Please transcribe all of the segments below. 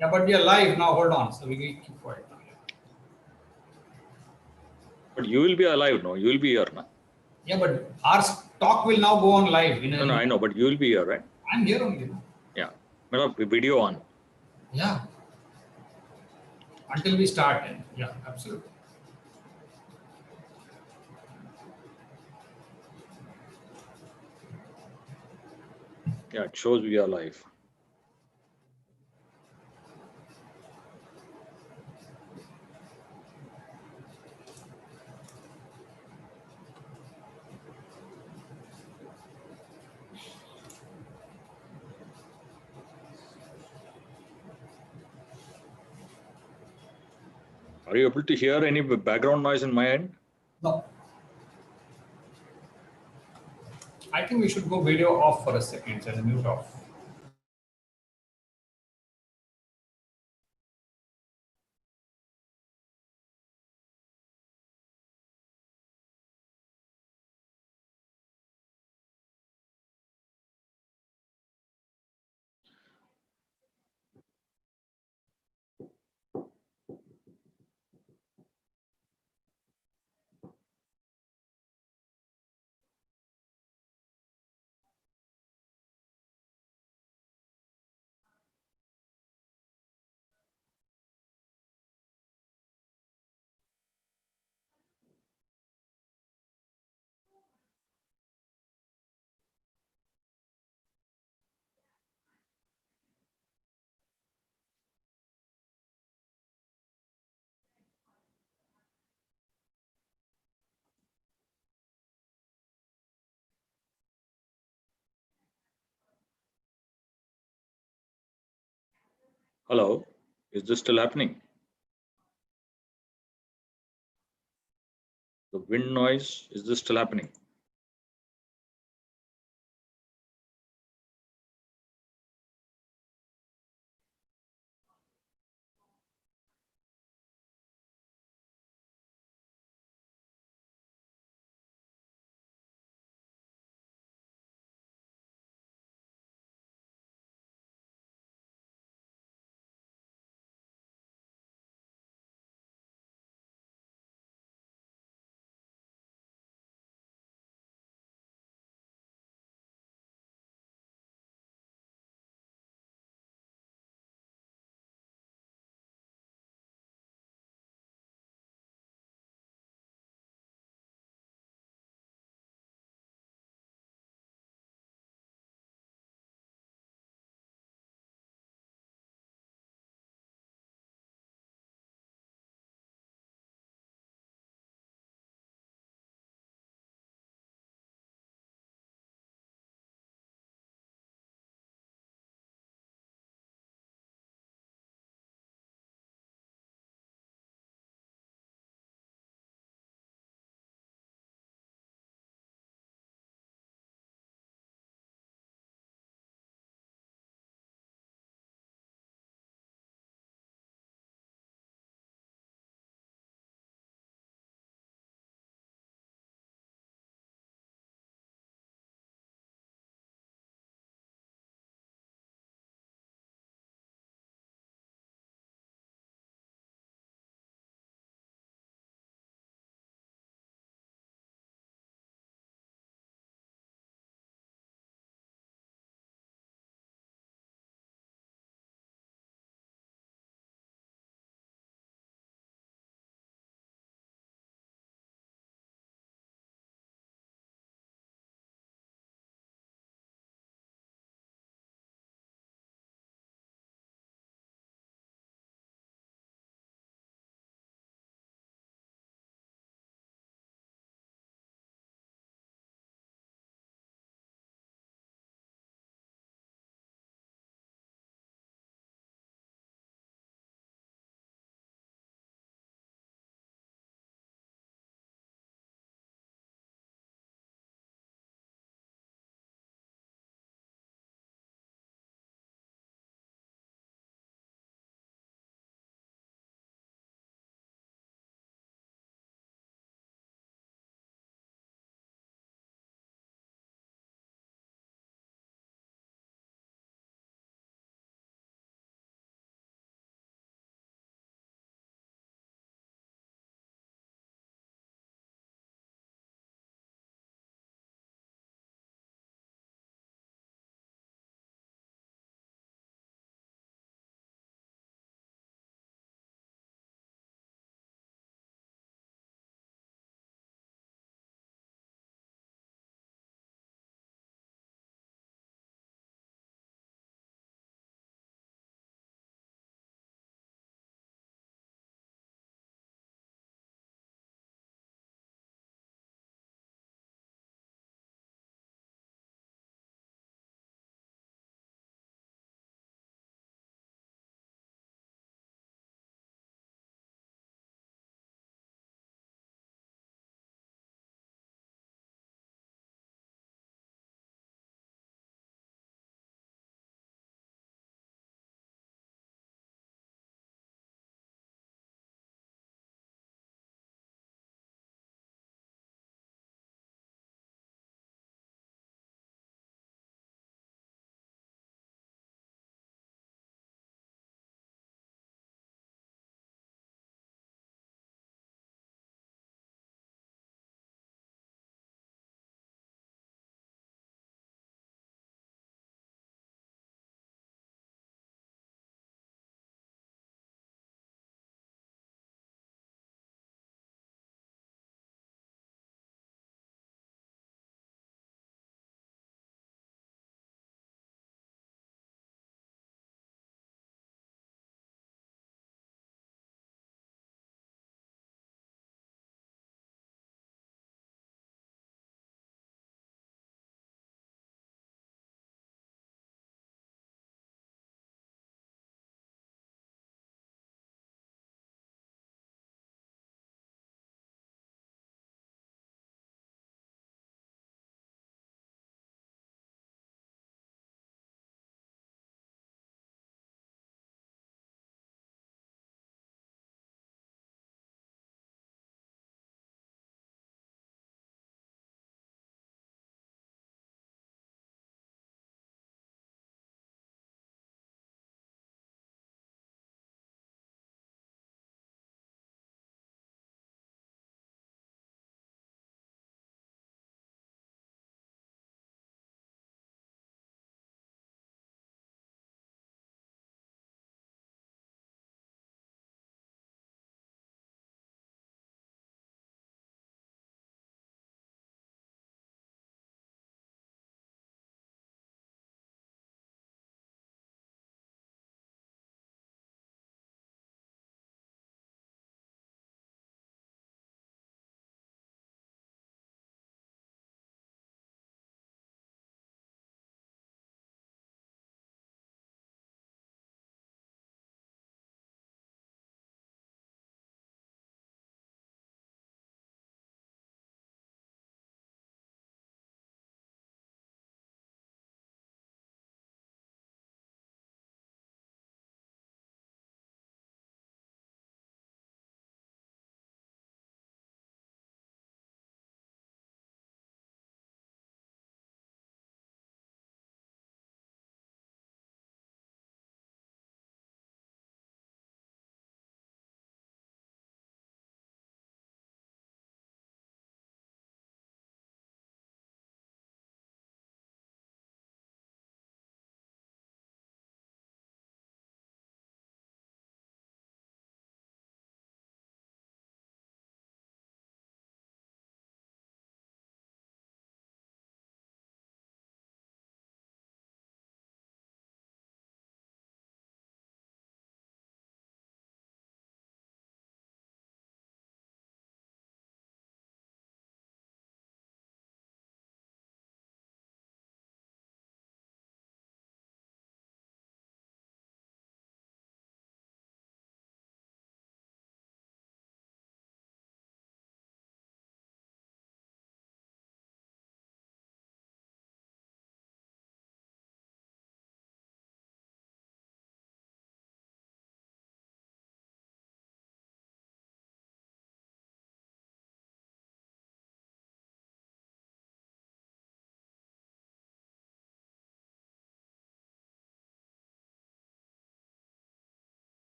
Yeah, but we are live now. Hold on. So we can keep quiet now. But you will be alive, no? You will be here, no? Yeah, but our talk will now go on live. No, I know, but you will be here, right? I'm here only. Yeah. Video on. Yeah. Until we start. Yeah, absolutely. Yeah, it shows we are live. Are you able to hear any background noise in my end? No. I think we should go video off for a second and mute off. Hello? Is this still happening? The wind noise, is this still happening?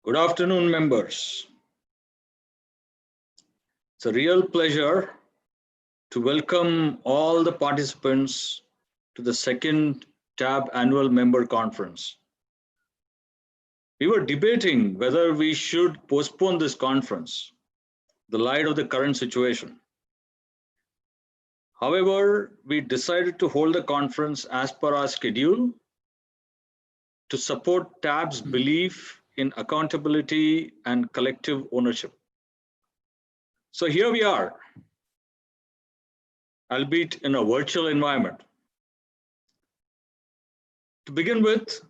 Good afternoon, members. It's a real pleasure to welcome all the participants to the second TAB Annual Member Conference. We were debating whether we should postpone this conference in the light of the current situation. However, we decided to hold the conference as per our schedule to support TAB's belief in accountability and collective ownership. So here we are, albeit in a virtual environment. To begin with,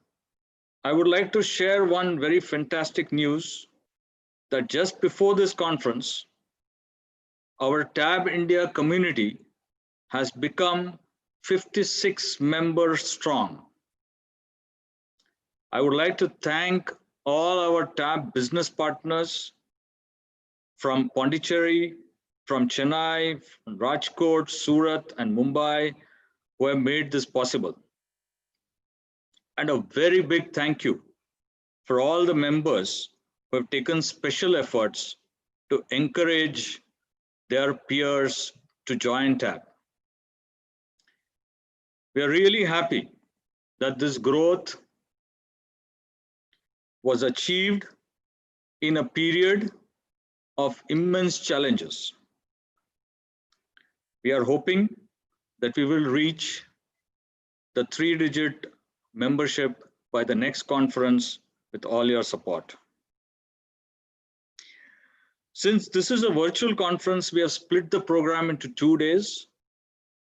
I would like to share one very fantastic news that just before this conference, our TAB India community has become 56 members strong. I would like to thank all our TAB business partners from Pondicherry, from Chennai, from Rajkot, Surat, and Mumbai who have made this possible. And a very big thank you for all the members who have taken special efforts to encourage their peers to join TAB. We are really happy that this growth was achieved in a period of immense challenges. We are hoping that we will reach the 3-digit membership by the next conference with all your support. Since this is a virtual conference, we have split the program into 2 days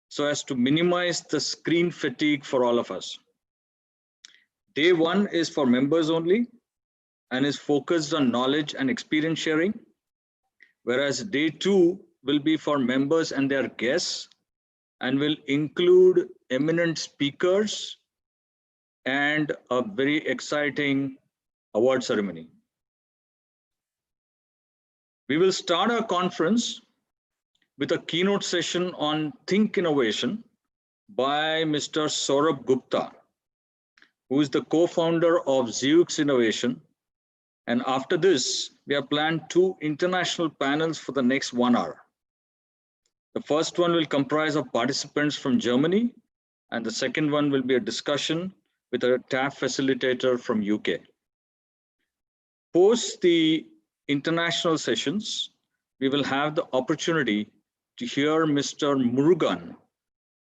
so as to minimize the screen fatigue for all of us. Day 1 is for members only and is focused on knowledge and experience sharing, whereas day 2 will be for members and their guests and will include eminent speakers and a very exciting award ceremony. We will start our conference with a keynote session on Think Innovation by Mr. Saurabh Gupta, who is the co-founder of Zeux Innovation. And after this, we have planned 2 international panels for the next 1 hour. The first one will comprise of participants from Germany, and the second one will be a discussion with a TAB facilitator from UK. Post the international sessions, we will have the opportunity to hear Mr. Murugan,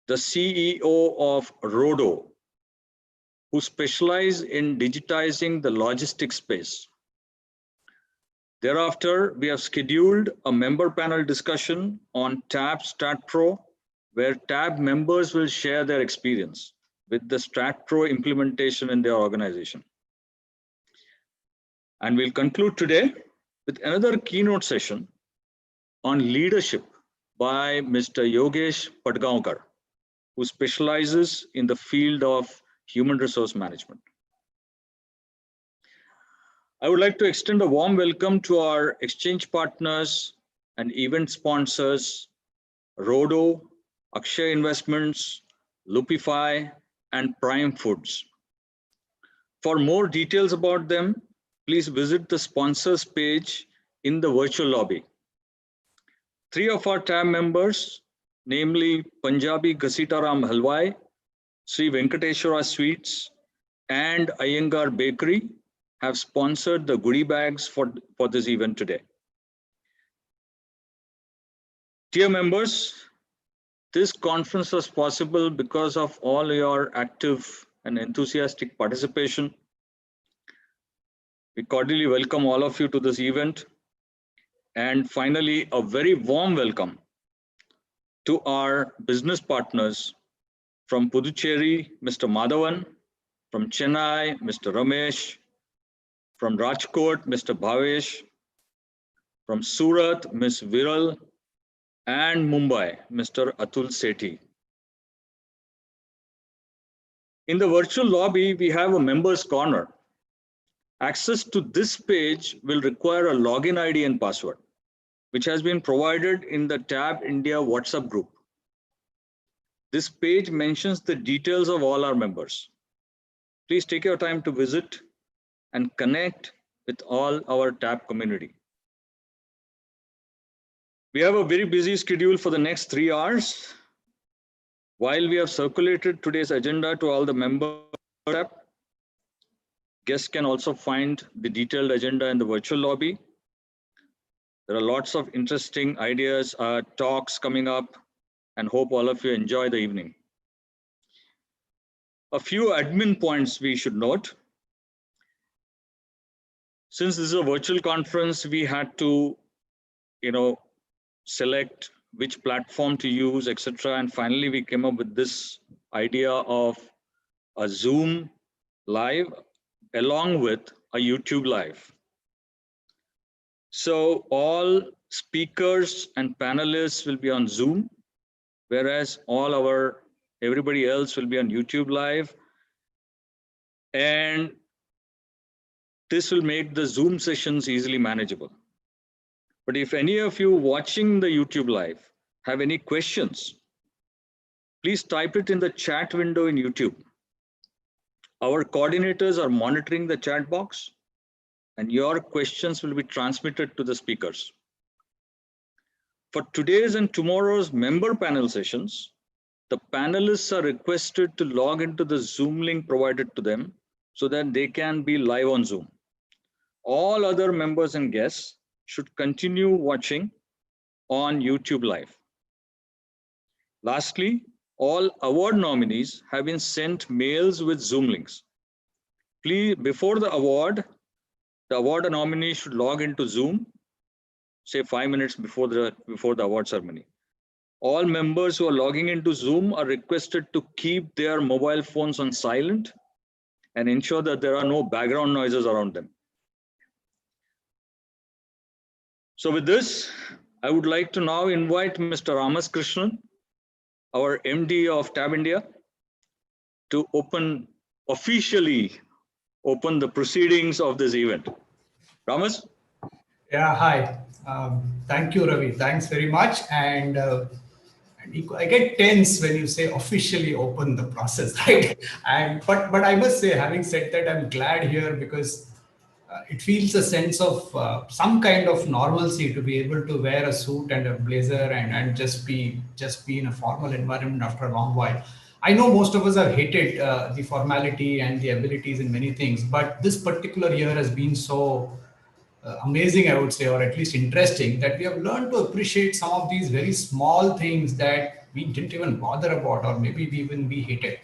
the CEO of Rodo, who specialize in digitizing the logistics space. Thereafter, we have scheduled a member panel discussion on TAB StratPro, where TAB members will share their experience with the StratPro implementation in their organization. And we'll conclude today with another keynote session on leadership by Mr. Yogesh Padgaonkar, who specializes in the field of human resource management. I would like to extend a warm welcome to our exchange partners and event sponsors, Rodo, Akshay Investments, Lupify, and Prime Foods. For more details about them, please visit the sponsors page in the virtual lobby. 3 of our TAB members, namely Punjabi Ghasitaram Halwai, Sri Venkateshwara Sweets, and Iyengar Bakery, have sponsored the goodie bags for this event today. Dear members, this conference was possible because of all your active and enthusiastic participation. We cordially welcome all of you to this event. And finally, a very warm welcome to our business partners from Puducherry, Mr. Madhavan, from Chennai, Mr. Ramesh, from Rajkot, Mr. Bhavesh, from Surat, Ms. Viral, and Mumbai, Mr. Atul Sethi. In the virtual lobby, we have a members corner. Access to this page will require a login ID and password, which has been provided in the TAB India WhatsApp group. This page mentions the details of all our members. Please take your time to visit and connect with all our TAP community. We have a very busy schedule for the next 3 hours. While we have circulated today's agenda to all the members, guests can also find the detailed agenda in the virtual lobby. There are lots of interesting ideas, talks coming up, and hope all of you enjoy the evening. A few admin points we should note. Since this is a virtual conference, we had to, select which platform to use, etc. And finally, we came up with this idea of a Zoom live along with a YouTube live. So all speakers and panelists will be on Zoom, whereas everybody else will be on YouTube live. And this will make the Zoom sessions easily manageable. But if any of you watching the YouTube live have any questions, please type it in the chat window in YouTube. Our coordinators are monitoring the chat box, and your questions will be transmitted to the speakers. For today's and tomorrow's member panel sessions, the panelists are requested to log into the Zoom link provided to them so that they can be live on Zoom. All other members and guests should continue watching on YouTube live. Lastly, all award nominees have been sent mails with Zoom links. Please, before the award nominee should log into Zoom, say 5 minutes before the award ceremony. All members who are logging into Zoom are requested to keep their mobile phones on silent and ensure that there are no background noises around them. So with this, I would like to now invite Mr. Ramas Krishnan, our MD of TAB India, to officially open the proceedings of this event. Ramas? Yeah, hi. Thank you, Ravi. Thanks very much. And I get tense when you say officially open the process, right? But I must say, having said that, I'm glad here because it feels a sense of some kind of normalcy to be able to wear a suit and a blazer and just be in a formal environment after a long while. I know most of us have hated the formality and the abilities in many things, but this particular year has been so amazing, I would say, or at least interesting, that we have learned to appreciate some of these very small things that we didn't even bother about, or maybe we hated.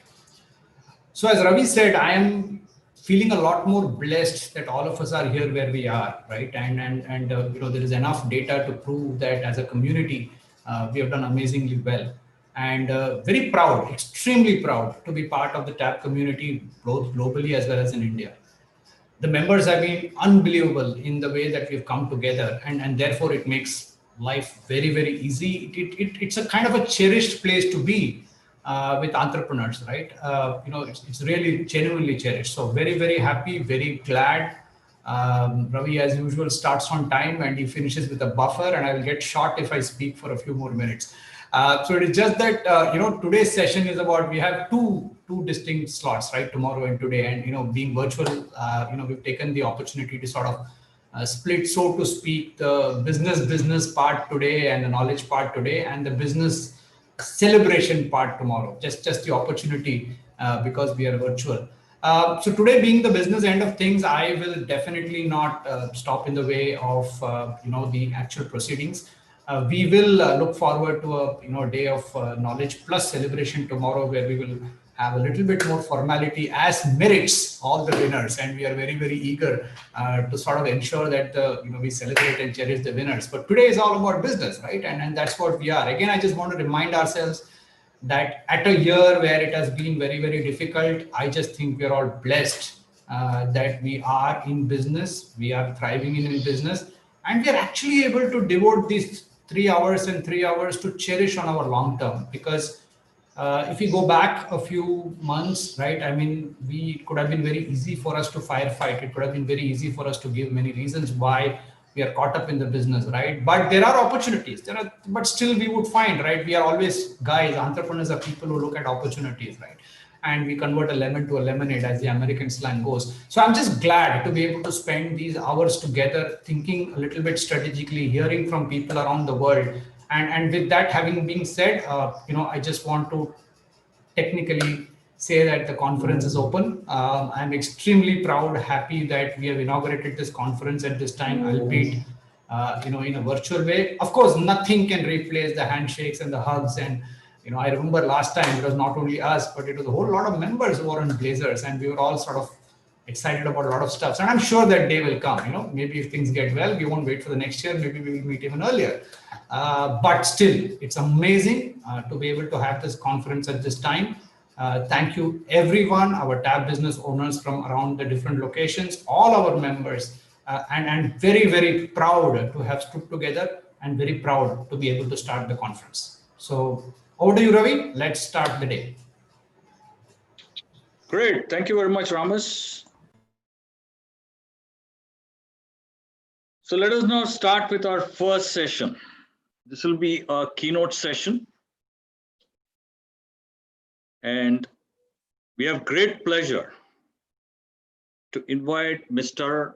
So as Ravi said, I am feeling a lot more blessed that all of us are here where we are, right? And there is enough data to prove that as a community, we have done amazingly well. And very proud, extremely proud to be part of the TAP community, both globally as well as in India. The members have been unbelievable in the way that we've come together, and therefore it makes life very, very easy. It's a kind of a cherished place to be with entrepreneurs, right? It's really genuinely cherished. So very, very happy, very glad. Ravi, as usual, starts on time and he finishes with a buffer, and I will get short if I speak for a few more minutes. So it is just that, today's session is about, we have two distinct slots, right? Tomorrow and today. And, being virtual, we've taken the opportunity to sort of split, so to speak, the business part today and the knowledge part today, and the business celebration part tomorrow. Just the opportunity because we are virtual. So today, being the business end of things, I will definitely not stop in the way of, the actual proceedings. We will look forward to a day of knowledge plus celebration tomorrow, where we will have a little bit more formality as merits all the winners, and we are very, very eager to sort of ensure that we celebrate and cherish the winners. But today is all about business, right? And that's what we are. Again, I just want to remind ourselves that at a year where it has been very, very difficult, I just think we're all blessed that we are in business, we are thriving in business, and we are actually able to devote these 3 hours and 3 hours to cherish on our long term. Because if we go back a few months, right, I mean, it could have been very easy for us to firefight. It could have been very easy for us to give many reasons why we are caught up in the business, right? But there are opportunities. But still we would find, right, we are always guys, entrepreneurs are people who look at opportunities, right? and we convert a lemon to a lemonade, as the American slang goes. So I'm just glad to be able to spend these hours together, thinking a little bit strategically, hearing from people around the world. And with that having been said, I just want to technically say that the conference is open. I'm extremely proud, happy that we have inaugurated this conference at this time, albeit in a virtual way. Of course, nothing can replace the handshakes and the hugs. And I remember last time it was not only us, but it was a whole lot of members who were on blazers, and we were all sort of excited about a lot of stuff. And I'm sure that day will come. Maybe if things get well, we won't wait for the next year. Maybe we will meet even earlier. But still, it's amazing to be able to have this conference at this time. Thank you, everyone, our tab business owners from around the different locations, all our members, and very, very proud to have stood together and very proud to be able to start the conference. So over to you, Ravi. Let's start the day. Great. Thank you very much, Ramas. So let us now start with our first session. This will be a keynote session. And we have great pleasure to invite Mr.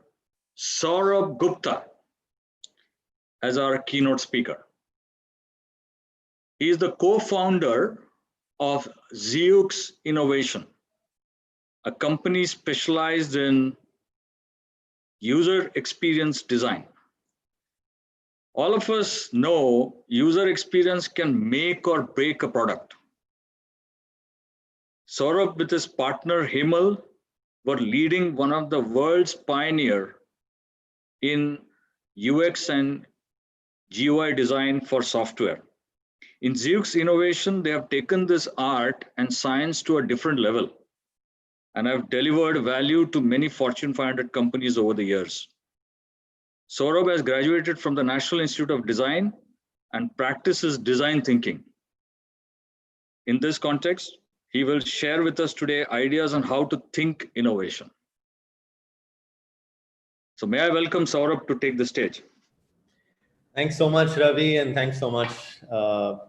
Saurabh Gupta as our keynote speaker. He is the co-founder of Zeux Innovation, a company specialized in user experience design. All of us know user experience can make or break a product. Saurabh with his partner Himal were leading one of the world's pioneer in UX and GUI design for software. In Zeux Innovation, they have taken this art and science to a different level and have delivered value to many Fortune 500 companies over the years. Saurabh has graduated from the National Institute of Design and practices design thinking. In this context, he will share with us today ideas on how to think innovation. So may I welcome Saurabh to take the stage. Thanks so much, Ravi, and thanks so much,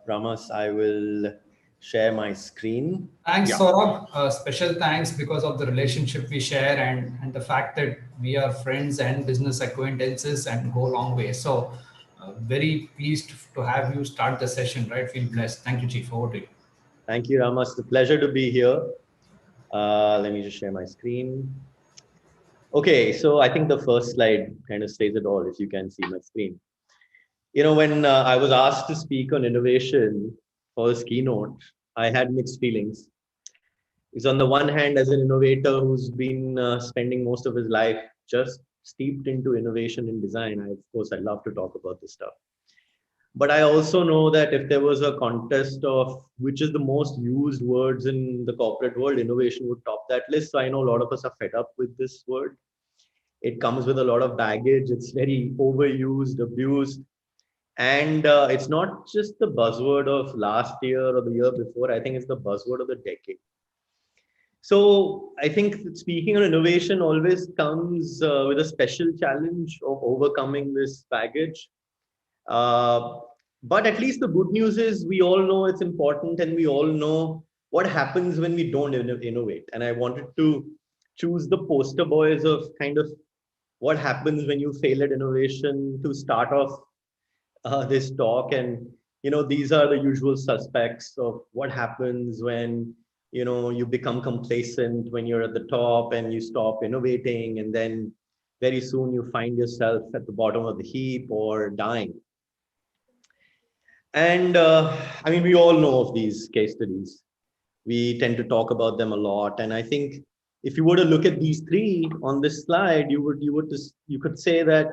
Ramas. I will share my screen. Thanks, Saurabh. Special thanks because of the relationship we share and the fact that we are friends and business acquaintances and go a long way. So very pleased to have you start the session, right? Feel blessed. Thank you, Chief. Over to you. Thank you, Ramas. It's a pleasure to be here. Let me just share my screen. Okay, so I think the first slide kind of says it all, if you can see my screen. When I was asked to speak on innovation for this keynote, I had mixed feelings. Because on the one hand, as an innovator who's been spending most of his life just steeped into innovation and design, of course, I love to talk about this stuff. But I also know that if there was a contest of which is the most used words in the corporate world, innovation would top that list. So I know a lot of us are fed up with this word. It comes with a lot of baggage. It's very overused, abused. And it's not just the buzzword of last year or the year before. I think it's the buzzword of the decade. So I think speaking on innovation always comes with a special challenge of overcoming this baggage. But at least the good news is we all know it's important and we all know what happens when we don't innovate. And I wanted to choose the poster boys of kind of what happens when you fail at innovation to start off this talk. And these are the usual suspects of what happens when you become complacent when you're at the top and you stop innovating, and then very soon you find yourself at the bottom of the heap or dying. And I mean, we all know of these case studies. We tend to talk about them a lot, and I think if you were to look at these three on this slide, you could say that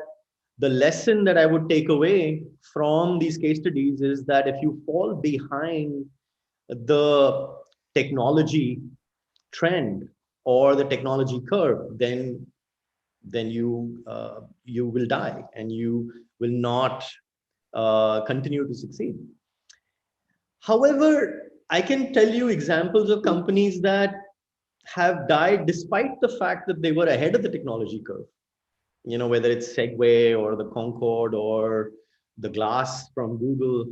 the lesson that I would take away from these case studies is that if you fall behind the technology trend or the technology curve, then you will die and you will not continue to succeed. However, I can tell you examples of companies that have died despite the fact that they were ahead of the technology curve. Whether it's Segway or the Concorde or the Glass from Google.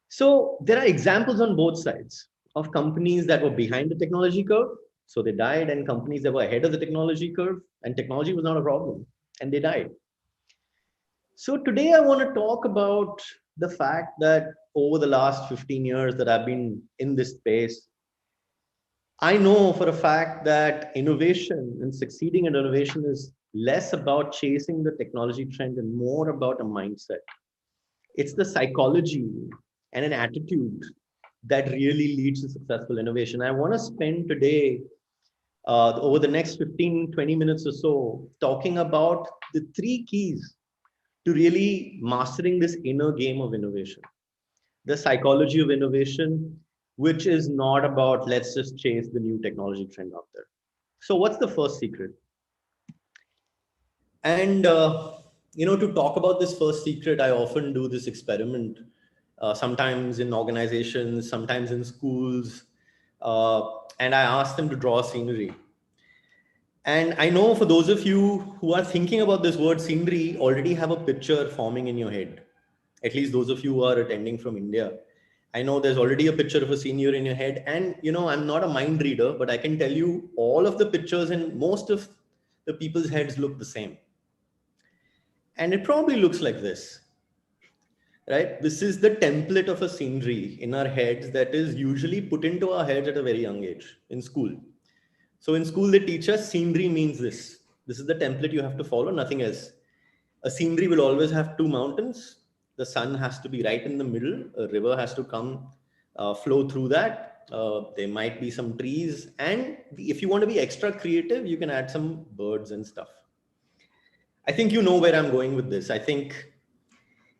So there are examples on both sides. of companies that were behind the technology curve, so they died, and companies that were ahead of the technology curve, and technology was not a problem, and they died. So today I want to talk about the fact that over the last 15 years that I've been in this space, I know for a fact that innovation and succeeding in innovation is less about chasing the technology trend and more about a mindset. It's the psychology and an attitude that really leads to successful innovation. I want to spend today, over the next 15, 20 minutes or so, talking about the 3 keys to really mastering this inner game of innovation, the psychology of innovation, which is not about let's just chase the new technology trend out there. So what's the first secret? And to talk about this first secret, I often do this experiment, sometimes in organizations, sometimes in schools, and I ask them to draw scenery. And I know for those of you who are thinking about this word scenery, already have a picture forming in your head. At least those of you who are attending from India. I know there's already a picture of a senior in your head. And, I'm not a mind reader, but I can tell you all of the pictures in most of the people's heads look the same. And it probably looks like this, right? This is the template of a scenery in our heads that is usually put into our heads at a very young age in school. So in school, they teach us scenery means this. This is the template you have to follow, nothing else. A scenery will always have 2 mountains. The sun has to be right in the middle. A river has to come, flow through that. There might be some trees. And if you want to be extra creative, you can add some birds and stuff. I think you know where I'm going with this. I think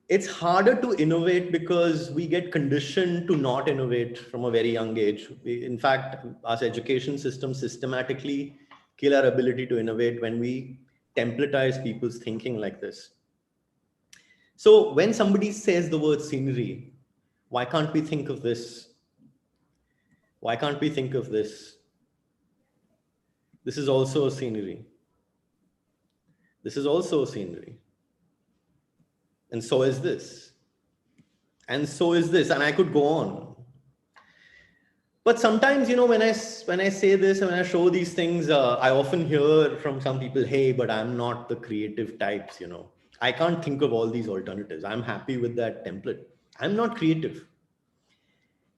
it's harder to innovate because we get conditioned to not innovate from a very young age. In fact, our education system systematically kill our ability to innovate when we templatize people's thinking like this. So when somebody says the word scenery, why can't we think of this? Why can't we think of this? This is also a scenery. This is also a scenery. And so is this. And so is this. And I could go on. But sometimes, when I say this and when I show these things, I often hear from some people, hey, but I'm not the creative types, I can't think of all these alternatives. I'm happy with that template. I'm not creative.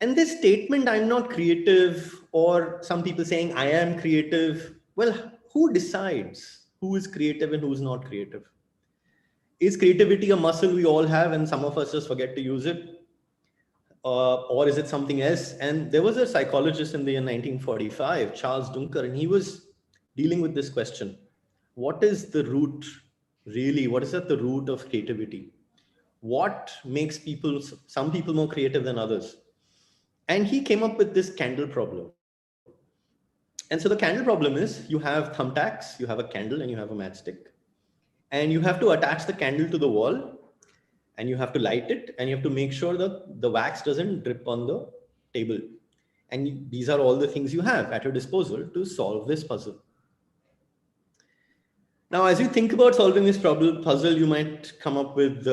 And this statement, I'm not creative, or some people saying I am creative, well, who decides who is creative and who's not creative? Is creativity a muscle we all have and some of us just forget to use it? Or is it something else? And there was a psychologist in the year 1945, Charles Dunker, and he was dealing with this question. What is the root, really? What is at the root of creativity? What makes some people more creative than others? And he came up with this candle problem. And so the candle problem is you have thumbtacks, you have a candle, and you have a matchstick. And you have to attach the candle to the wall, and you have to light it, and you have to make sure that the wax doesn't drip on the table. And these are all the things you have at your disposal to solve this puzzle. Now, as you think about solving this puzzle, you might come up with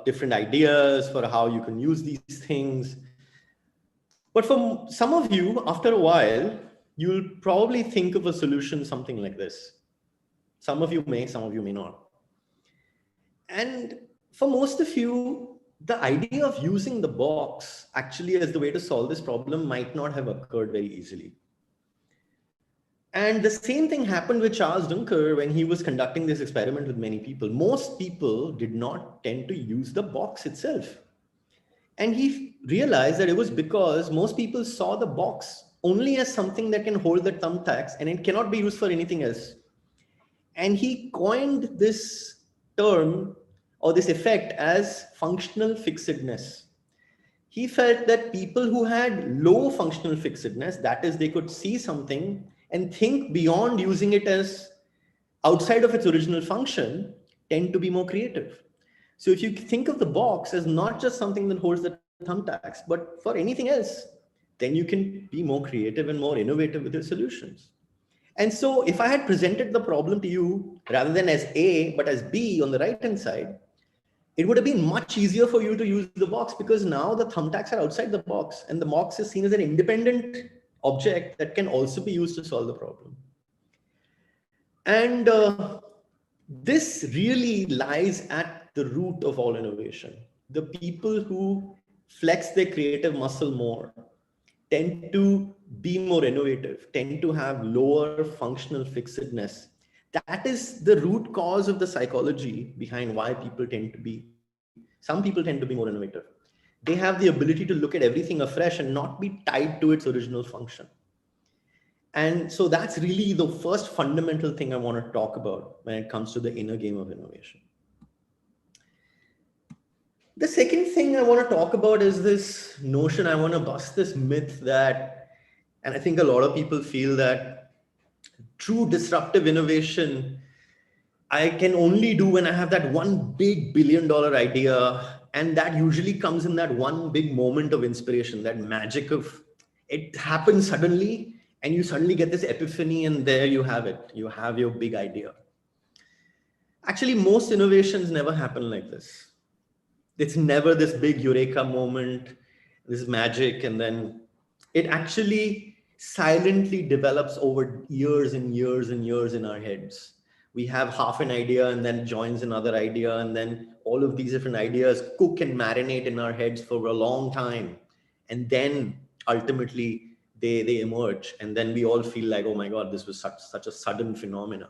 different ideas for how you can use these things. But for some of you, after a while, you'll probably think of a solution something like this. Some of you may, some of you may not. And for most of you, the idea of using the box actually as the way to solve this problem might not have occurred very easily. And the same thing happened with Charles Dunker when he was conducting this experiment with many people. Most people did not tend to use the box itself. And he realized that it was because most people saw the box only as something that can hold the thumbtacks and it cannot be used for anything else. And he coined this term or this effect as functional fixedness. He felt that people who had low functional fixedness, that is, they could see something and think beyond using it as outside of its original function, tend to be more creative. So if you think of the box as not just something that holds the thumbtacks, but for anything else, then you can be more creative and more innovative with your solutions. And so if I had presented the problem to you rather than as A, but as B on the right-hand side, it would have been much easier for you to use the box, because now the thumbtacks are outside the box and the box is seen as an independent object that can also be used to solve the problem. And this really lies at the root of all innovation. The people who flex their creative muscle more tend to be more innovative, tend to have lower functional fixedness. That is the root cause of the psychology behind why people tend to be, some people tend to be more innovative. They have the ability to look at everything afresh and not be tied to its original function. And so that's really the first fundamental thing I want to talk about when it comes to the inner game of innovation. The second thing I want to talk about is this notion, I want to bust this myth that, and I think a lot of people feel that true disruptive innovation, I can only do when I have that one big billion-dollar idea. And that usually comes in that one big moment of inspiration, that magic of it happens suddenly and you suddenly get this epiphany and there you have it. You have your big idea. Actually, most innovations never happen like this. It's never this big eureka moment, this magic, and then it actually silently develops over years and years and years in our heads. We have half an idea and then joins another idea, and then all of these different ideas cook and marinate in our heads for a long time. And then ultimately they emerge. And then we all feel like, oh my God, this was such a sudden phenomena.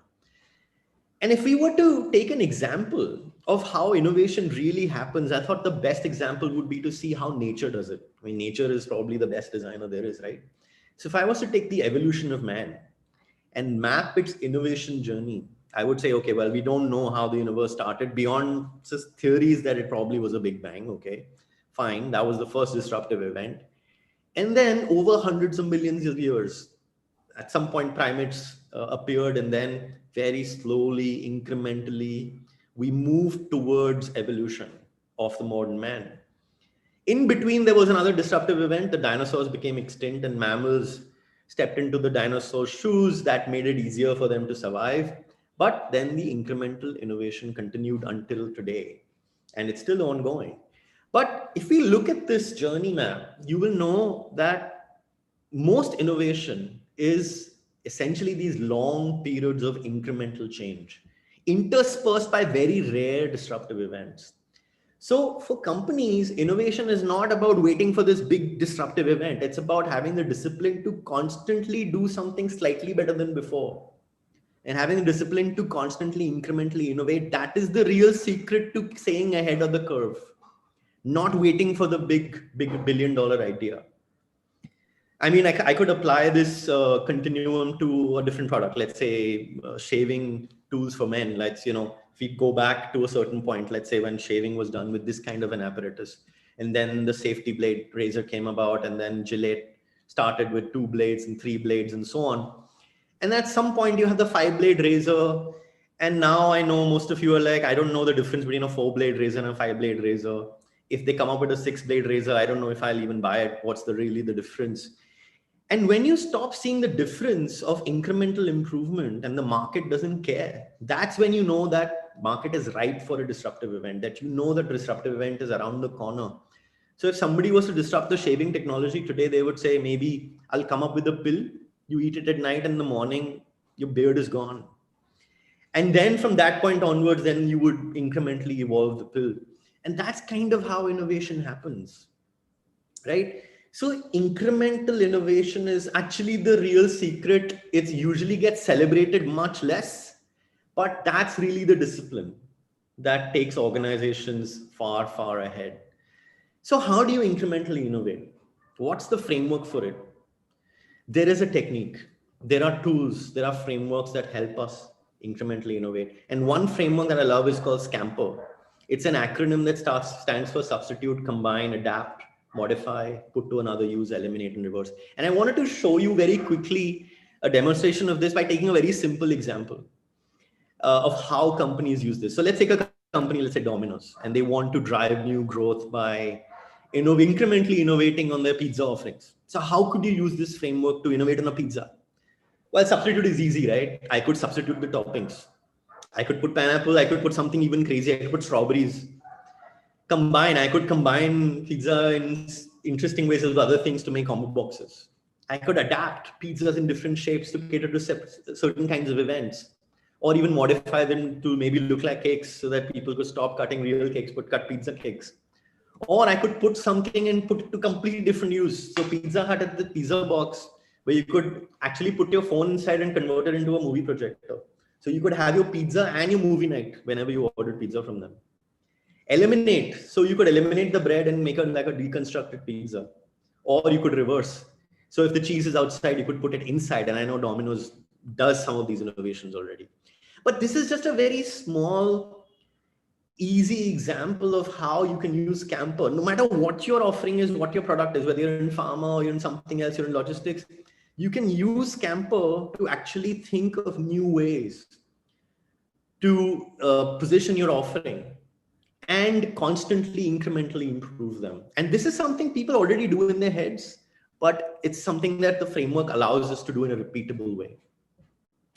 And if we were to take an example of how innovation really happens, I thought the best example would be to see how nature does it. I mean, nature is probably the best designer there is, right? So if I was to take the evolution of man and map its innovation journey, I would say, okay, well, we don't know how the universe started beyond just theories that it probably was a big bang. Okay, fine. That was the first disruptive event. And then over hundreds of millions of years, at some point primates appeared, and then very slowly, incrementally, we moved towards evolution of the modern man. In between, there was another disruptive event. The dinosaurs became extinct and mammals stepped into the dinosaurs' shoes. That made it easier for them to survive. But then the incremental innovation continued until today, and it's still ongoing. But if we look at this journey map, you will know that most innovation is essentially these long periods of incremental change, interspersed by very rare disruptive events. So for companies, innovation is not about waiting for this big disruptive event. It's about having the discipline to constantly do something slightly better than before. And having the discipline to constantly incrementally innovate, that is the real secret to staying ahead of the curve. Not waiting for the big billion-dollar idea. I mean, I could apply this continuum to a different product. Let's say shaving tools for men. Let's, if we go back to a certain point, let's say when shaving was done with this kind of an apparatus, and then the safety blade razor came about, and then Gillette started with 2 blades and 3 blades and so on. And at some point you have the 5-blade razor. And now I know most of you are like, I don't know the difference between a 4-blade razor and a 5-blade razor. If they come up with a 6-blade razor, I don't know if I'll even buy it. What's really the difference? And when you stop seeing the difference of incremental improvement and the market doesn't care, that's when you know that market is ripe for a disruptive event, that you know that disruptive event is around the corner. So if somebody was to disrupt the shaving technology today, they would say, maybe I'll come up with a pill. You eat it at night, and in the morning, your beard is gone. And then from that point onwards, then you would incrementally evolve the pill. And that's kind of how innovation happens, right? So incremental innovation is actually the real secret. It usually gets celebrated much less, but that's really the discipline that takes organizations far, far ahead. So how do you incrementally innovate? What's the framework for it? There is a technique. There are tools. There are frameworks that help us incrementally innovate. And one framework that I love is called SCAMPER. It's an acronym that stands for substitute, combine, adapt, modify, put to another use, eliminate, and reverse. And I wanted to show you very quickly a demonstration of this by taking a very simple example of how companies use this. So let's take a company, let's say Domino's, and they want to drive new growth by incrementally innovating on their pizza offerings. So how could you use this framework to innovate on a pizza? Well, substitute is easy, right? I could substitute the toppings. I could put pineapple. I could put something even crazy. I could put strawberries. I could combine pizza in interesting ways with other things to make combo boxes. I could adapt pizzas in different shapes to cater to certain kinds of events, or even modify them to maybe look like cakes so that people could stop cutting real cakes but cut pizza cakes. Or I could put something and put it to completely different use. So Pizza Hut had the pizza box where you could actually put your phone inside and convert it into a movie projector. So you could have your pizza and your movie night whenever you ordered pizza from them. Eliminate, so you could eliminate the bread and make it like a deconstructed pizza. Or you could reverse. So if the cheese is outside, you could put it inside. And I know Domino's does some of these innovations already. But this is just a very small, easy example of how you can use Camper. No matter what your offering is, what your product is, whether you're in pharma or you're in something else, you're in logistics, you can use Camper to actually think of new ways to position your offering and constantly incrementally improve them. And this is something people already do in their heads, but it's something that the framework allows us to do in a repeatable way.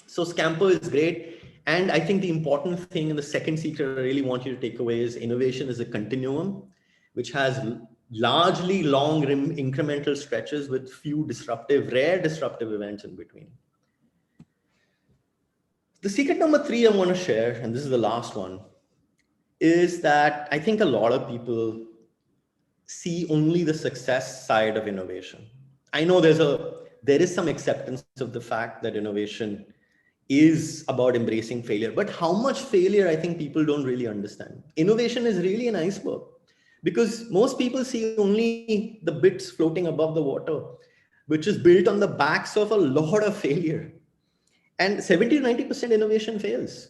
So Scamper is great. And I think the important thing and the second secret I really want you to take away is innovation is a continuum, which has largely long incremental stretches with few rare disruptive events in between. The secret number 3 I want to share, and this is the last one, is that I think a lot of people see only the success side of innovation. I know there is some acceptance of the fact that innovation is about embracing failure, but how much failure I think people don't really understand. Innovation is really an iceberg because most people see only the bits floating above the water, which is built on the backs of a lot of failure. And 70 to 90% innovation fails.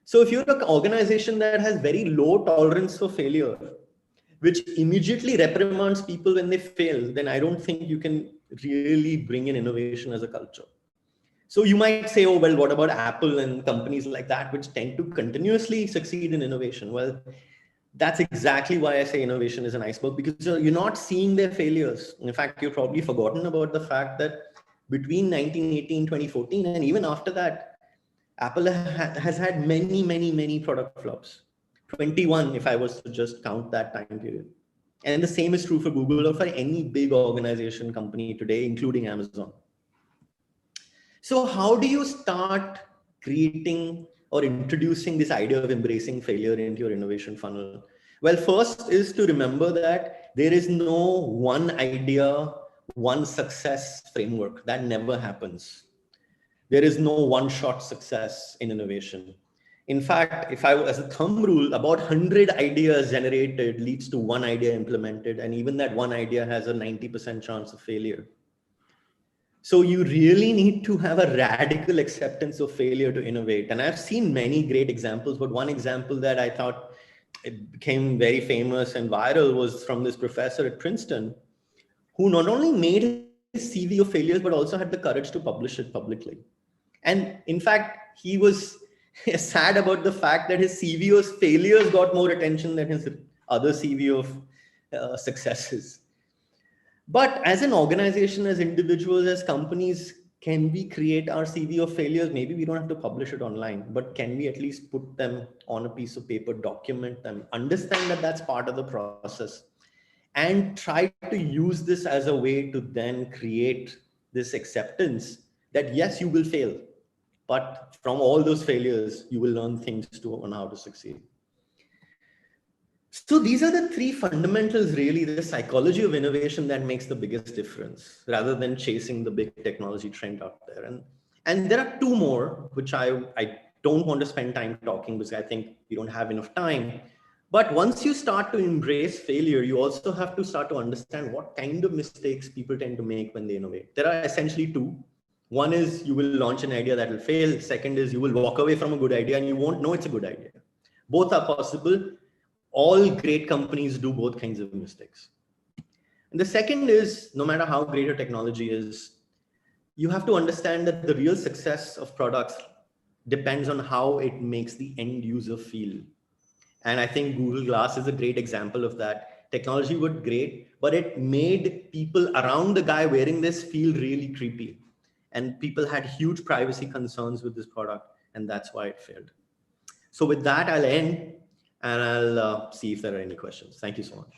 So if you're an organization that has very low tolerance for failure, which immediately reprimands people when they fail, then I don't think you can really bring in innovation as a culture. So you might say, oh, well, what about Apple and companies like that, which tend to continuously succeed in innovation? Well, that's exactly why I say innovation is an iceberg, because you're not seeing their failures. In fact, you've probably forgotten about the fact that between 1980 and 2014, and even after that, Apple has had many product flops. 21, if I was to just count that time period. And the same is true for Google or for any big organization company today, including Amazon. So how do you start creating or introducing this idea of embracing failure into your innovation funnel? Well, first is to remember that there is no one idea, one success framework. That never happens. There is no one-shot success in innovation. In fact, if I as a thumb rule, about 100 ideas generated leads to one idea implemented, and even that one idea has a 90% chance of failure. So you really need to have a radical acceptance of failure to innovate. And I've seen many great examples, but one example that I thought it became very famous and viral was from this professor at Princeton, who not only made his CV of failures, but also had the courage to publish it publicly. And in fact, he was sad about the fact that his CV of failures got more attention than his other CV of successes. But as an organization, as individuals, as companies, can we create our CV of failures? Maybe we don't have to publish it online, but can we at least put them on a piece of paper, document them, understand that that's part of the process, and try to use this as a way to then create this acceptance that yes, you will fail, but from all those failures, you will learn things on how to succeed. So these are the 3 fundamentals, really, the psychology of innovation that makes the biggest difference rather than chasing the big technology trend out there. And there are 2 more, which I don't want to spend time talking because I think we don't have enough time. But once you start to embrace failure, you also have to start to understand what kind of mistakes people tend to make when they innovate. There are essentially 2. One is you will launch an idea that will fail. Second is you will walk away from a good idea and you won't know it's a good idea. Both are possible. All great companies do both kinds of mistakes. And the second is, no matter how great your technology is, you have to understand that the real success of products depends on how it makes the end user feel. And I think Google Glass is a great example of that. Technology was great, but it made people around the guy wearing this feel really creepy. And people had huge privacy concerns with this product, and that's why it failed. So with that, I'll end. and I'll see if there are any questions. Thank you so much.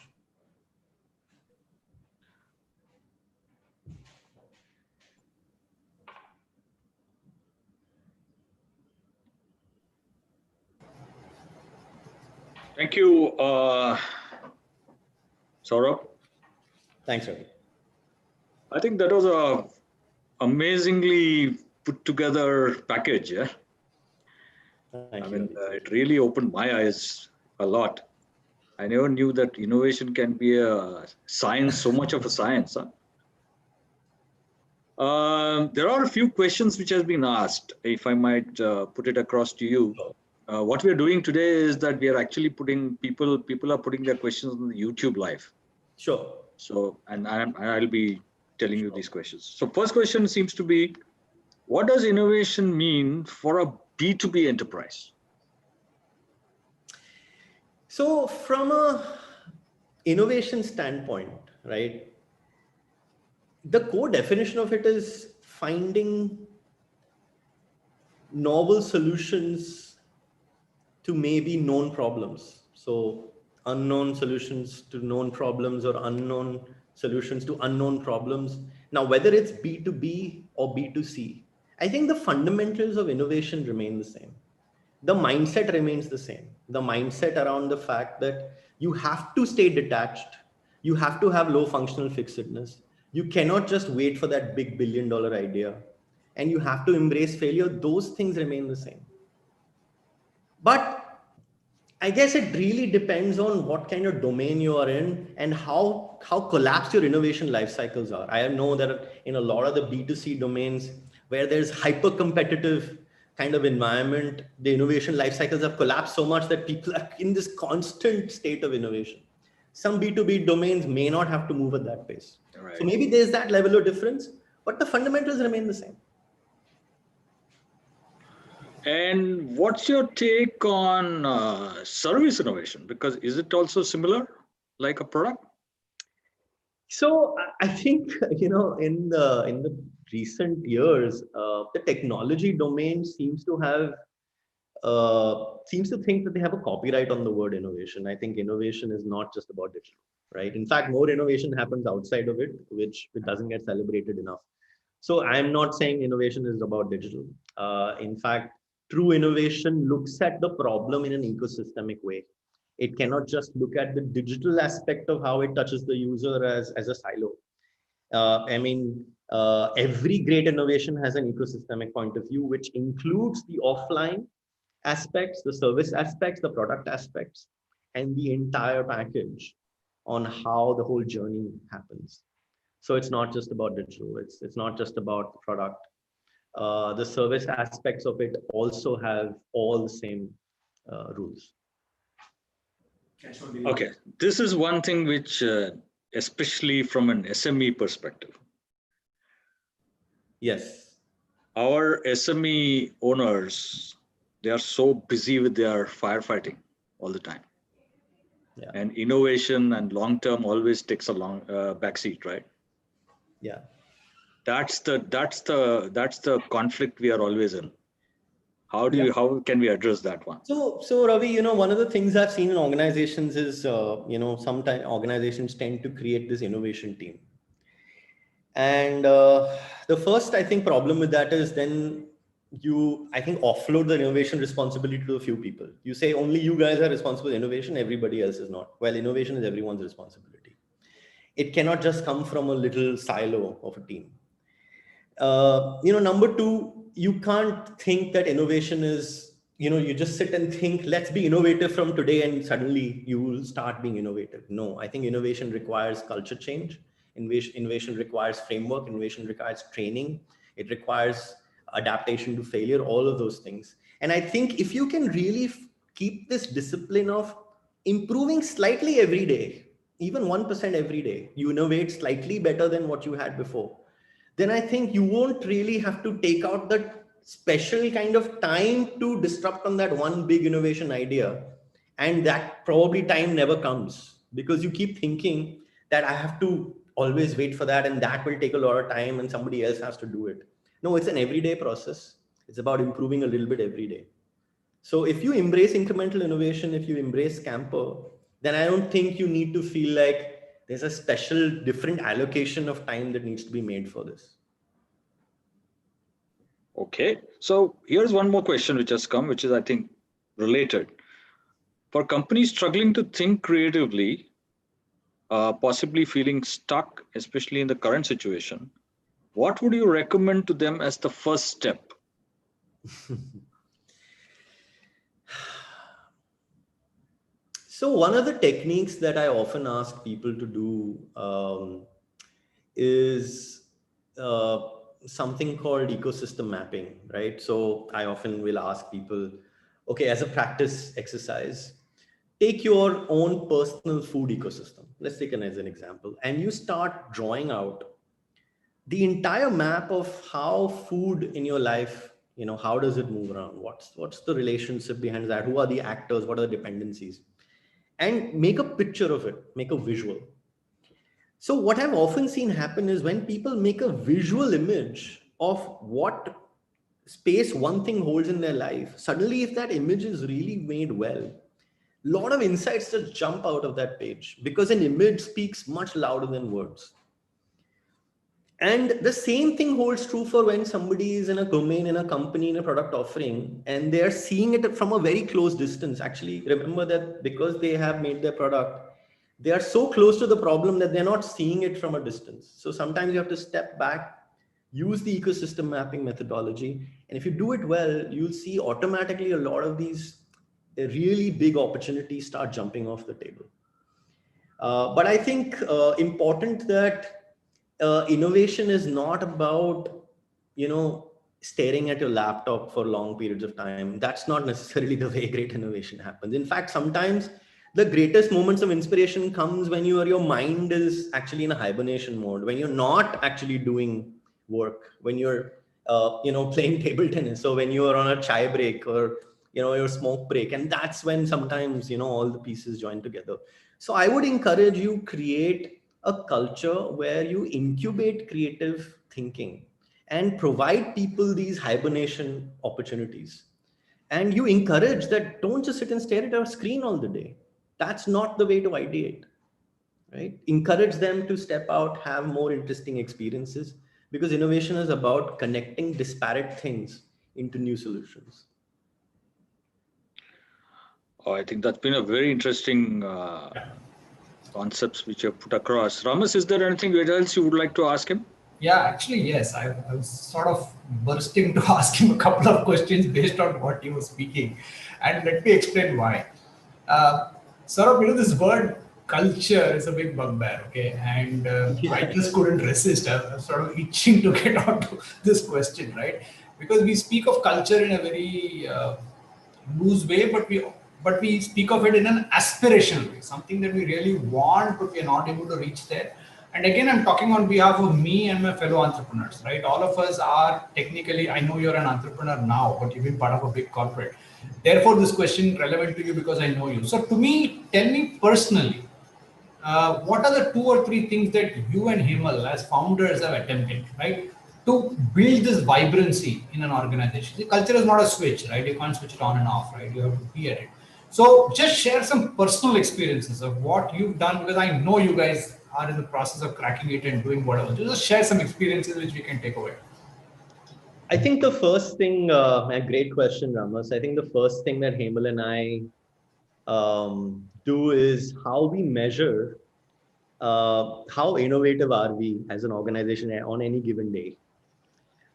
Thank you, Saurabh. Thanks, Ravi. I think that was a amazingly put together package. Yeah. Thank I you, mean, Ravi. it really opened my eyes a lot. I never knew that innovation can be a science, so much of a science. Huh? There are a few questions which has been asked, if I might put it across to you. What we are doing today is that we are actually putting people are putting their questions on the YouTube live. Sure. So, and I'll be telling you these questions. So first question seems to be, what does innovation mean for a B2B enterprise? So from a innovation standpoint, right, the core definition of it is finding novel solutions to maybe known problems. So unknown solutions to known problems, or unknown solutions to unknown problems. Now, whether it's B2B or B2C, I think the fundamentals of innovation remain the same. The mindset remains the same. The mindset around the fact that you have to stay detached, you have to have low functional fixedness, you cannot just wait for that big billion-dollar idea, and you have to embrace failure. Those things remain the same. But I guess it really depends on what kind of domain you are in and how collapsed your innovation life cycles are. I know that in a lot of the B2C domains where there's hyper competitive kind of environment, the innovation life cycles have collapsed so much that people are in this constant state of innovation. Some B2B domains may not have to move at that pace. Right. So maybe there's that level of difference, but the fundamentals remain the same. And what's your take on service innovation? Because is it also similar, like a product? So I think, in the recent years, the technology domain seems to think that they have a copyright on the word innovation. I think innovation is not just about digital, right? In fact, more innovation happens outside of it, which it doesn't get celebrated enough. So I'm not saying innovation is about digital. In fact, true innovation looks at the problem in an ecosystemic way. It cannot just look at the digital aspect of how it touches the user as a silo. Every great innovation has an ecosystemic point of view, which includes the offline aspects, the service aspects, the product aspects, and the entire package on how the whole journey happens. So it's not just about digital. It's not just about the product. The service aspects of it also have all the same rules. Okay, this is one thing which, especially from an SME perspective. Yes. Our SME owners, they are so busy with their firefighting all the time. Yeah. And innovation and long-term always takes a long backseat, right? Yeah. That's the conflict we are always in. How can we address that one? So Ravi, one of the things I've seen in organizations is, sometimes organizations tend to create this innovation team. And the first, I think, problem with that is then I think, offload the innovation responsibility to a few people. You say only you guys are responsible for innovation, everybody else is not. Well, innovation is everyone's responsibility. It cannot just come from a little silo of a team. Number two, you can't think that innovation is, you just sit and think, let's be innovative from today and suddenly you will start being innovative. No, I think innovation requires culture change. Innovation requires framework. Innovation requires training. It requires adaptation to failure, all of those things. And I think if you can really keep this discipline of improving slightly every day, even 1% every day, you innovate slightly better than what you had before, then I think you won't really have to take out that special kind of time to disrupt on that one big innovation idea. And that probably time never comes because you keep thinking that I have to always wait for that and that will take a lot of time and somebody else has to do it. No, it's an everyday process. It's about improving a little bit every day. So if you embrace incremental innovation, if you embrace Camper, then I don't think you need to feel like there's a special different allocation of time that needs to be made for this. Okay, so here's one more question which has come, which is, I think, related. For companies struggling to think creatively, possibly feeling stuck, especially in the current situation, what would you recommend to them as the first step? So one of the techniques that I often ask people to do is something called ecosystem mapping, right? So I often will ask people, okay, as a practice exercise, take your own personal food ecosystem. Let's take it as an example. And you start drawing out the entire map of how food in your life, how does it move around? What's the relationship behind that? Who are the actors? What are the dependencies? And make a picture of it, make a visual. So what I've often seen happen is when people make a visual image of what space one thing holds in their life, suddenly if that image is really made well, a lot of insights just jump out of that page because an image speaks much louder than words. And the same thing holds true for when somebody is in a domain, in a company, in a product offering, and they're seeing it from a very close distance. Actually, remember that because they have made their product, they are so close to the problem that they're not seeing it from a distance. So sometimes you have to step back, use the ecosystem mapping methodology. And if you do it well, you'll see automatically a lot of these really big opportunities start jumping off the table. But I think important that innovation is not about, staring at your laptop for long periods of time. That's not necessarily the way great innovation happens. In fact, sometimes the greatest moments of inspiration comes when your mind is actually in a hibernation mode, when you're not actually doing work, when you're, playing table tennis, or when you're on a chai break or, your smoke break. And that's when sometimes, all the pieces join together. So I would encourage you create a culture where you incubate creative thinking and provide people these hibernation opportunities. And you encourage that don't just sit and stare at a screen all the day. That's not the way to ideate, right? Encourage them to step out, have more interesting experiences, because innovation is about connecting disparate things into new solutions. Oh, I think that's been a very interesting concepts which you have put across. Ramas, is there anything else you would like to ask him? Yeah, actually, yes. I was sort of bursting to ask him a couple of questions based on what he was speaking. And let me explain why. Sort of, this word culture is a big bugbear, okay? And I just couldn't resist. I was sort of itching to get onto this question, right? Because we speak of culture in a very loose way, but we speak of it in an aspirational way, something that we really want, but we are not able to reach there. And again, I'm talking on behalf of me and my fellow entrepreneurs, right? All of us are technically, I know you're an entrepreneur now, but you've been part of a big corporate. Therefore, this question relevant to you because I know you. So to me, tell me personally, what are the 2 or 3 things that you and Himal as founders have attempted, right, to build this vibrancy in an organization? The culture is not a switch, right? You can't switch it on and off, right? You have to be at it. So just share some personal experiences of what you've done, because I know you guys are in the process of cracking it and doing whatever. Just share some experiences which we can take away. I think the first thing, a great question, Ramas. I think the first thing that Hemal and I do is how we measure how innovative are we as an organization on any given day.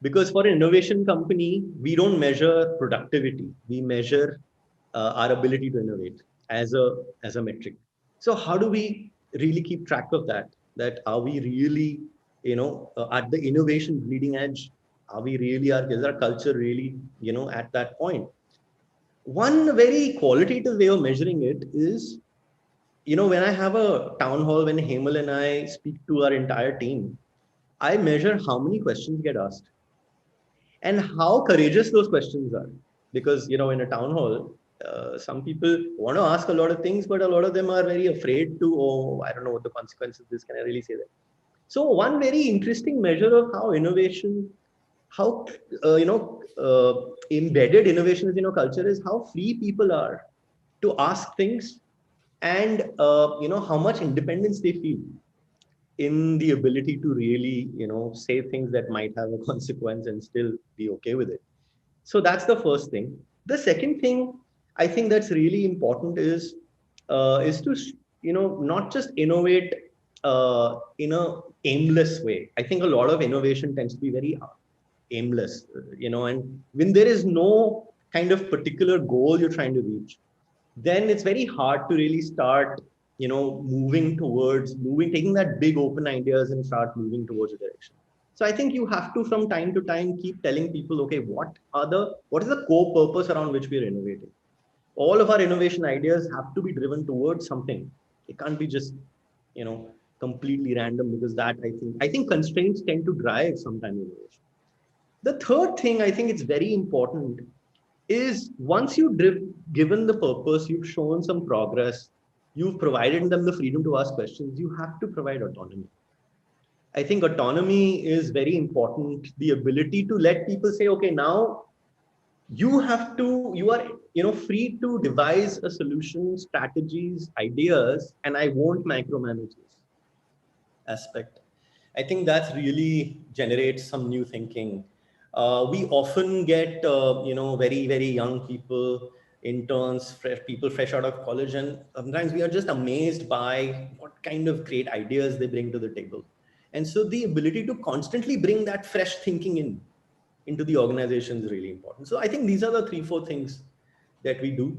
Because for an innovation company, we don't measure productivity. We measure our ability to innovate as a metric. So how do we really keep track of that? That are we really, at the innovation bleeding edge? Are we really, is our culture really, at that point? One very qualitative way of measuring it is, when I have a town hall, when Hemal and I speak to our entire team, I measure how many questions get asked and how courageous those questions are. Because, in a town hall, some people want to ask a lot of things, but a lot of them are very afraid to, oh, I don't know what the consequences of this, can I really say that? So one very interesting measure of how innovation, how embedded innovation is in our culture is how free people are to ask things, and how much independence they feel in the ability to really say things that might have a consequence and still be okay with it. So that's the first thing. The second thing I think that's really important is to not just innovate in a aimless way. I think a lot of innovation tends to be very aimless, and when there is no kind of particular goal you're trying to reach, then it's very hard to really start taking that big open ideas and start moving towards a direction. So I think you have to from time to time keep telling people, okay, what is the core purpose around which we are innovating. All of our innovation ideas have to be driven towards something. It can't be just completely random, because that I think constraints tend to drive sometime innovation. The third thing I think it's very important is, once you've given the purpose, you've shown some progress, you've provided them the freedom to ask questions, you have to provide autonomy. I think autonomy is very important. The ability to let people say, okay, now you are free to devise a solution, strategies, ideas, and I won't micromanage this aspect. I think that's really generates some new thinking. We often get, very, very young people, interns, people fresh out of college, and sometimes we are just amazed by what kind of great ideas they bring to the table. And so the ability to constantly bring that fresh thinking into the organization is really important. So I think these are the 3-4 things that we do.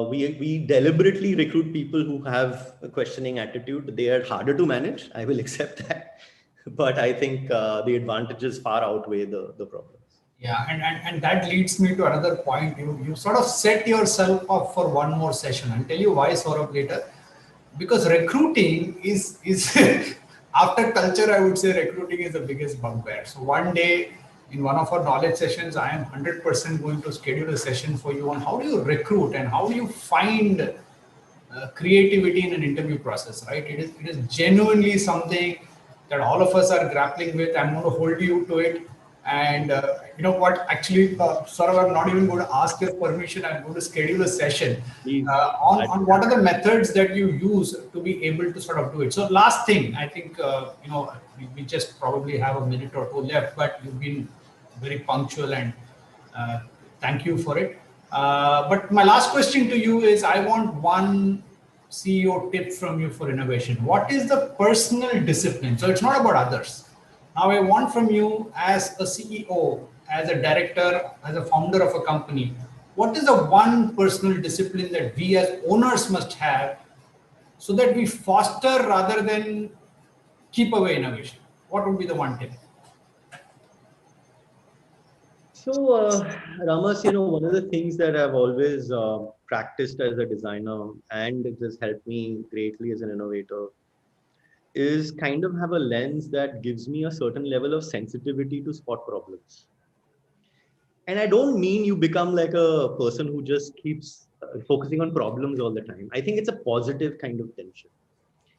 We deliberately recruit people who have a questioning attitude. They are harder to manage, I will accept that, but I think the advantages far outweigh the problems. Yeah, and that leads me to another point. You sort of set yourself up for one more session. I'll tell you why, Saurabh, later. Because recruiting is after culture, I would say recruiting is the biggest bugbear. So one day in one of our knowledge sessions, I am 100% going to schedule a session for you on how do you recruit and how do you find creativity in an interview process, right? It is genuinely something that all of us are grappling with. I'm going to hold you to it. And you know what? Actually, sort of, I'm not even going to ask your permission. I'm going to schedule a session Please, on what are the methods that you use to be able to sort of do it. So, last thing, I think we just probably have a minute or two left, but you've been very punctual and thank you for it. But my last question to you is, I want one CEO tip from you for innovation. What is the personal discipline? So it's not about others. Now I want from you, as a CEO, as a director, as a founder of a company, what is the one personal discipline that we as owners must have so that we foster rather than keep away innovation? What would be the one tip? So, Ramas, one of the things that I've always practiced as a designer, and it has helped me greatly as an innovator, is kind of have a lens that gives me a certain level of sensitivity to spot problems. And I don't mean you become like a person who just keeps focusing on problems all the time. I think it's a positive kind of tension.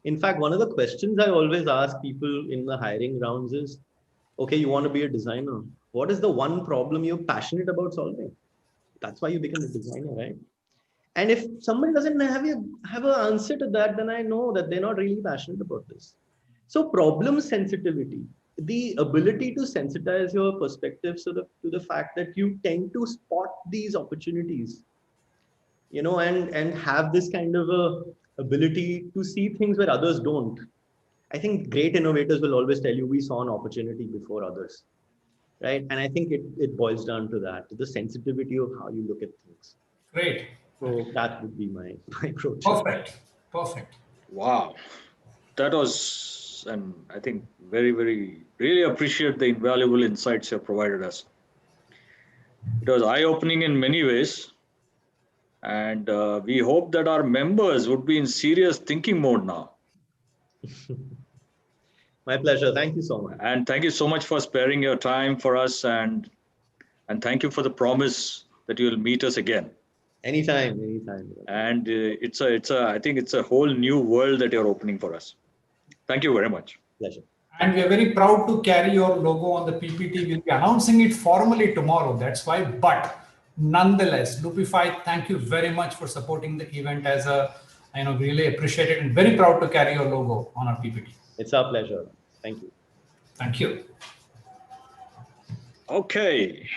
In fact, one of the questions I always ask people in the hiring rounds is, okay, you want to be a designer. What is the one problem you're passionate about solving? That's why you become a designer, right? And if somebody doesn't have an answer to that, then I know that they're not really passionate about this. So problem sensitivity, the ability to sensitize your perspective to the fact that you tend to spot these opportunities, and have this kind of a ability to see things where others don't. I think great innovators will always tell you, we saw an opportunity before others, right? And I think it boils down to that, to the sensitivity of how you look at things. Great. So that would be my approach. Perfect. Perfect. Wow. That was, and I think very, very, really appreciate the invaluable insights you have provided us. It was eye-opening in many ways. And we hope that our members would be in serious thinking mode now. My pleasure. Thank you so much. And thank you so much for sparing your time for us, and thank you for the promise that you will meet us again. Anytime. And I think it's a whole new world that you're opening for us. Thank you very much. Pleasure. And we are very proud to carry your logo on the PPT. We'll be announcing it formally tomorrow. That's why. But nonetheless, Loopify, thank you very much for supporting the event as a, really appreciate it and very proud to carry your logo on our PPT. It's our pleasure. Thank you. Thank you. Okay.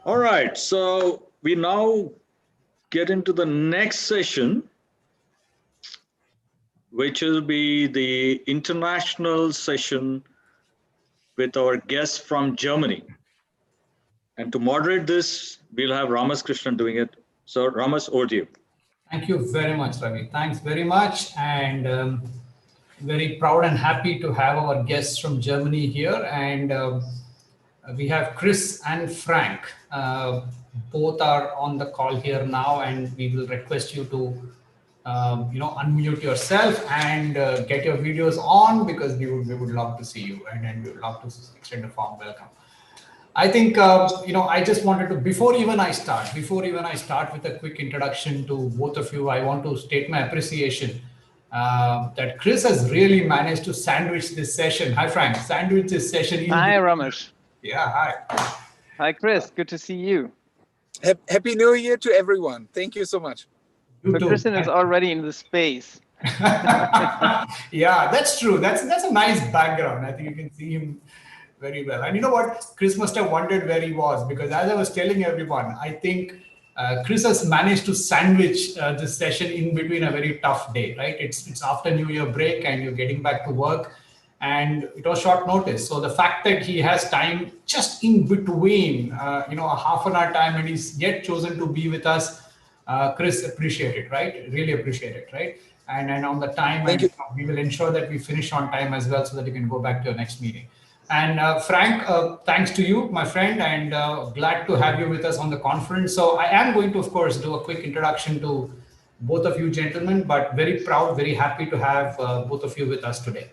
All right, so we now get into the next session, which will be the international session with our guests from Germany. And to moderate this, we'll have Ramas Krishnan doing it. So Ramas, over to you. Thank you very much, Ravi. Thanks very much. And very proud and happy to have our guests from Germany here. And we have Chris and Frank. Both are on the call here now, and we will request you to unmute yourself and get your videos on, because we would love to see you, and we would love to extend a warm welcome. I think I just wanted to, before even I start with a quick introduction to both of you, I want to state my appreciation that Chris has really managed to sandwich this session. Hi, Frank. Sandwich this session. Hi, Ramesh. Yeah, hi. Hi, Chris. Good to see you. Happy New Year to everyone. Thank you so much. You so too. Kristen is already in the space. Yeah, that's true. That's a nice background. I think you can see him very well. And you know what? Chris must have wondered where he was, because as I was telling everyone, I think Chris has managed to sandwich this session in between a very tough day, right? It's after New Year break and you're getting back to work, and it was short notice. So the fact that he has time just in between, a half an hour time, and he's yet chosen to be with us, Chris, appreciate it, right? Really appreciate it, right? And on the time, Thank you. we will ensure that we finish on time as well, so that you can go back to your next meeting. And Frank, thanks to you, my friend, and glad to have you with us on the conference. So I am going to, of course, do a quick introduction to both of you gentlemen, but very proud, very happy to have both of you with us today.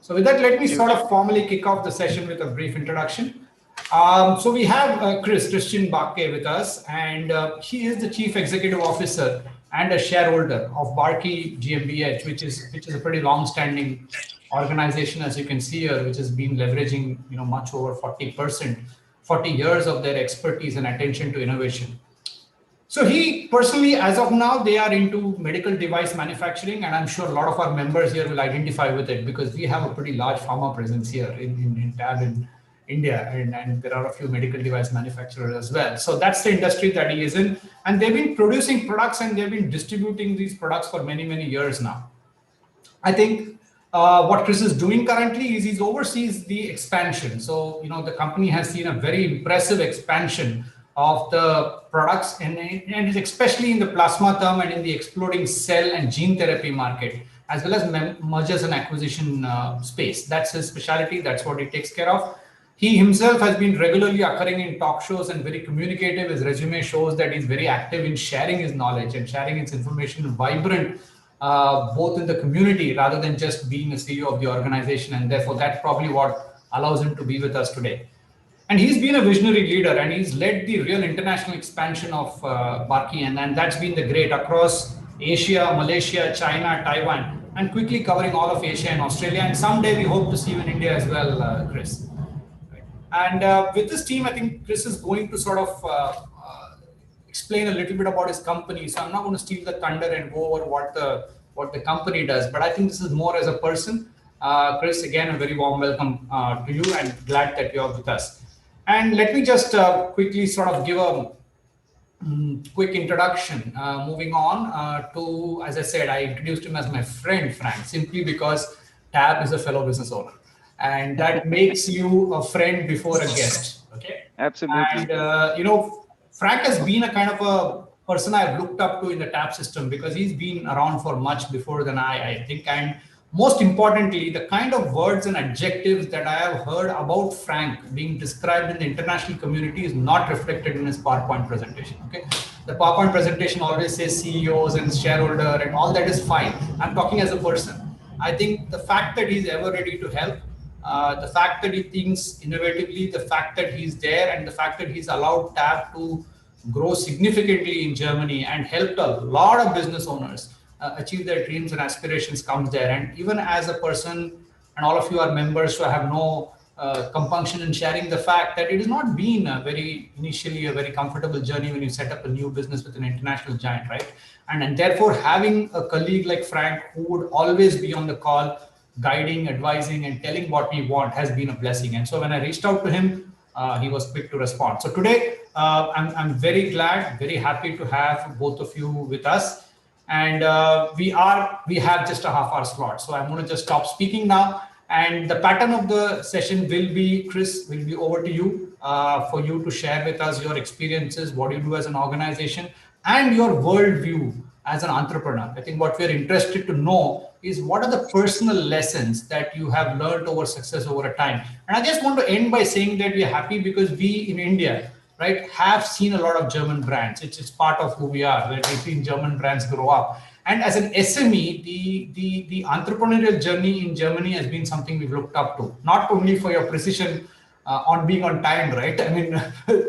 So with that, let me sort of formally kick off the session with a brief introduction. So we have Christian Bakke with us, and he is the Chief Executive Officer and a shareholder of Barkey GmbH, which is a pretty long-standing organization, as you can see here, which has been leveraging much over 40 years of their expertise and attention to innovation. So he personally, as of now, they are into medical device manufacturing, and I'm sure a lot of our members here will identify with it, because we have a pretty large pharma presence here in TAB in India, and there are a few medical device manufacturers as well. So that's the industry that he is in, and they've been producing products and they've been distributing these products for many, many years now. I think what Chris is doing currently is he oversees the expansion. So, the company has seen a very impressive expansion of the products, and especially in the plasma term and in the exploding cell and gene therapy market, as well as mergers and acquisition space. That's his specialty. That's what he takes care of. He himself has been regularly occurring in talk shows and very communicative. His resume shows that he's very active in sharing his knowledge and sharing his information, vibrant both in the community rather than just being a CEO of the organization. And therefore, that's probably what allows him to be with us today. And he's been a visionary leader, and he's led the real international expansion of Barkey, and that's been the great across Asia, Malaysia, China, Taiwan, and quickly covering all of Asia and Australia. And someday we hope to see you in India as well, Chris. And with this team, I think Chris is going to sort of explain a little bit about his company. So I'm not going to steal the thunder and go over what the company does, but I think this is more as a person. Chris, again, a very warm welcome to you, and glad that you're with us. And let me just quickly sort of give a quick introduction. Moving on to, as I said, I introduced him as my friend, Frank, simply because Tab is a fellow business owner. And that makes you a friend before a guest, okay? Absolutely. And, Frank has been a kind of a person I've looked up to in the TAP system, because he's been around for much before than I think. And most importantly, the kind of words and adjectives that I have heard about Frank being described in the international community is not reflected in his PowerPoint presentation, okay? The PowerPoint presentation always says CEOs and shareholder, and all that is fine. I'm talking as a person. I think the fact that he's ever ready to help, the fact that he thinks innovatively, the fact that he's there, and the fact that he's allowed TAB to grow significantly in Germany and helped a lot of business owners achieve their dreams and aspirations comes there. And even as a person, and all of you are members, so I have no compunction in sharing the fact that it has not been initially a very comfortable journey when you set up a new business with an international giant, right? And therefore having a colleague like Frank who would always be on the call, guiding, advising, and telling what we want has been a blessing. And so when I reached out to him, he was quick to respond. So today, I'm very glad, very happy to have both of you with us. And we have just a half-hour slot. So I'm going to just stop speaking now. And the pattern of the session will be, Chris, will be over to you for you to share with us your experiences, what you do as an organization, and your worldview as an entrepreneur. I think what we're interested to know is what are the personal lessons that you have learned over success over a time. And I just want to end by saying that we're happy because we in India, right, have seen a lot of German brands. It's part of who we are, where we've seen German brands grow up. And as an SME, the entrepreneurial journey in Germany has been something we've looked up to, not only for your precision on being on time, right? I mean,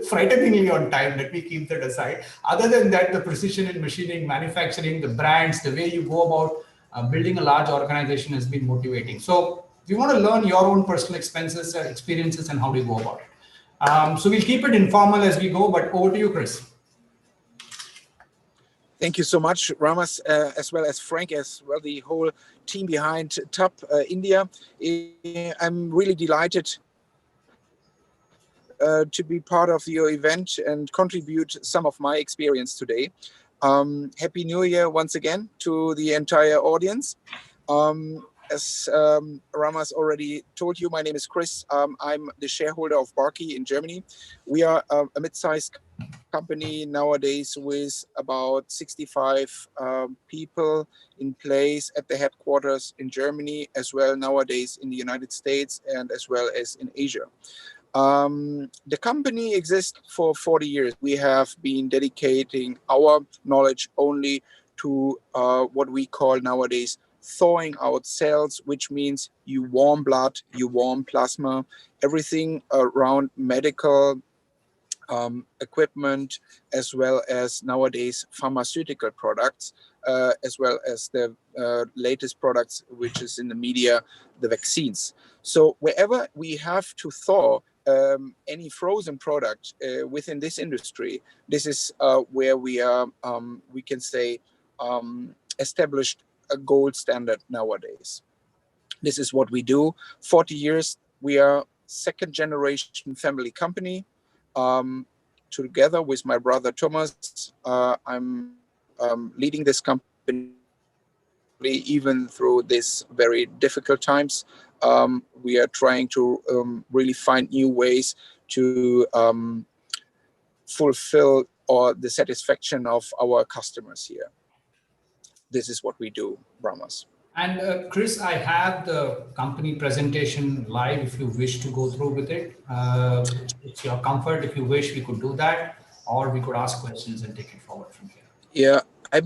frighteningly on time, let me keep that aside. Other than that, the precision in machining, manufacturing, the brands, the way you go about building a large organization has been motivating. So we want to learn your own personal experiences and how do you go about it. So we'll keep it informal as we go, but over to you, Chris. Thank you so much, Ramas, as well as Frank, as well the whole team behind TUP India. I'm really delighted to be part of your event and contribute some of my experience today. Happy New Year once again to the entire audience. As Ramas already told you, my name is Chris. I'm the shareholder of Barkey in Germany. We are a mid-sized company nowadays with about 65 people in place at the headquarters in Germany, as well nowadays in the United States and as well as in Asia. The company exists for 40 years. We have been dedicating our knowledge only to what we call nowadays thawing out cells, which means you warm blood, you warm plasma, everything around medical equipment, as well as nowadays pharmaceutical products, as well as the latest products, which is in the media, the vaccines. So wherever we have to thaw any frozen product within this industry, this is where we are, we can say, established a gold standard nowadays. This is what we do. 40 years, we are second generation family company. Together with my brother Thomas, I'm leading this company even through these very difficult times. We are trying to really find new ways to fulfill the satisfaction of our customers here. This is what we do, Ramas. And Chris, I have the company presentation live if you wish to go through with it. It's your comfort. If you wish, we could do that, or we could ask questions and take it forward from here. Yeah, I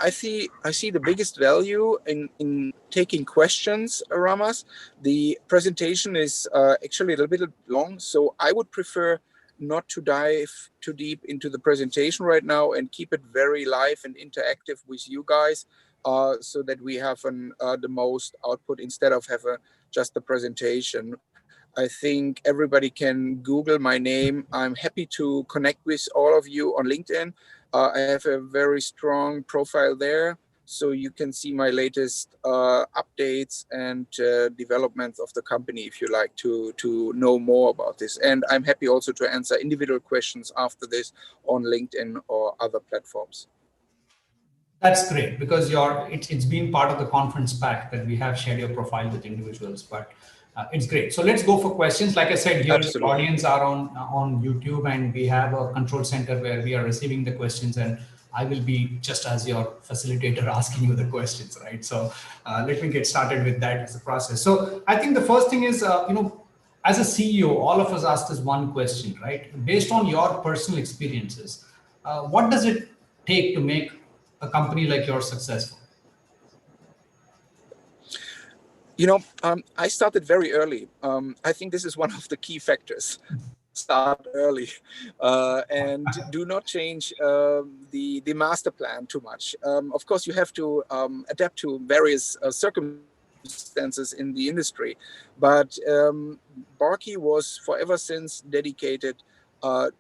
see the biggest value in taking questions, Ramas. The presentation is actually a little bit long, so I would prefer not to dive too deep into the presentation right now and keep it very live and interactive with you guys, so that we have the most output instead of have just a presentation. I think everybody can Google my name. I'm happy to connect with all of you on LinkedIn. I have a very strong profile there, so you can see my latest updates and developments of the company if you like to know more about this. And I'm happy also to answer individual questions after this on LinkedIn or other platforms. That's great, because it's been part of the conference pack that we have shared your profile with individuals, but it's great. So let's go for questions. Like I said, here the audience are on YouTube, and we have a control center where we are receiving the questions, and I will be just as your facilitator asking you the questions, right? So let me get started with that as a process. So I think the first thing is, as a CEO, all of us ask this one question, right? Based on your personal experiences, what does it take to make a company like yours successful? I started very early. I think this is one of the key factors. start early and do not change the master plan too much. Of course, you have to adapt to various circumstances in the industry, but Barkey was forever since dedicated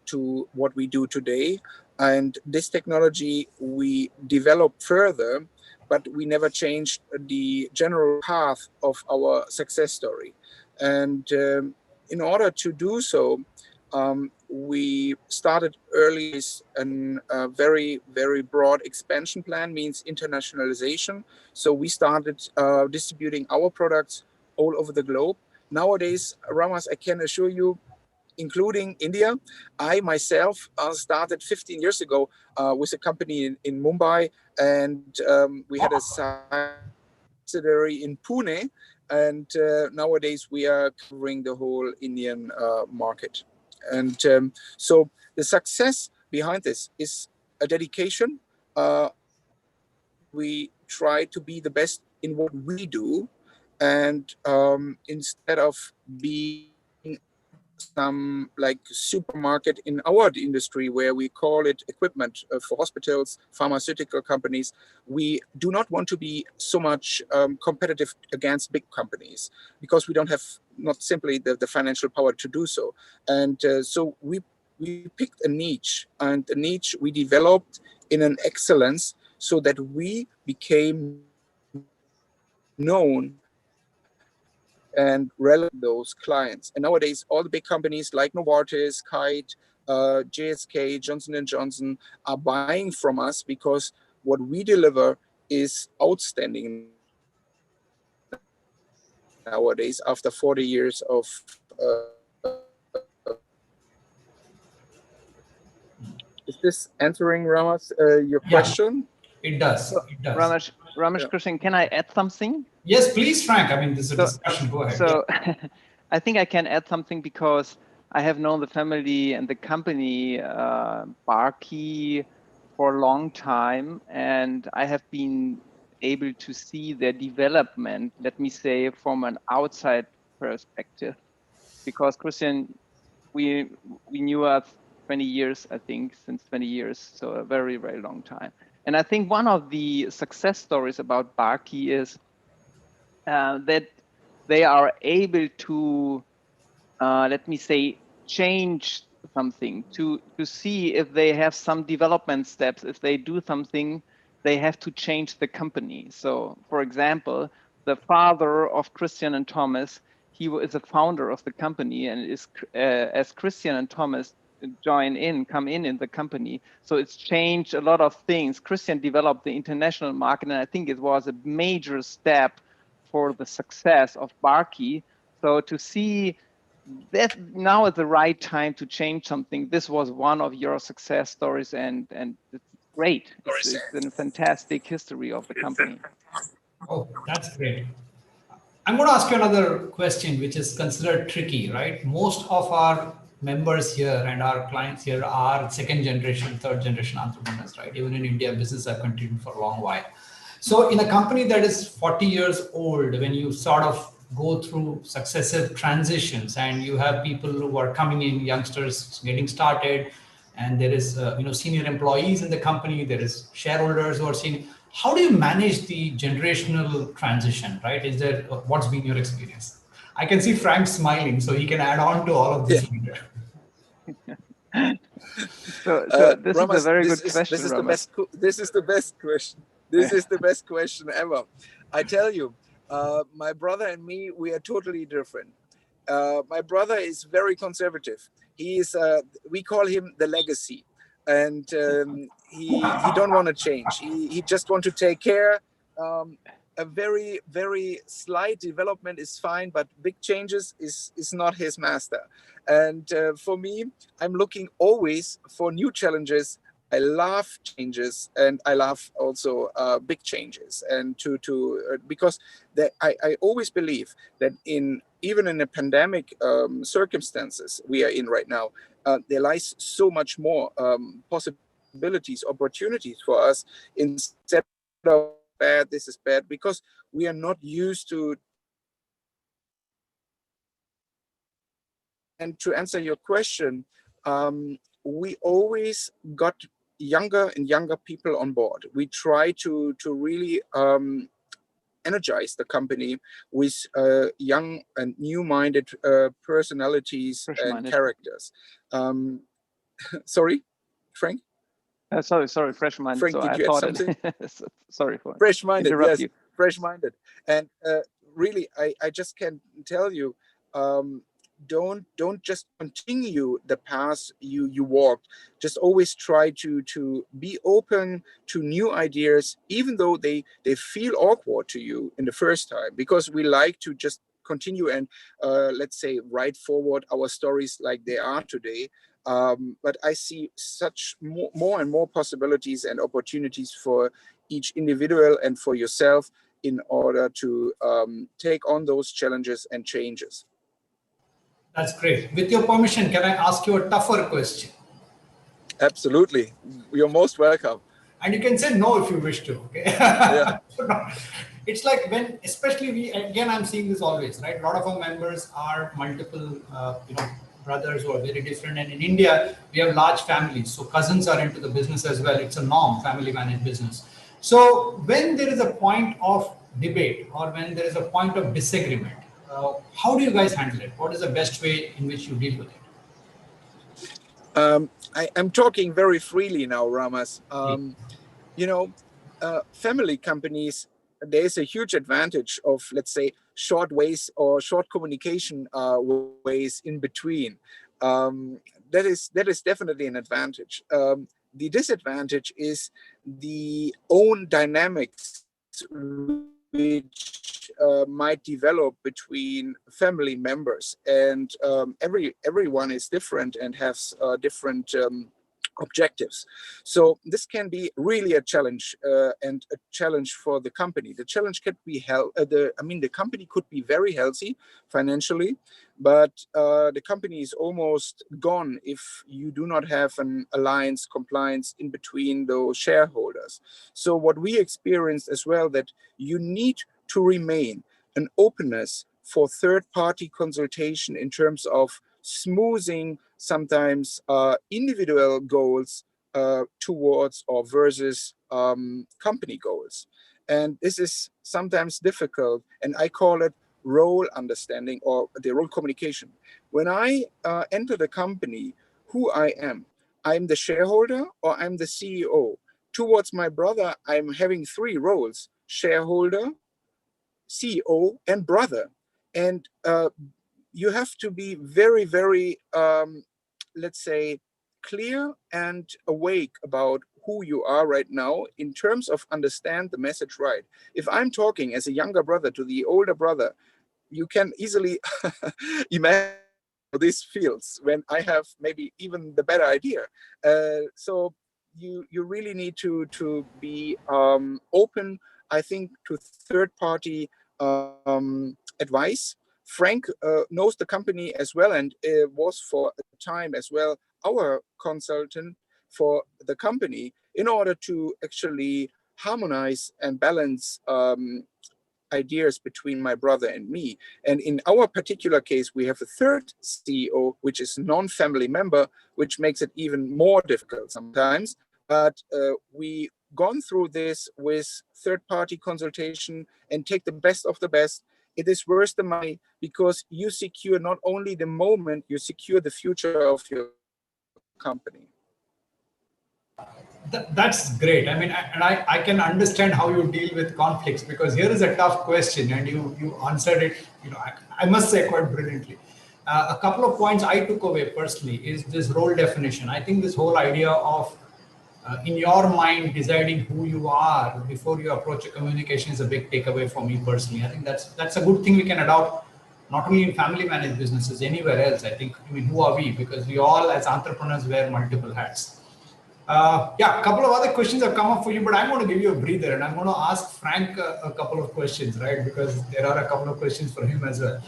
to what we do today. And this technology we developed further, but we never changed the general path of our success story. And in order to do so, we started early a very, very broad expansion plan, means internationalization. So we started distributing our products all over the globe. Nowadays, Ramas, I can assure you, including India, I myself started 15 years ago with a company in Mumbai, and we had a subsidiary in Pune, and nowadays we are covering the whole Indian market. And so the success behind this is a dedication. We try to be the best in what we do, and instead of being some like supermarket in our industry where we call it equipment for hospitals, pharmaceutical companies, we do not want to be so much competitive against big companies because we don't have not simply the financial power to do so. And so we picked a niche, and the niche we developed in an excellence so that we became known and relevant to those clients. And nowadays, all the big companies like Novartis, Kite, GSK, Johnson & Johnson are buying from us because what we deliver is outstanding nowadays after 40 years of is this answering, Ramas, your question? It does. So, It does. Ramesh, Yeah. Christian, can I add something? Yes, please, Frank. I mean, this is a discussion. Go ahead. So I think I can add something because I have known the family and the company Barkey for a long time, and I have been able to see their development, let me say, from an outside perspective. Because Christian, we knew us 20 years, I think, since 20 years, so a very, very long time. And I think one of the success stories about Barkey is that they are able to, let me say, change something, to see if they have some development steps. If they do something, they have to change the company. So, for example, the father of Christian and Thomas, he is a founder of the company, and is as Christian and Thomas come in the company. So it's changed a lot of things. Christian developed the international market, and I think it was a major step for the success of Barkey. So to see that now is the right time to change something. This was one of your success stories, and it's great. It's a fantastic history of the company. Oh, that's great. I'm going to ask you another question, which is considered tricky, right? Most of our members here and our clients here are second generation, third generation entrepreneurs, right? Even in India, business have continued for a long while. So in a company that is 40 years old, when you sort of go through successive transitions and you have people who are coming in, youngsters getting started, and there is senior employees in the company, there is shareholders who are senior. How do you manage the generational transition, right? Is there, what's been your experience? I can see Frank smiling, so he can add on to all of this later. So this Ramas, is a very good question. This is the best question. This is the best question ever. I tell you, my brother and me, we are totally different. My brother is very conservative. He is, we call him the legacy, and he don't want to change. He just want to take care. A very, very slight development is fine, but big changes is not his master. And for me, I'm looking always for new challenges. I love changes, and I love also big changes. And because I always believe that even in the pandemic circumstances we are in right now, there lies so much more possibilities, opportunities for us instead of bad. This is bad because we are not used to to answer your question, we always got younger and younger people on board. We try to really energize the company with young and new-minded personalities and characters. Sorry, Frank? Sorry, fresh-minded. Frank, so did I you add thought something? Sorry for Fresh-minded, yes, you. Fresh-minded. And really, I just can tell you, don't just continue the path you walked. Just always try to be open to new ideas, even though they feel awkward to you in the first time, because we like to just continue and let's say write forward our stories like they are today. But I see such more and more possibilities and opportunities for each individual and for yourself in order to take on those challenges and changes. That's great. With your permission, can I ask you a tougher question? Absolutely. You're most welcome. And you can say no if you wish to. Okay. Yeah. It's like when, especially again, I'm seeing this always, right? A lot of our members are multiple, brothers who are very different. And in India, we have large families. So cousins are into the business as well. It's a norm, family managed business. So when there is a point of debate or when there is a point of disagreement, how do you guys handle it? What is the best way in which you deal with it? I'm talking very freely now, Ramas. Family companies, there's a huge advantage of, let's say, short ways or short communication ways in between. That is definitely an advantage. The disadvantage is the own dynamics which might develop between family members, and everyone is different and has different objectives. So this can be really a challenge and a challenge for the company. The challenge could be the company could be very healthy financially, but the company is almost gone if you do not have an alliance compliance in between those shareholders. So what we experienced as well, that you need to remain an openness for third-party consultation in terms of smoothing sometimes individual goals towards or versus company goals. And this is sometimes difficult, and I call it role understanding or the role communication. When I enter the company, who I am, I'm the shareholder or I'm the CEO. Towards my brother, I'm having 3 roles: shareholder, CEO, and brother. And you have to be very, very, let's say, clear and awake about who you are right now in terms of understand the message right. If I'm talking as a younger brother to the older brother, you can easily imagine how this feels when I have maybe even the better idea. So you really need to be open, I think, to third-party advice. Frank knows the company as well, and was for a time as well our consultant for the company in order to actually harmonize and balance ideas between my brother and me. And in our particular case, we have a third CEO, which is non-family member, which makes it even more difficult sometimes. But we gone through this with third-party consultation and take the best of the best. It is worth the money because you secure not only the moment, you secure the future of your company. That's great. I mean, I can understand how you deal with conflicts, because here is a tough question and you answered it, I must say, quite brilliantly. A couple of points I took away personally is this role definition. I think this whole idea of in your mind deciding who you are before you approach a communication is a big takeaway for me personally. I think that's a good thing we can adopt not only in family managed businesses, anywhere else. I think, who are we? Because we all as entrepreneurs wear multiple hats. A couple of other questions have come up for you, but I'm going to give you a breather and I'm going to ask Frank a couple of questions, right? Because there are a couple of questions for him as well.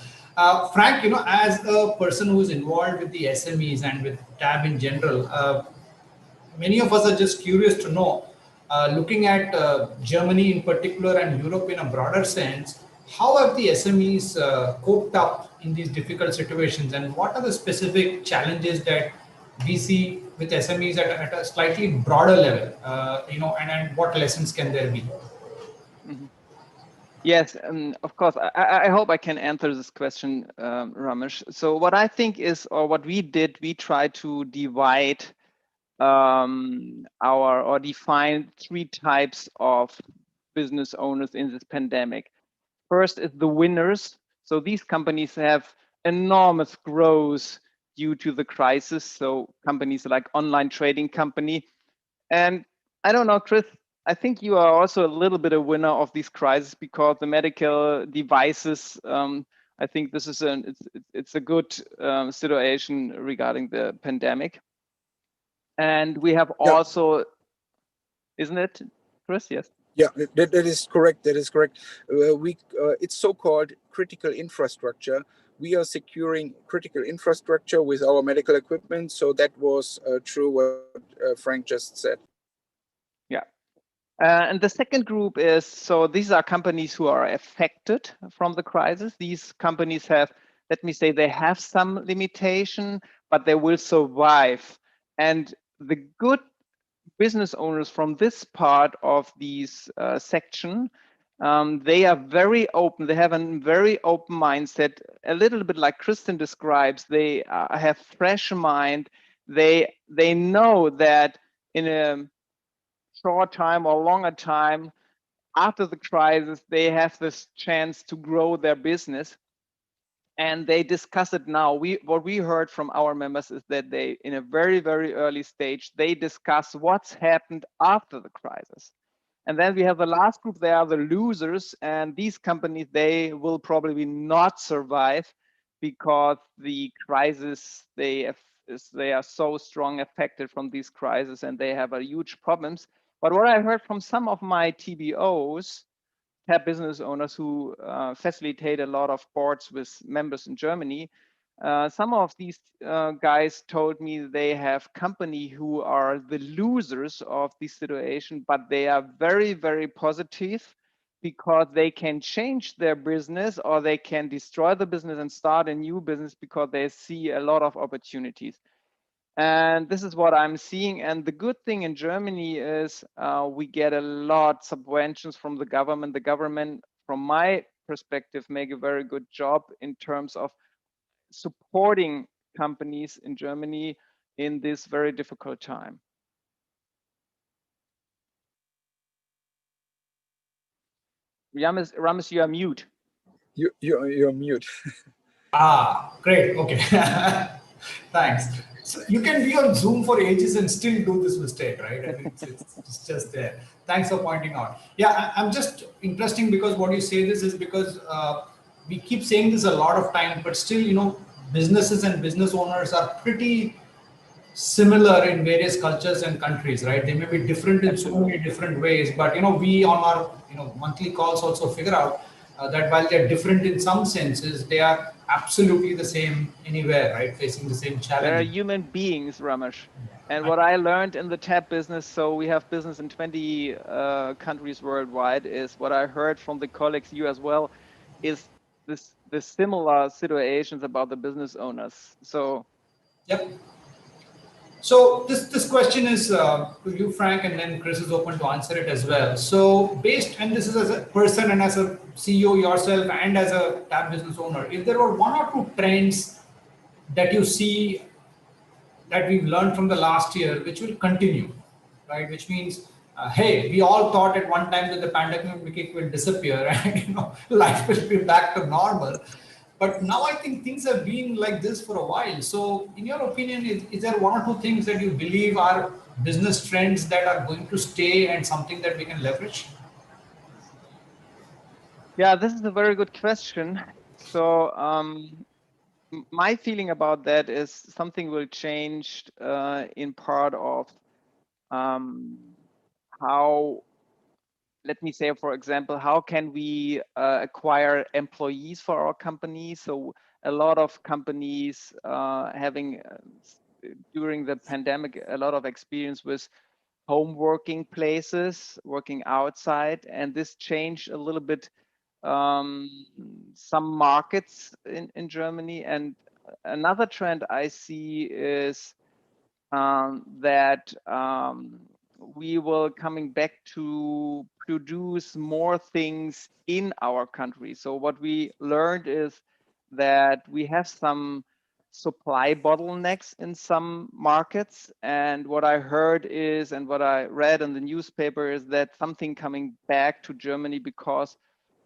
Frank, as a person who is involved with the SMEs and with TAB in general, many of us are just curious to know, looking at Germany in particular and Europe in a broader sense, how have the SMEs coped up in these difficult situations, and what are the specific challenges that we see with SMEs at a slightly broader level? And what lessons can there be? Mhm. Yes, of course. I hope I can answer this question, Ramesh. So what I think is, or what we did, we tried to divide or define 3 types of business owners in this pandemic. First is the winners. So these companies have enormous growth due to the crisis. So companies like online trading company. And I don't know, Chris, I think you are also a little bit a winner of this crisis because the medical devices, I think this is it's a good situation regarding the pandemic. And we have Yeah. also, isn't it, Chris? Yes. Yeah, that is correct. That is correct. It's so-called critical infrastructure. We are securing critical infrastructure with our medical equipment. So that was true what Frank just said. Yeah. And the second group is, so these are companies who are affected from the crisis. These companies have, let me say, they have some limitation, but they will survive. And the good business owners from this part of these section, they are very open. They have a very open mindset, a little bit like Kristen describes. They have fresh mind. They know that in a short time or longer time after the crisis, they have this chance to grow their business. And they discuss it now. What we heard from our members is that they, in a very, very early stage, they discuss what's happened after the crisis. And then we have the last group, they are the losers. And these companies, they will probably not survive because the crisis, they are so strong affected from these crises and they have a huge problems. But what I heard from some of my TBOs, business owners who facilitate a lot of boards with members in Germany, some of these guys told me they have company who are the losers of this situation, but they are very, very positive because they can change their business or they can destroy the business and start a new business because they see a lot of opportunities. And this is what I'm seeing. And the good thing in Germany is we get a lot subventions from the government. The government, from my perspective, make a very good job in terms of supporting companies in Germany in this very difficult time. Ramesh, you are mute. You're mute. Great. Okay. Thanks. So you can be on Zoom for ages and still do this mistake, right? I mean, it's just there. Thanks for pointing out. Yeah, I'm just interesting because what you say this is because we keep saying this a lot of time, but still, businesses and business owners are pretty similar in various cultures and countries, right? They may be different in so many different ways, but we on our monthly calls also figure out that while they're different in some senses, they are absolutely the same anywhere, right? Facing the same They're challenges. human beings, Ramesh. And what I learned in the tab business, so we have business in 20 countries worldwide, is what I heard from the colleagues, you as well, is the similar situations about the business owners. So Yep. So this question is to you, Frank, and then Chris is open to answer it as well. So and this is as a person and as a CEO yourself and as a tab business owner, if there were one or two trends that you see that we've learned from the last year, which will continue, right? Which means, hey, we all thought at one time that the pandemic will disappear and life will be back to normal. But now I think things have been like this for a while. So, in your opinion, is there one or two things that you believe are business trends that are going to stay and something that we can leverage? yeah, this is a very good question. So my feeling about that is something will change in part of how, let me say, for example, how can we acquire employees for our company? So a lot of companies having during the pandemic a lot of experience with home working places, working outside, and this changed a little bit some markets in Germany. And another trend I see is that we will coming back to produce more things in our country. So what we learned is that we have some supply bottlenecks in some markets. And what I heard is, and what I read in the newspaper is that something coming back to Germany because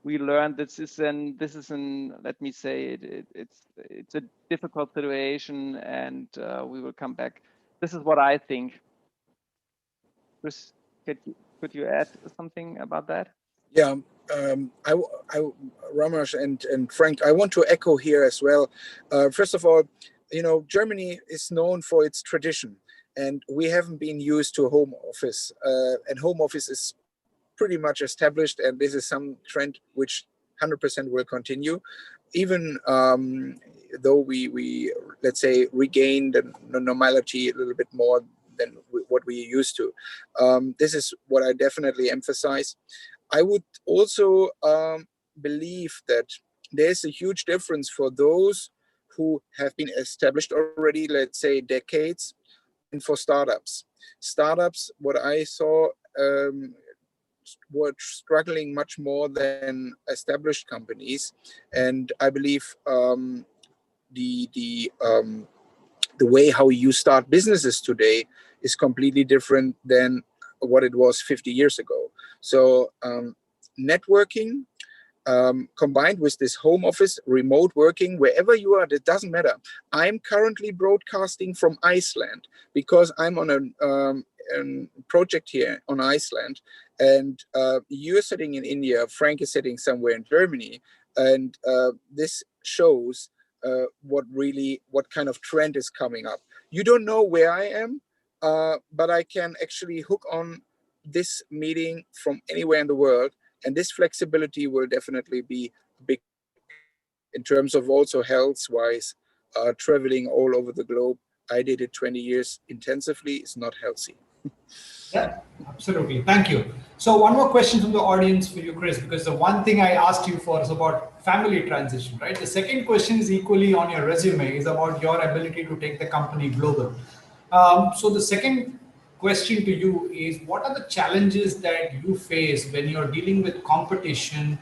we learned this is an let me say it's a difficult situation, and we will come back. This is what I think. Chris, could you add something about that? Yeah, Ramesh and Frank, I want to echo here as well. First of all, Germany is known for its tradition, and we haven't been used to home office, and home office is pretty much established, and this is some trend which 100% will continue, even though we let's say regained the normality a little bit more than what we used to. This is what I definitely emphasize. I would also believe that there's a huge difference for those who have been established already, let's say decades, and for startups. Startups, what I saw, were struggling much more than established companies, and I believe the way how you start businesses today is completely different than what it was 50 years ago. So networking combined with this home office, remote working, wherever you are, it doesn't matter. I'm currently broadcasting from Iceland because I'm on a project here on Iceland, and you're sitting in India, Frank is sitting somewhere in Germany, and this shows what kind of trend is coming up. You don't know where I am, but I can actually hook on this meeting from anywhere in the world, and this flexibility will definitely be big in terms of also health-wise. Traveling all over the globe, I did it 20 years intensively, is not healthy. Yeah, absolutely. Thank you. So one more question from the audience for you, Chris, because the one thing I asked you for is about family transition, right? The second question is equally on your resume, is about your ability to take the company global. So the second question to you is, what are the challenges that you face when you're dealing with competition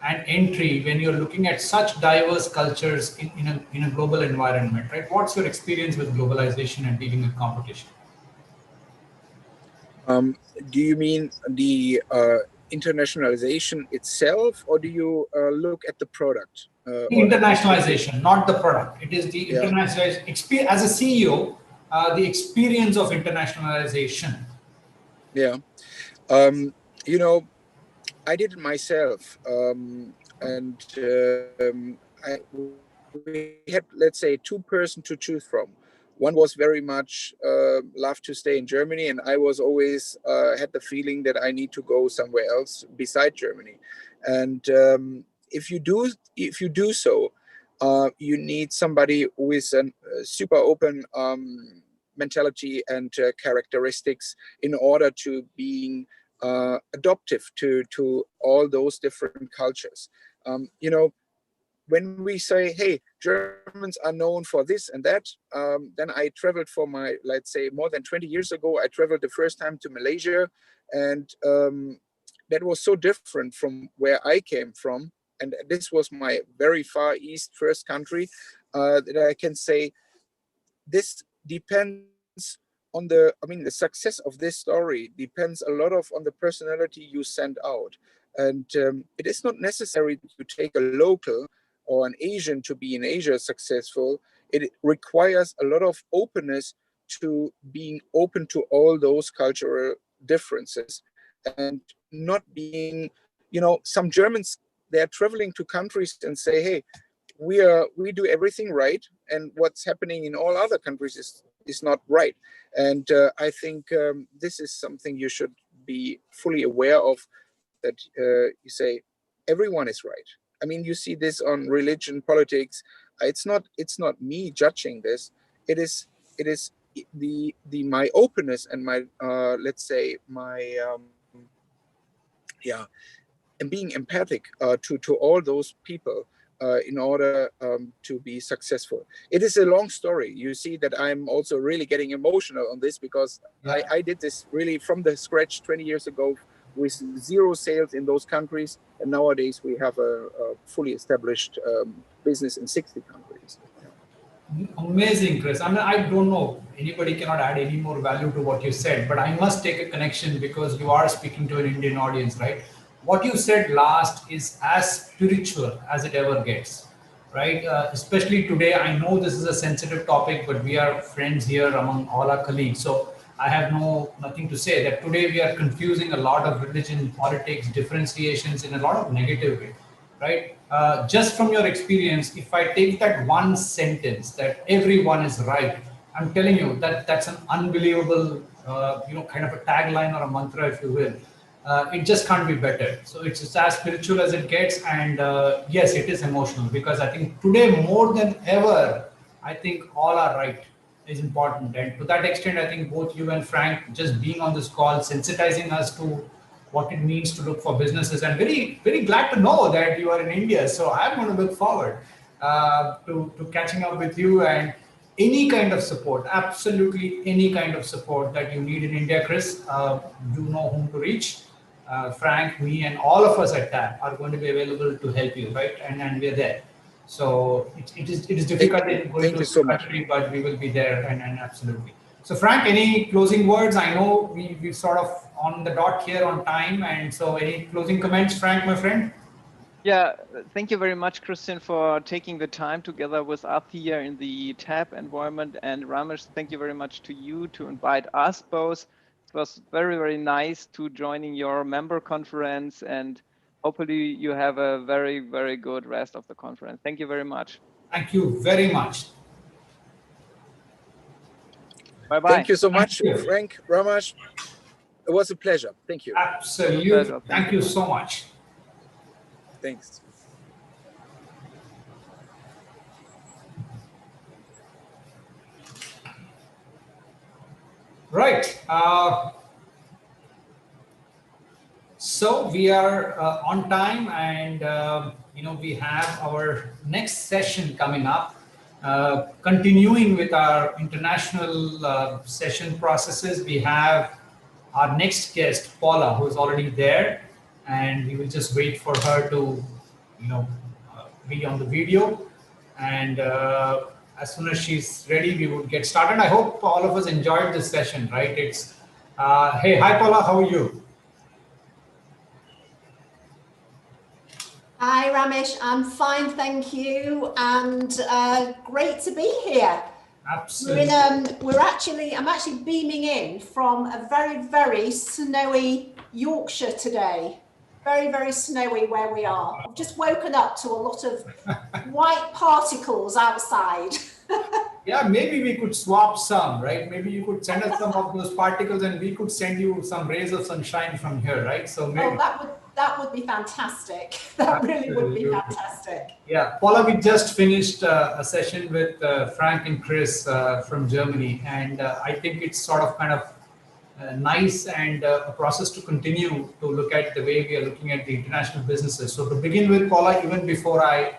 and entry, when you're looking at such diverse cultures in a global environment, right? What's your experience with globalization and dealing with competition? Do you mean the internationalization itself, or do you look at the product? Internationalization, not the product. It is the Yeah. internationalization. As a CEO, the experience of internationalization. Yeah. I did it myself, and we had, let's say, two person to choose from. One was very much loved to stay in Germany, and I was always had the feeling that I need to go somewhere else beside Germany. And if you do so, you need somebody with a super open mentality and characteristics in order to being adoptive to all those different cultures. When we say, hey, Germans are known for this and that, then I traveled for my, let's say, more than 20 years ago, I traveled the first time to Malaysia, and that was so different from where I came from. And this was my very far east first country, that I can say this depends on the success of this story depends a lot on the personality you send out. And it is not necessary to take a local or an Asian to be in Asia successful. It requires a lot of openness to being open to all those cultural differences, and not being, some Germans, they're traveling to countries and say, hey, we do everything right, and what's happening in all other countries is not right. And I think this is something you should be fully aware of, that you say everyone is right. I mean, you see this on religion, politics. It's not me judging this. It is the my openness and my let's say my and being empathic to all those people in order to be successful. It is a long story. You see that I'm also really getting emotional on this because I did this really from the scratch 20 years ago with 0 sales in those countries. And nowadays we have a fully established business in 60 countries. Amazing, Chris. I mean, I don't know, anybody cannot add any more value to what you said, but I must take a connection because you are speaking to an Indian audience, right? What you said last is as spiritual as it ever gets, right? Especially today, I know this is a sensitive topic, but we are friends here among all our colleagues. So I have nothing to say that today we are confusing a lot of religion, politics, differentiations in a lot of negative way, right? Just from your experience, if I take that one sentence that everyone is right, I'm telling you that that's an unbelievable, kind of a tagline or a mantra, if you will. It just can't be better. So it's as spiritual as it gets. And yes, it is emotional because I think today more than ever, I think all are right is important. And to that extent, I think both you and Frank just being on this call, sensitizing us to what it means to look for businesses. And very, very glad to know that you are in India. So I'm going to look forward to catching up with you and any kind of support, absolutely any kind of support that you need in India, Chris, you know whom to reach. Frank, me, and all of us at TAP are going to be available to help you, right? And we're there. So it is difficult in going to the country, but we will be there and absolutely. So Frank, any closing words? I know we're sort of on the dot here on time. And so any closing comments, Frank, my friend? Yeah, thank you very much, Christian, for taking the time together with us here in the TAP environment. And Ramesh, thank you very much to you to invite us both. It was very, very nice to joining your member conference, and hopefully you have a very, very good rest of the conference. Thank you very much. Thank you very much. Bye-bye. Thank you so much, Frank, Ramesh. It was a pleasure. Thank you. Absolutely. Thank you so much. Thanks. Right. So we are on time, and we have our next session coming up, continuing with our international session processes. We have our next guest, Paula, who is already there, and we will just wait for her to, be on the video. And as soon as she's ready, we would get started. I hope all of us enjoyed this session, right? It's hey, hi Paula, how are you? Hi Ramesh, I'm fine, thank you, and great to be here. Absolutely. I'm actually beaming in from a very, very snowy Yorkshire today. Very, very snowy where we are. I've just woken up to a lot of white particles outside. Yeah, maybe we could swap some, right? Maybe you could send us some of those particles and we could send you some rays of sunshine from here, right? So maybe. Oh, that would be fantastic. That really would be fantastic. Yeah, Paula, we just finished a session with Frank and Chris from Germany, and I think it's sort of kind of nice and a process to continue to look at the way we are looking at the international businesses. So to begin with, Paula, even before I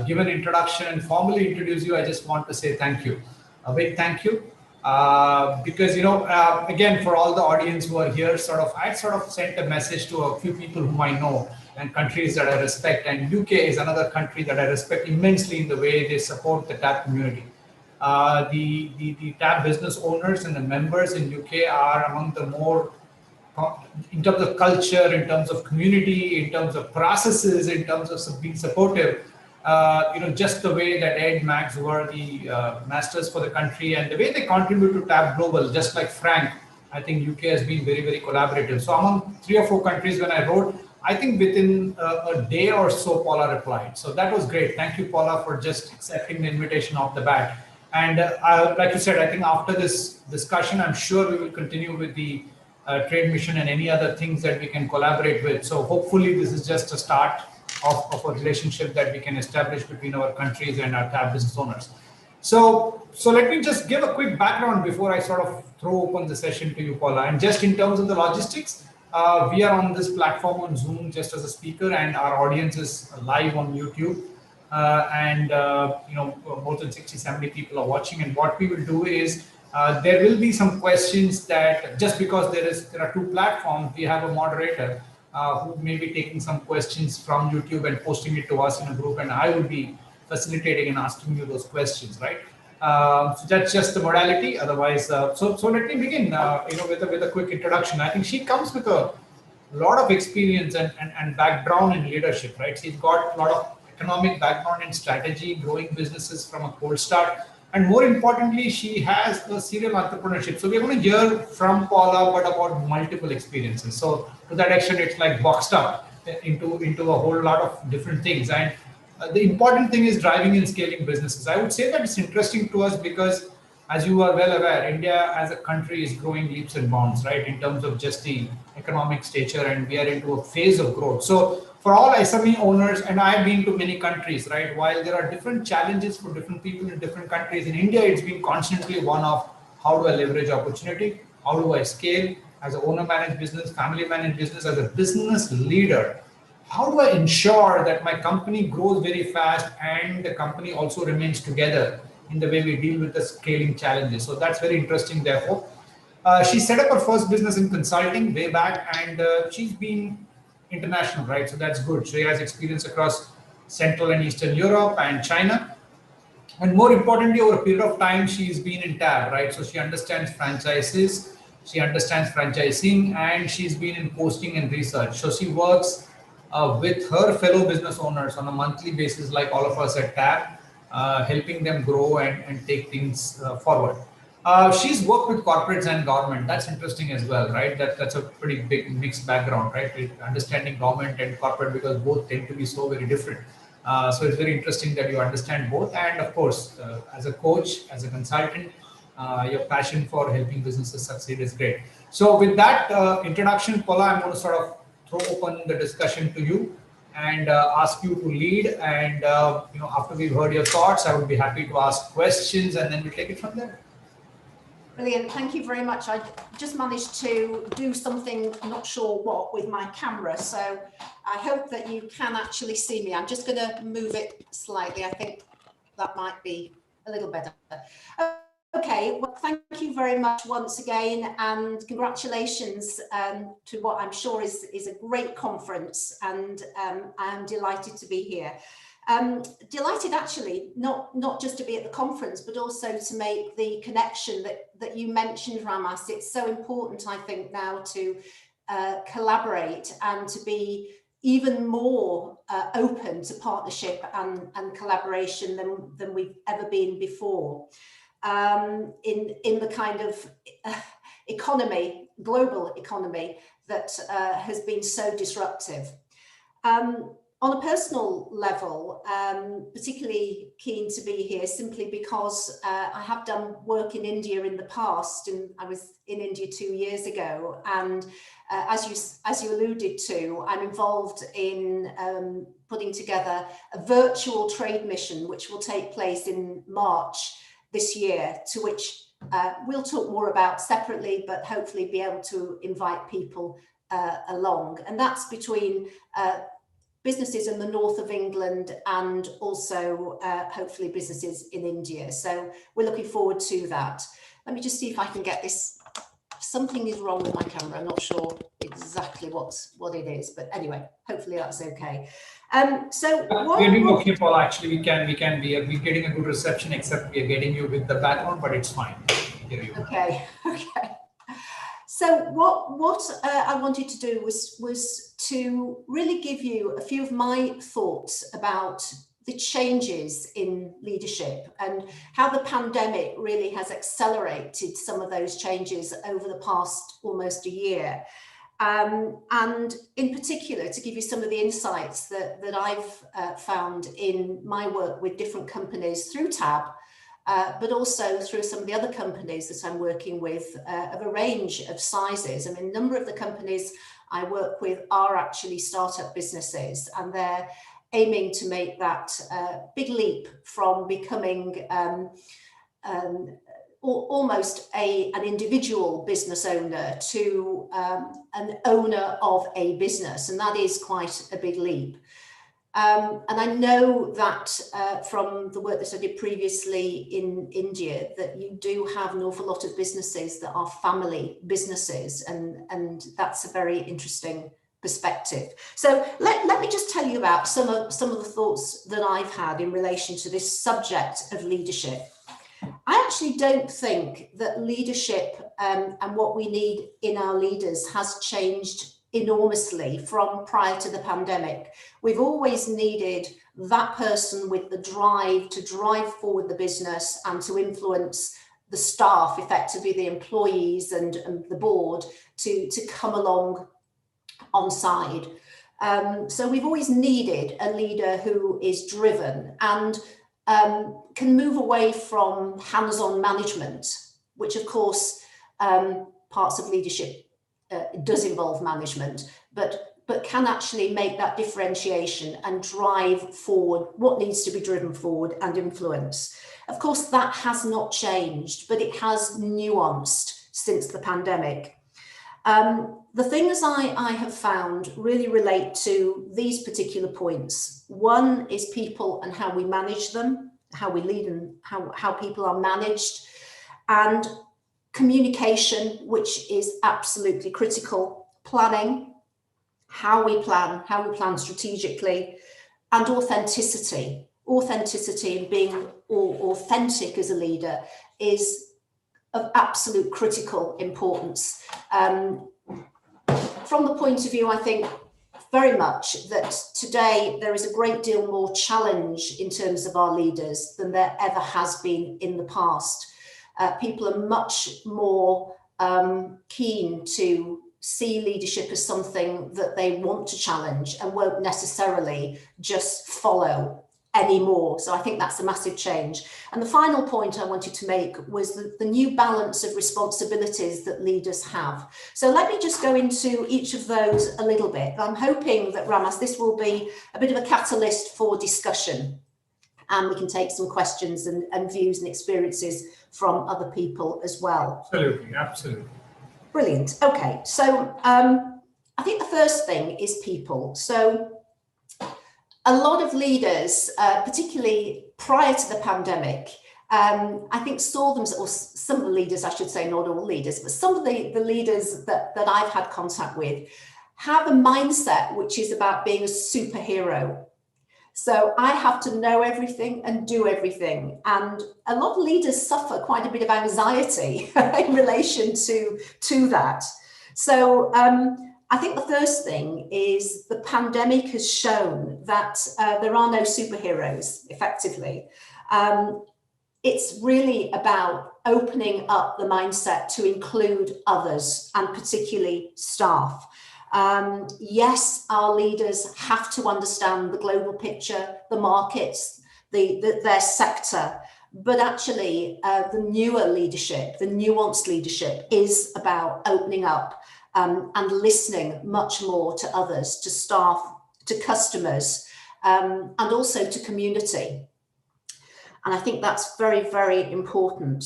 give an introduction and formally introduce you, I just want to say thank you, a big thank you. Because, again, for all the audience who are here, I sort of sent a message to a few people whom I know and countries that I respect. And UK is another country that I respect immensely in the way they support the TAP community. The TAP business owners and the members in UK are among the more, in terms of culture, in terms of community, in terms of processes, in terms of being supportive. Just the way that Ed, Max were the masters for the country and the way they contribute to TAP Global, just like Frank, I think UK has been very, very collaborative. So among 3 or 4 countries when I wrote, I think within a day or so, Paula replied. So that was great. Thank you, Paula, for just accepting the invitation off the bat. And like you said, I think after this discussion, I'm sure we will continue with the trade mission and any other things that we can collaborate with. So hopefully this is just a start of a relationship that we can establish between our countries and our TAP business owners. So let me just give a quick background before I sort of throw open the session to you, Paula. And just in terms of the logistics, We are on this platform on Zoom just as a speaker, and our audience is live on YouTube. More than 60, 70 people are watching. And what we will do is there will be some questions that, just because there are two platforms, we have a moderator who may be taking some questions from YouTube and posting it to us in a group, and I will be facilitating and asking you those questions, right? So that's just the modality. Otherwise, so let me begin, with a quick introduction. I think she comes with a lot of experience and background in leadership, right? She's got a lot of economic background in strategy, growing businesses from a cold start, and more importantly, she has a serial entrepreneurship. So we're going to hear from Paula, but about multiple experiences. So to that extent, it's like boxed up into a whole lot of different things. And the important thing is driving and scaling businesses. I would say that it's interesting to us because, as you are well aware, India as a country is growing leaps and bounds, right, in terms of just the economic stature, and we are into a phase of growth. So for all SME owners, and I've been to many countries, right, while there are different challenges for different people in different countries, in India, it's been constantly one of how do I leverage opportunity? How do I scale as an owner-managed business, family-managed business, as a business leader? How do I ensure that my company grows very fast and the company also remains together in the way we deal with the scaling challenges? So that's very interesting, therefore. She set up her first business in consulting way back, and she's been international, right? So that's good. She has experience across Central and Eastern Europe and China. And more importantly, over a period of time, she's been in TAB, right? So she understands franchises, she understands franchising, and she's been in posting and research. So she works with her fellow business owners on a monthly basis, like all of us at TAB, helping them grow and take things forward. She's worked with corporates and government. That's interesting as well, right? That's a pretty big mixed background, right? Understanding government and corporate, because both tend to be so very different. So it's very interesting that you understand both. And of course, as a coach, as a consultant, your passion for helping businesses succeed is great. So with that introduction, Paula, I'm going to sort of throw open the discussion to you and ask you to lead. And after we've heard your thoughts, I would be happy to ask questions, and then we'll take it from there. Brilliant, thank you very much. I just managed to do something, not sure what, with my camera, so I hope that you can actually see me. I'm just going to move it slightly. I think that might be a little better. Okay, well, thank you very much once again, and congratulations to what I'm sure is a great conference, and I'm delighted to be here. Delighted actually, not just to be at the conference, but also to make the connection that you mentioned, Ramas. It's so important, I think, now to collaborate and to be even more open to partnership and collaboration than we've ever been before. In the kind of economy, global economy, that has been so disruptive. On a personal level, particularly keen to be here simply because I have done work in India in the past, and I was in India 2 years ago. And as you alluded to, I'm involved in putting together a virtual trade mission, which will take place in March this year, to which we'll talk more about separately, but hopefully be able to invite people along. And that's between businesses in the north of England and also hopefully businesses in India. So we're looking forward to that. Let me just see if I can get this. Something is wrong with my camera. I'm not sure exactly what it is, but anyway, hopefully that's okay. So we're doing okay, Paul. Actually, we're getting a good reception, except we are getting you with the background, but it's fine. Okay. So what I wanted to do was to really give you a few of my thoughts about the changes in leadership and how the pandemic really has accelerated some of those changes over the past almost a year. And in particular, to give you some of the insights that I've found in my work with different companies through TAB, but also through some of the other companies that I'm working with of a range of sizes. I mean, a number of the companies I work with are actually startup businesses, and they're aiming to make that big leap from becoming almost an individual business owner to an owner of a business, and that is quite a big leap. And I know that from the work that I did previously in India, that you do have an awful lot of businesses that are family businesses, and that's a very interesting perspective. So let me just tell you about some of the thoughts that I've had in relation to this subject of leadership. I actually don't think that leadership and what we need in our leaders has changed enormously from prior to the pandemic. We've always needed that person with the drive to drive forward the business and to influence the staff, effectively the employees and the board, to come along on side. So we've always needed a leader who is driven and can move away from hands-on management, which of course parts of leadership does involve management, but can actually make that differentiation and drive forward what needs to be driven forward and influence. Of course, that has not changed, but it has nuanced since the pandemic. The things I have found really relate to these particular points. One is people and how we manage them, how we lead and how people are managed, and communication, which is absolutely critical, planning, how we plan strategically, and authenticity. Authenticity and being authentic as a leader is of absolute critical importance. From the point of view, I think very much that today there is a great deal more challenge in terms of our leaders than there ever has been in the past. People are much more keen to see leadership as something that they want to challenge and won't necessarily just follow anymore. So I think that's a massive change. And the final point I wanted to make was the new balance of responsibilities that leaders have. So let me just go into each of those a little bit. I'm hoping that, Ramas, this will be a bit of a catalyst for discussion, and we can take some questions and views and experiences from other people as well. Absolutely, absolutely. Brilliant. Okay, so I think the first thing is people. So a lot of leaders, particularly prior to the pandemic, I think saw them, or some of the leaders, I should say, not all leaders, but some of the leaders that I've had contact with have a mindset which is about being a superhero. So I have to know everything and do everything. And a lot of leaders suffer quite a bit of anxiety in relation to that. So I think the first thing is the pandemic has shown that there are no superheroes, effectively. It's really about opening up the mindset to include others, and particularly staff. Yes, our leaders have to understand the global picture, the markets, their sector, but actually the newer leadership, the nuanced leadership, is about opening up and listening much more to others, to staff, to customers, and also to community. And I think that's very, very important.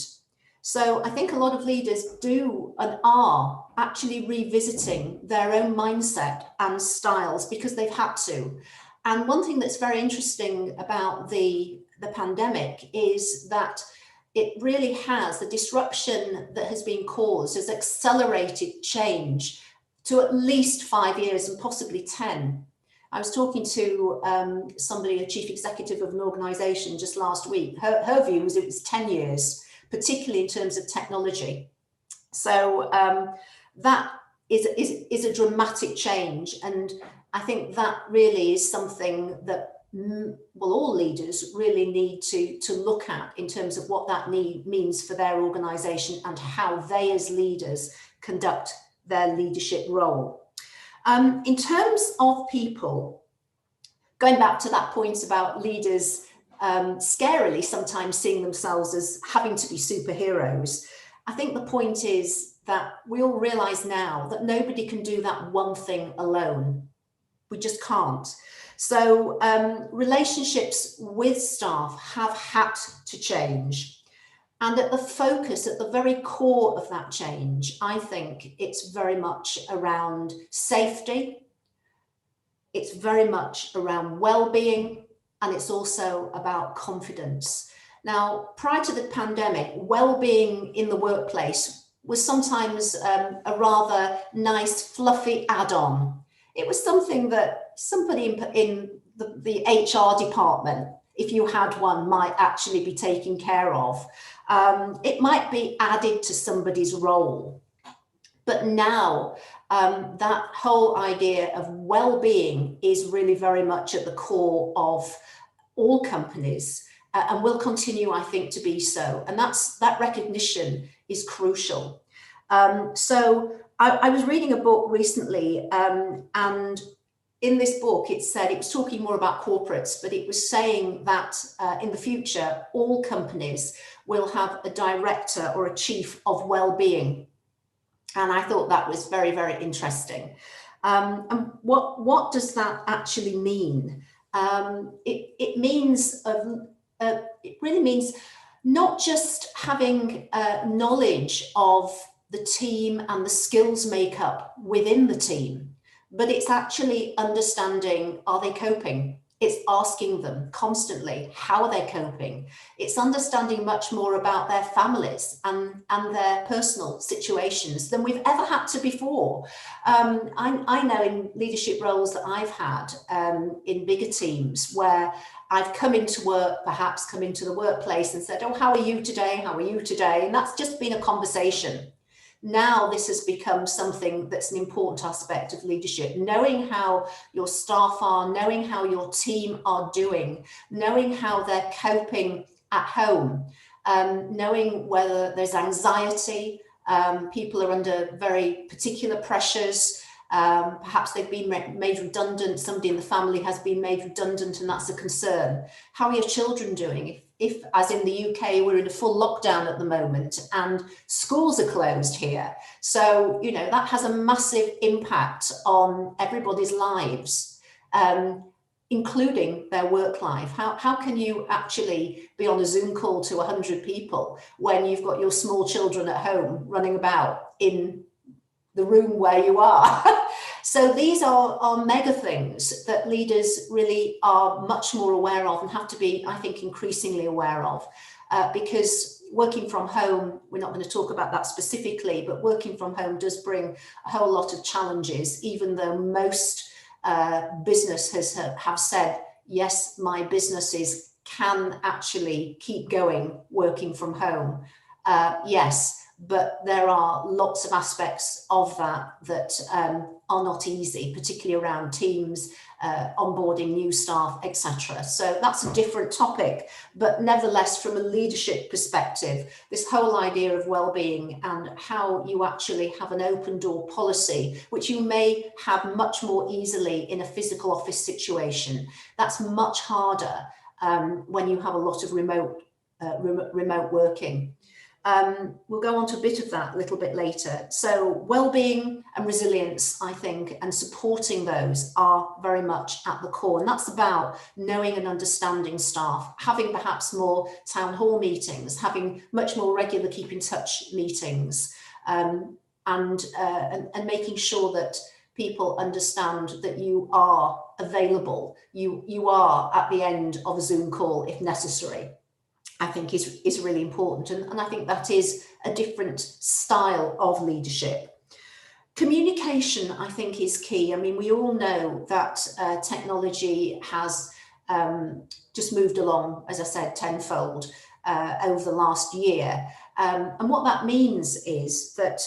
So I think a lot of leaders do and are actually revisiting their own mindset and styles because they've had to. And one thing that's very interesting about the pandemic is that it really has, the disruption that has been caused has accelerated change to at least 5 years and possibly 10. I was talking to somebody, a chief executive of an organization just last week. Her view was it was 10 years, particularly in terms of technology. So that is a dramatic change. And I think that really is something that all leaders really need to look at in terms of what that means for their organization and how they as leaders conduct their leadership role. In terms of people, going back to that point about leaders scarily sometimes seeing themselves as having to be superheroes, I think the point is that we all realize now that nobody can do that one thing alone. We just can't. So relationships with staff have had to change. And at the focus, at the very core of that change, I think it's very much around safety. It's very much around well-being, and it's also about confidence. Now, prior to the pandemic, well-being in the workplace was sometimes a rather nice, fluffy add-on. It was something that somebody in the HR department, if you had one, might actually be taking care of. It might be added to somebody's role. But now that whole idea of well-being is really very much at the core of all companies, and will continue, I think, to be so. And that recognition is crucial. So I was reading a book recently, and in this book, it said, it was talking more about corporates, but it was saying that in the future, all companies will have a director or a chief of well-being. And I thought that was very, very interesting. And what does that actually mean? It means, it really means not just having knowledge of the team and the skills makeup within the team, but it's actually understanding, are they coping? It's asking them constantly, how are they coping? It's understanding much more about their families and their personal situations than we've ever had to before. I know in leadership roles that I've had in bigger teams where I've come into work, perhaps come into the workplace and said, oh, how are you today? How are you today? And that's just been a conversation. Now this has become something that's an important aspect of leadership, knowing how your staff are, knowing how your team are doing, knowing how they're coping at home, knowing whether there's anxiety, people are under very particular pressures, perhaps they've been made redundant, somebody in the family has been made redundant and that's a concern. How are your children doing? If, as in the UK, we're in a full lockdown at the moment and schools are closed here. So, you know, that has a massive impact on everybody's lives, including their work life. How can you actually be on a Zoom call to 100 people when you've got your small children at home running about in the room where you are? So these are mega things that leaders really are much more aware of and have to be, I think, increasingly aware of, because working from home, we're not going to talk about that specifically, but working from home does bring a whole lot of challenges, even though most businesses have said, yes, my businesses can actually keep going working from home. Yes. But there are lots of aspects of that are not easy, particularly around teams, onboarding new staff, etc. So that's a different topic, but nevertheless, from a leadership perspective, this whole idea of well-being and how you actually have an open door policy, which you may have much more easily in a physical office situation. That's much harder when you have a lot of remote working. We'll go on to a bit of that a little bit later. So well-being and resilience, I think, and supporting those are very much at the core. And that's about knowing and understanding staff, having perhaps more town hall meetings, having much more regular keep in touch meetings, and making sure that people understand that you are available, you are at the end of a Zoom call if necessary. I think is really important. And I think that is a different style of leadership. Communication, I think, is key. I mean, we all know that technology has just moved along, as I said, tenfold over the last year. And what that means is that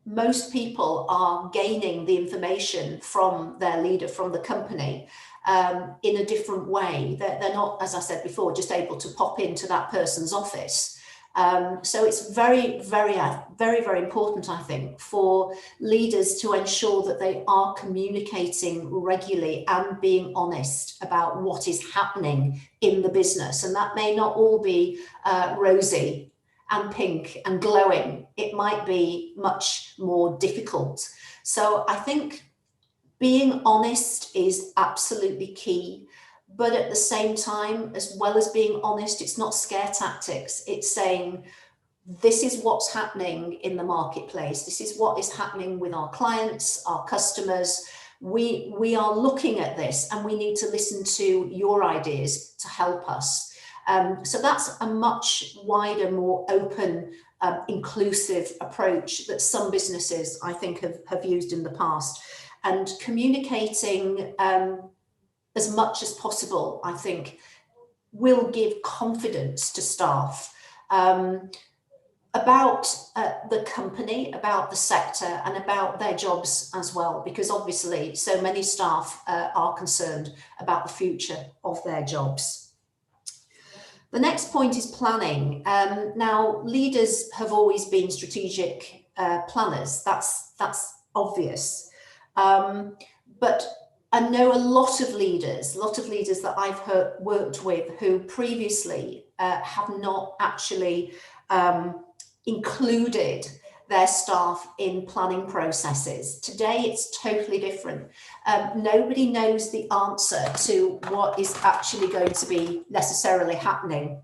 most people are gaining the information from their leader, from the company, in a different way. They're not, as I said before, just able to pop into that person's office. So it's very, very, very important, I think, for leaders to ensure that they are communicating regularly and being honest about what is happening in the business. And that may not all be rosy and pink and glowing. It might be much more difficult. So I think being honest is absolutely key. But at the same time, as well as being honest, it's not scare tactics. It's saying, this is what's happening in the marketplace. This is what is happening with our clients, our customers. We are looking at this and we need to listen to your ideas to help us. So that's a much wider, more open, inclusive approach that some businesses, I think, have used in the past. And communicating as much as possible, I think, will give confidence to staff about the company, about the sector, and about their jobs as well, because obviously so many staff are concerned about the future of their jobs. The next point is planning. Now, leaders have always been strategic planners. That's obvious. But I know a lot of leaders that I've worked with who previously have not actually included their staff in planning processes. Today, it's totally different. Nobody knows the answer to what is actually going to be necessarily happening.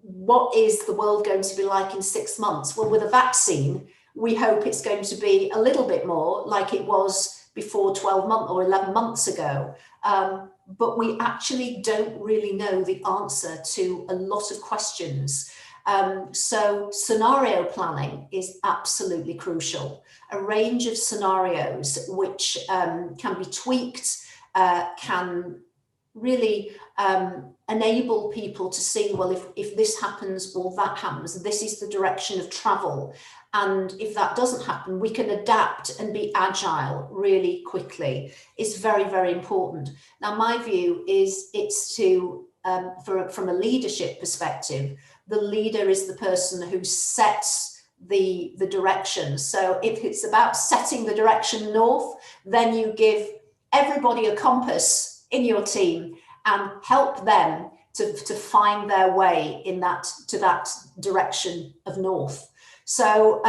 What is the world going to be like in 6 months? Well, with a vaccine, we hope it's going to be a little bit more like it was before 12 months or 11 months ago. But we actually don't really know the answer to a lot of questions. So scenario planning is absolutely crucial. A range of scenarios which can be tweaked, can really enable people to see, well, if this happens or that happens, this is the direction of travel. And if that doesn't happen, we can adapt and be agile really quickly. It's very, very important. Now, my view is it's to, from a leadership perspective, the leader is the person who sets the direction. So if it's about setting the direction north, then you give everybody a compass in your team and help them to find their way to that direction of north. So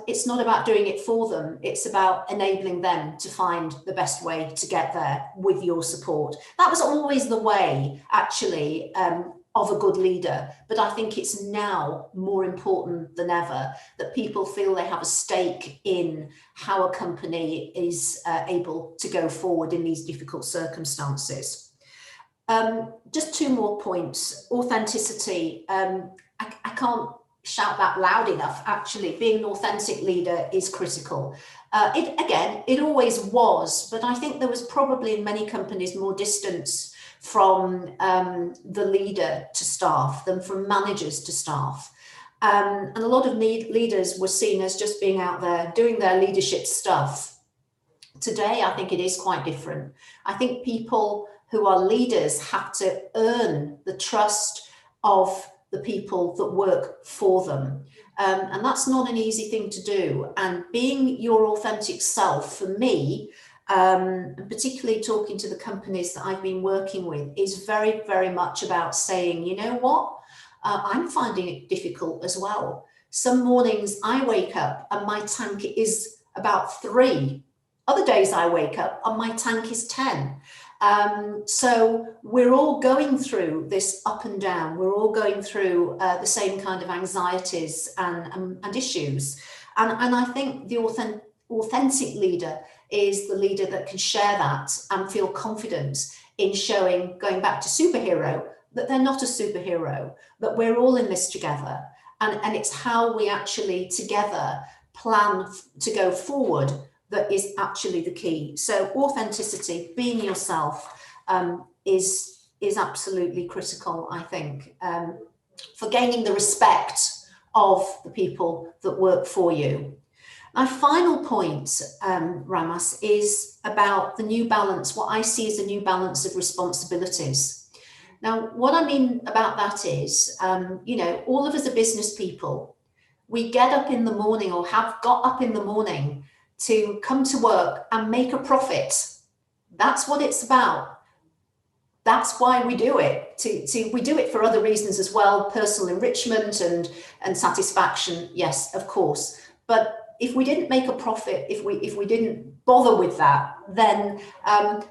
it's not about doing it for them. It's about enabling them to find the best way to get there with your support. That was always the way, actually, of a good leader. But I think it's now more important than ever that people feel they have a stake in how a company is able to go forward in these difficult circumstances. Just 2 more points. Authenticity. I can't shout that loud enough. Actually, being an authentic leader is critical. It always was, but I think there was probably in many companies more distance from the leader to staff than from managers to staff. And a lot of leaders were seen as just being out there doing their leadership stuff. Today, I think it is quite different. I think people who are leaders have to earn the trust of the people that work for them. And that's not an easy thing to do. And being your authentic self, for me, particularly talking to the companies that I've been working with, is very, very much about saying, you know what, I'm finding it difficult as well. Some mornings I wake up and my tank is about 3. Other days I wake up and my tank is 10. So we're all going through this up and down. We're all going through the same kind of anxieties and issues. And I think the authentic leader is the leader that can share that and feel confident in showing, going back to superhero, that they're not a superhero, that we're all in this together. And it's how we actually together plan to go forward that is actually the key. So authenticity, being yourself, is absolutely critical, I think, for gaining the respect of the people that work for you. My final point, Ramas, is about the new balance, what I see as a new balance of responsibilities. Now, what I mean about that is, all of us are business people. We get up in the morning or have got up in the morning to come to work and make a profit. That's what it's about. That's why we do it. We do it for other reasons as well, personal enrichment and satisfaction, yes, of course. But if we didn't make a profit, if we didn't bother with that, then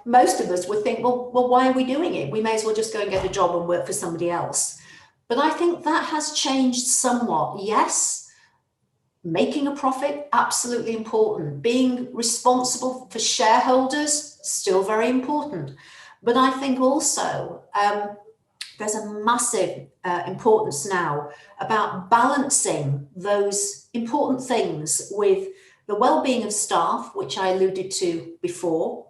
most of us would think, well, why are we doing it? We may as well just go and get a job and work for somebody else. But I think that has changed somewhat. Yes, making a profit, absolutely important. Being responsible for shareholders, still very important. But I think also there's a massive importance now about balancing those important things with the well-being of staff, which I alluded to before.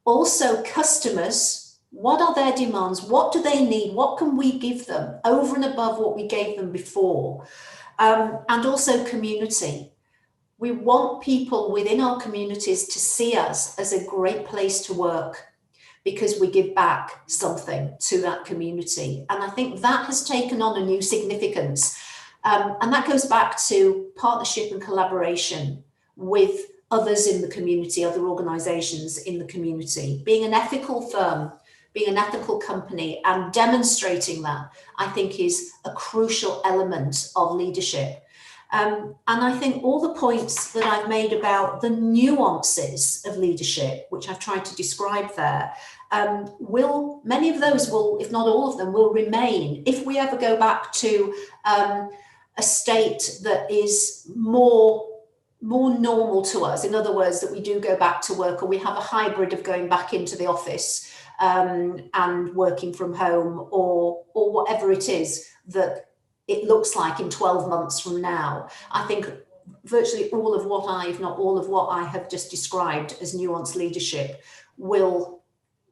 Also customers, what are their demands? What do they need? What can we give them over and above what we gave them before? And also community. We want people within our communities to see us as a great place to work, because we give back something to that community. And I think that has taken on a new significance. And that goes back to partnership and collaboration with others in the community, other organizations in the community. Being an ethical firm, being an ethical company, and demonstrating that, I think, is a crucial element of leadership. And I think all the points that I've made about the nuances of leadership, which I've tried to describe there, many of those will, if not all of them, will remain if we ever go back to a state that is more normal to us. In other words, that we do go back to work, or we have a hybrid of going back into the office and working from home, or whatever it is that it looks like in 12 months from now. I think virtually all of what if not all of what I have just described as nuanced leadership will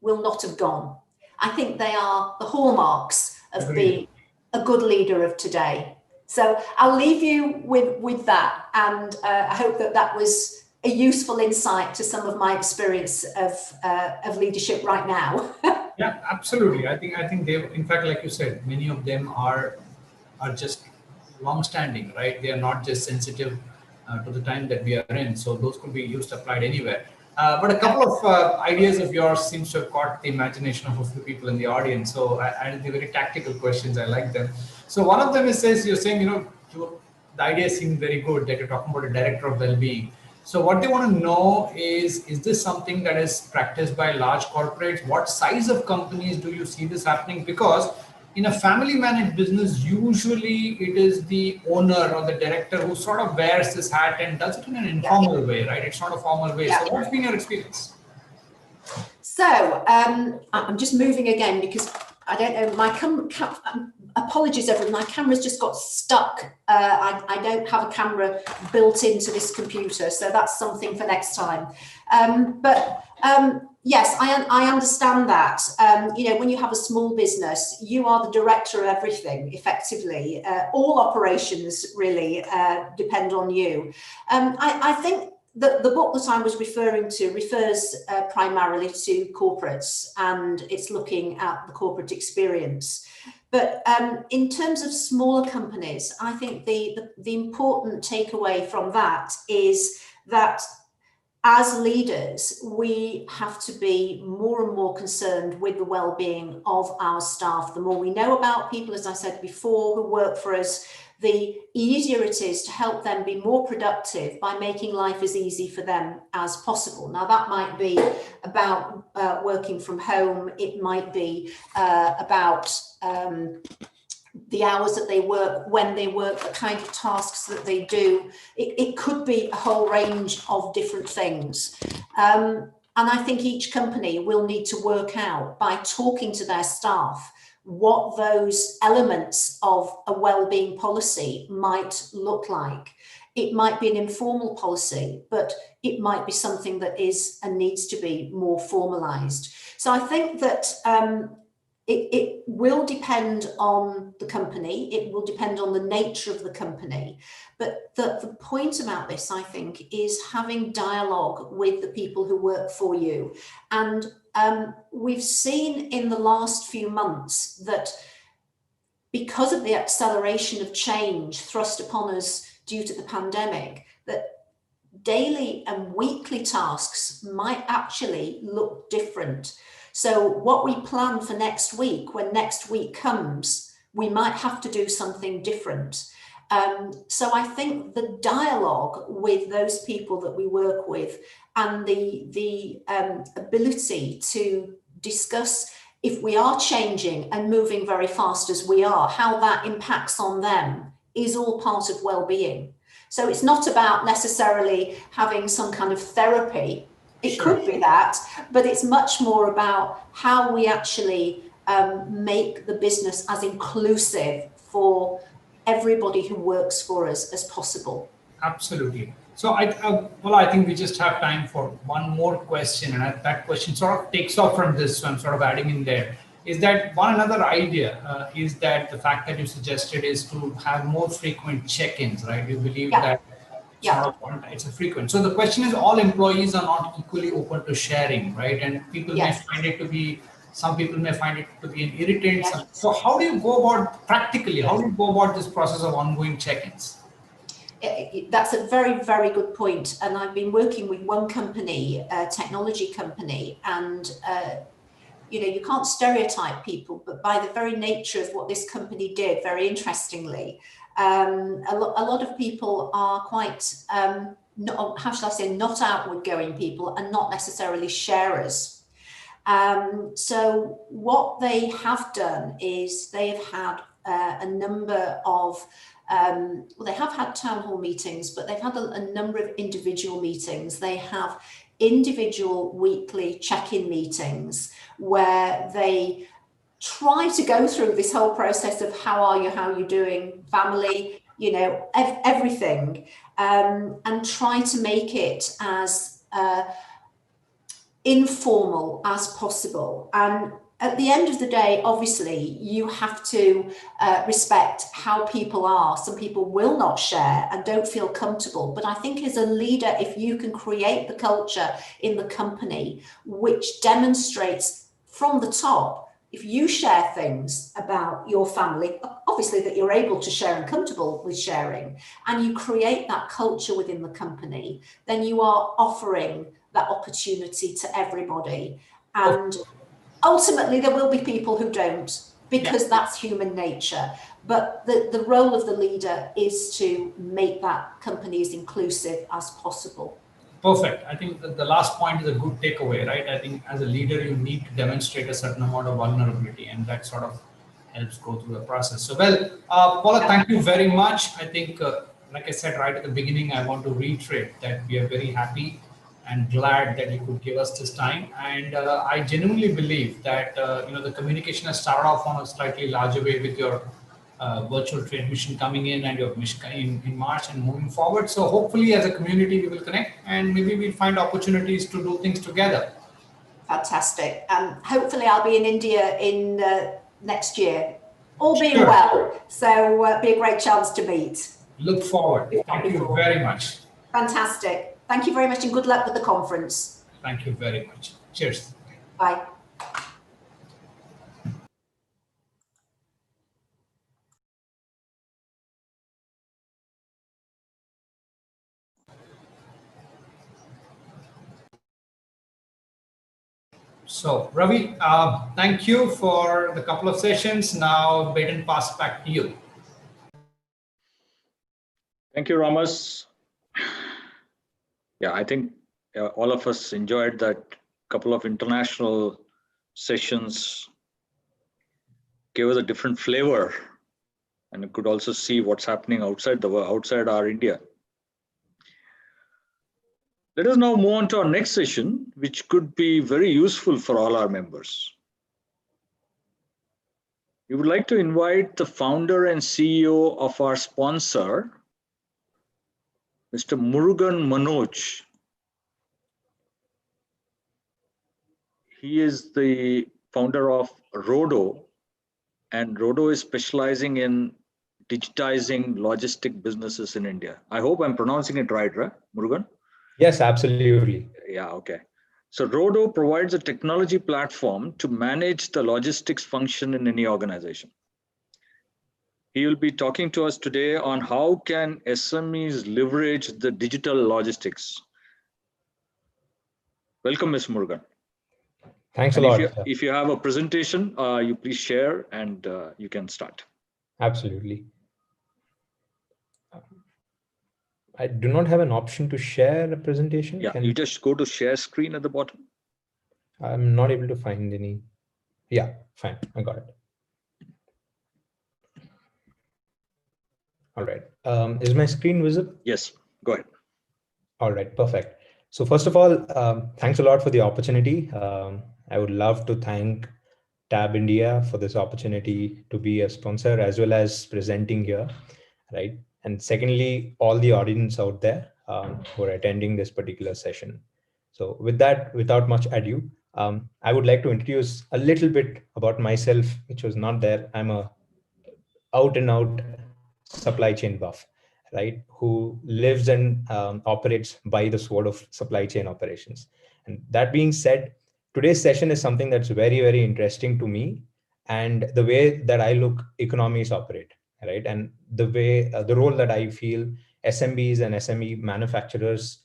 not have gone. I think they are the hallmarks of being a good leader of today. So I'll leave you with that, and I hope that was a useful insight to some of my experience of leadership right now. Yeah, absolutely. I think they, in fact, like you said, many of them are just long-standing, right? They are not just sensitive to the time that we are in. So those could be used, applied anywhere. But a couple of ideas of yours seems to have caught the imagination of a few people in the audience. So I the very tactical questions, I like them. So one of them says, you're saying, the idea seems very good that you're talking about a director of well-being. So what they want to know is this something that is practiced by large corporates? What size of companies do you see this happening? Because in a family managed business, usually it is the owner or the director who sort of wears this hat and does it in an informal way, right? It's not a formal way. So what's been your experience? So I'm just moving again because I don't know, apologies everyone, my camera's just got stuck. I don't have a camera built into this computer, so that's something for next time. Yes, I understand that. When you have a small business, you are the director of everything, effectively. All operations really depend on you. I think the book that I was referring to refers primarily to corporates, and it's looking at the corporate experience. But in terms of smaller companies, I think the important takeaway from that is that as leaders, we have to be more and more concerned with the well-being of our staff. The more we know about people, as I said before, who work for us, the easier it is to help them be more productive by making life as easy for them as possible. Now, that might be about working from home. It might be about the hours that they work, when they work, the kind of tasks that they do. It could be a whole range of different things. And I think each company will need to work out by talking to their staff what those elements of a well-being policy might look like. It might be an informal policy, but it might be something that is and needs to be more formalized. So I think that it will depend on the company, it will depend on the nature of the company. But the point about this, I think, is having dialogue with the people who work for you. And we've seen in the last few months that because of the acceleration of change thrust upon us due to the pandemic, that daily and weekly tasks might actually look different. So what we plan for next week, when next week comes, we might have to do something different. So I think the dialogue with those people that we work with and the ability to discuss if we are changing and moving very fast as we are, how that impacts on them is all part of well-being. So it's not about necessarily having some kind of therapy. It could be that, but it's much more about how we actually make the business as inclusive for everybody who works for us as possible. Absolutely. So I think we just have time for one more question, and that question sort of takes off from this, so I'm sort of adding in there. Is that one another idea is that the fact that you suggested is to have more frequent check-ins, right? You believe that it's a frequent. So the question is, all employees are not equally open to sharing, right? And people may find it to be, some people may find it to be an irritant. So how do you go about practically? How do you go about this process of ongoing check-ins? That's a very, very good point. And I've been working with one company, a technology company, and you can't stereotype people, but by the very nature of what this company did, very interestingly, a lot of people are quite, not outward going people and not necessarily sharers. So what they have done is they have had a number of they have had town hall meetings, but they've had a number of individual meetings. They have individual weekly check-in meetings where they try to go through this whole process of how are you, how are you doing, family, everything, and try to make it as informal as possible. And at the end of the day, obviously, you have to respect how people are. Some people will not share and don't feel comfortable. But I think as a leader, if you can create the culture in the company, which demonstrates from the top, if you share things about your family, obviously that you're able to share and comfortable with sharing, and you create that culture within the company, then you are offering that opportunity to everybody. And ultimately, there will be people who don't, because that's human nature. But the role of the leader is to make that company as inclusive as possible. Perfect. I think the last point is a good takeaway, right? I think as a leader, you need to demonstrate a certain amount of vulnerability, and that sort of helps go through the process. So, Paula, thank you very much. I think, like I said right at the beginning, I want to reiterate that we are very happy and glad that you could give us this time. And I genuinely believe that the communication has started off on a slightly larger way with your virtual trade mission coming in and your mission in March and moving forward. So hopefully as a community, we will connect and maybe we'll find opportunities to do things together. Fantastic. And hopefully I'll be in India in next year, all being well. So be a great chance to meet. Look forward. Thank you very much. Fantastic. Thank you very much and good luck with the conference. Thank you very much. Cheers. Bye. So Ravi, thank you for the couple of sessions. Now baton pass back to you. Thank you, Ramas. Yeah, I think all of us enjoyed that couple of international sessions, gave us a different flavor, and you could also see what's happening outside our India. Let us now move on to our next session, which could be very useful for all our members. We would like to invite the founder and CEO of our sponsor, Mr. Murugan Manoj. He is the founder of Rodo, and Rodo is specializing in digitizing logistic businesses in India. I hope I'm pronouncing it right, Murugan? Yes, absolutely. Yeah, okay. So Rodo provides a technology platform to manage the logistics function in any organization. He will be talking to us today on how can SMEs leverage the digital logistics. Welcome, Ms. Murugan. Thanks a lot. If you have a presentation, you please share and you can start. Absolutely. I do not have an option to share a presentation. Yeah, you just go to share screen at the bottom. I'm not able to find any. Yeah, fine. I got it. All right. Is my screen visible? Yes, go ahead. All right, perfect. So first of all, thanks a lot for the opportunity. I would love to thank Tab India for this opportunity to be a sponsor as well as presenting here, right? And secondly, all the audience out there who are attending this particular session. So with that, without much ado, I would like to introduce a little bit about myself, which was not there. I'm a out and out supply chain buff, right? Who lives and operates by the sword of supply chain operations. And that being said, today's session is something that's very, very interesting to me and the way that I look economies operate, right? And the way, the role that I feel SMBs and SME manufacturers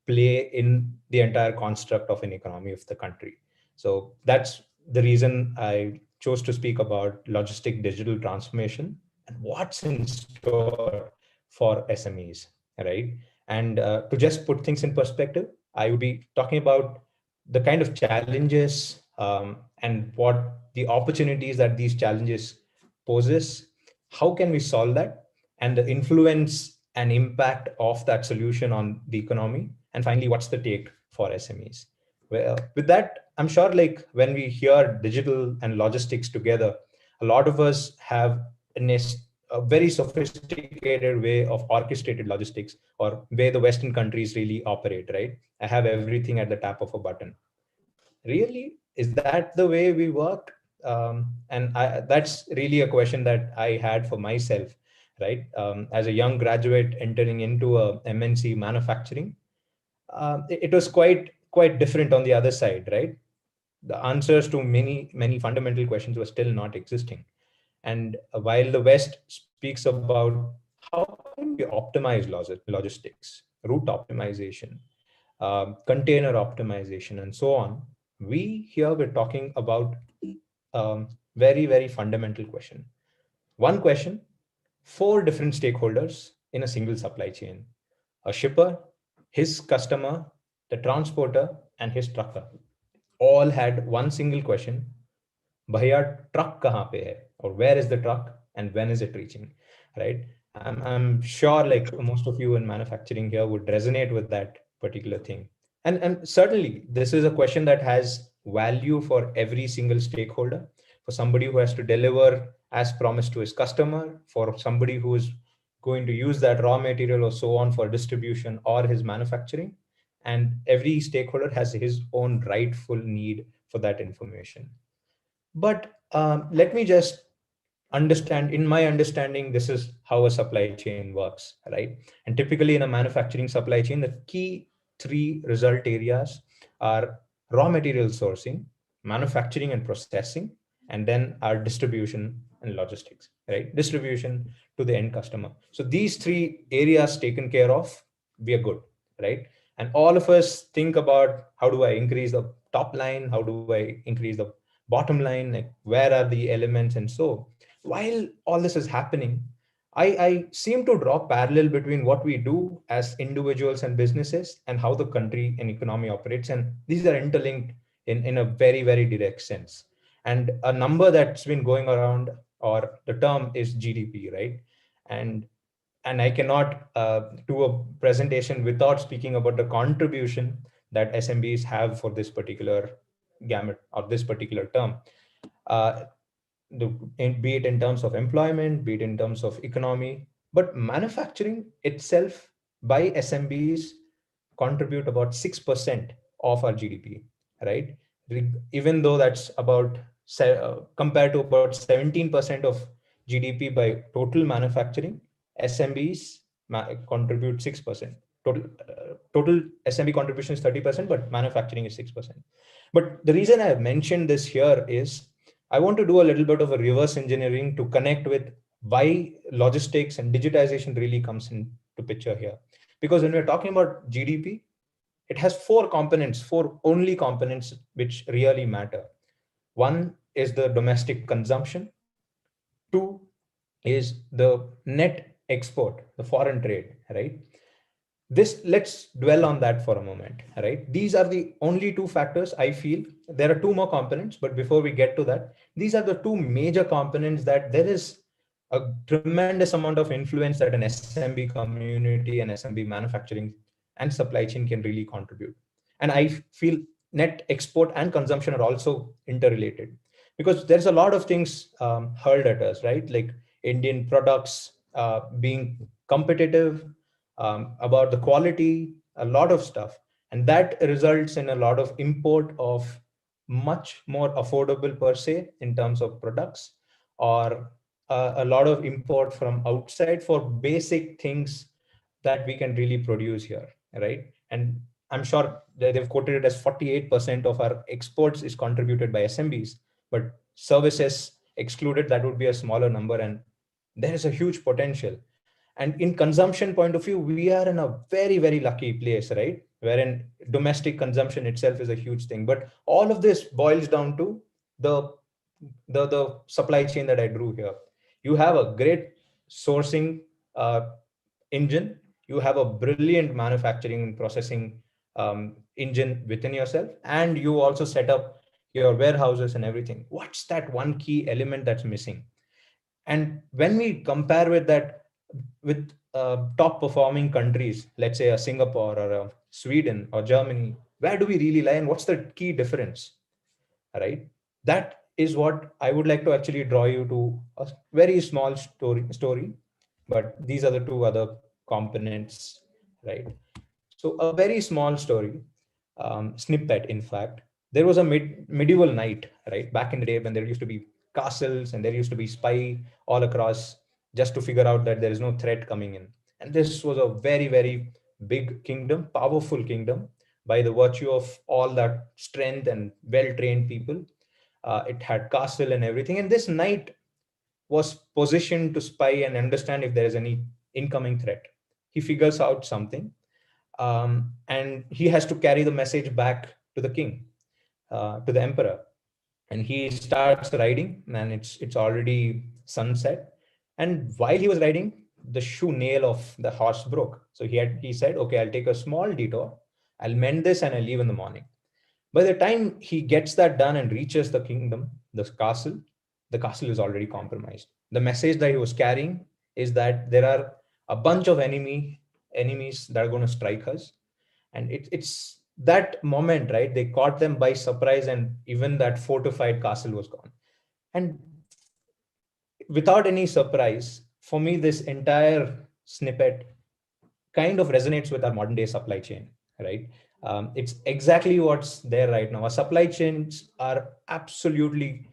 play in the entire construct of an economy of the country. So that's the reason I chose to speak about logistic digital transformation and what's in store for SMEs, right? And to just put things in perspective, I would be talking about the kind of challenges and what the opportunities that these challenges poses, how can we solve that, and the influence and impact of that solution on the economy, and finally, what's the take for SMEs. Well, with that, I'm sure like when we hear digital and logistics together, a lot of us have a very sophisticated way of orchestrated logistics or way the Western countries really operate, right? I have everything at the tap of a button. Really? Is that the way we work? That's really a question that I had for myself, right? As a young graduate entering into a MNC manufacturing, it was quite different on the other side, right? The answers to many fundamental questions were still not existing. And while the West speaks about how can we optimize logistics, route optimization, container optimization, and so on, we here we're talking about very fundamental question. One question, four different stakeholders in a single supply chain: a shipper, his customer, the transporter, and his trucker. All had one single question: भैया truck कहाँ पे है, or where is the truck and when is it reaching, right? I'm sure like most of you in manufacturing here would resonate with that particular thing. And certainly this is a question that has value for every single stakeholder, for somebody who has to deliver as promised to his customer, for somebody who is going to use that raw material or so on for distribution or his manufacturing. And every stakeholder has his own rightful need for that information. But let me just understand, in my understanding, this is how a supply chain works, right? And typically in a manufacturing supply chain, the key three result areas are raw material sourcing, manufacturing and processing, and then our distribution and logistics, right? Distribution to the end customer. So these three areas taken care of, we are good, right? And all of us think about how do I increase the top line? How do I increase the bottom line? Like where are the elements? And so while all this is happening, I seem to draw parallel between what we do as individuals and businesses and how the country and economy operates. And these are interlinked in a very direct sense. And a number that's been going around, or the term, is GDP, right? And I cannot do a presentation without speaking about the contribution that SMBs have for this particular gamut or this particular term. Uh, be it in terms of employment, be it in terms of economy, but manufacturing itself by SMBs contribute about 6% of our GDP, right? Even though that's about compared to about 17% of GDP by total manufacturing, SMBs contribute 6%. Total SMB contribution is 30%, but manufacturing is 6%. But the reason I have mentioned this here is I want to do a little bit of a reverse engineering to connect with why logistics and digitization really comes into picture here. Because when we're talking about GDP, it has four components, four only components which really matter. One is the domestic consumption. Two is the net export, the foreign trade, right? let's dwell on that for a moment, right? These are the only two factors I feel. There are two more components, but before we get to that, these are the two major components that there is a tremendous amount of influence that an SMB community and SMB manufacturing and supply chain can really contribute. And I feel net export and consumption are also interrelated, because there's a lot of things hurled at us, right? Like Indian products being competitive, about the quality, a lot of stuff. And that results in a lot of import of much more affordable per se in terms of products, or a lot of import from outside for basic things that we can really produce here, right? And I'm sure that they've quoted it as 48% of our exports is contributed by SMBs, but services excluded, that would be a smaller number. And there is a huge potential. And in consumption point of view, we are in a very, very lucky place, right? Wherein domestic consumption itself is a huge thing. But all of this boils down to the the supply chain that I drew here. You have a great sourcing engine. You have a brilliant manufacturing and processing engine within yourself, and you also set up your warehouses and everything. What's that one key element that's missing? And when we compare with that, with top performing countries, let's say a Singapore or a Sweden or Germany, where do we really lie, and what's the key difference, right? That is what I would like to actually draw you to a very small story, but these are the two other components, right? So a very small story, snippet, in fact. There was a medieval knight, right? Back in the day when there used to be castles and there used to be spy all across, just to figure out that there is no threat coming in. And this was a very, very big kingdom, powerful kingdom, by the virtue of all that strength and well-trained people. It had castle and everything. And this knight was positioned to spy and understand if there is any incoming threat. He figures out something, and he has to carry the message back to the king, to the emperor. And he starts riding, and it's already sunset. And while he was riding, the shoe nail of the horse broke. So he said, okay, I'll take a small detour, I'll mend this, and I'll leave in the morning. By the time he gets that done and reaches the kingdom, the castle is already compromised. The message that he was carrying is that there are a bunch of enemies that are going to strike us. And it's that moment, right? They caught them by surprise, and even that fortified castle was gone. And without any surprise, for me, this entire snippet kind of resonates with our modern day supply chain, right? It's exactly what's there right now. Our supply chains are absolutely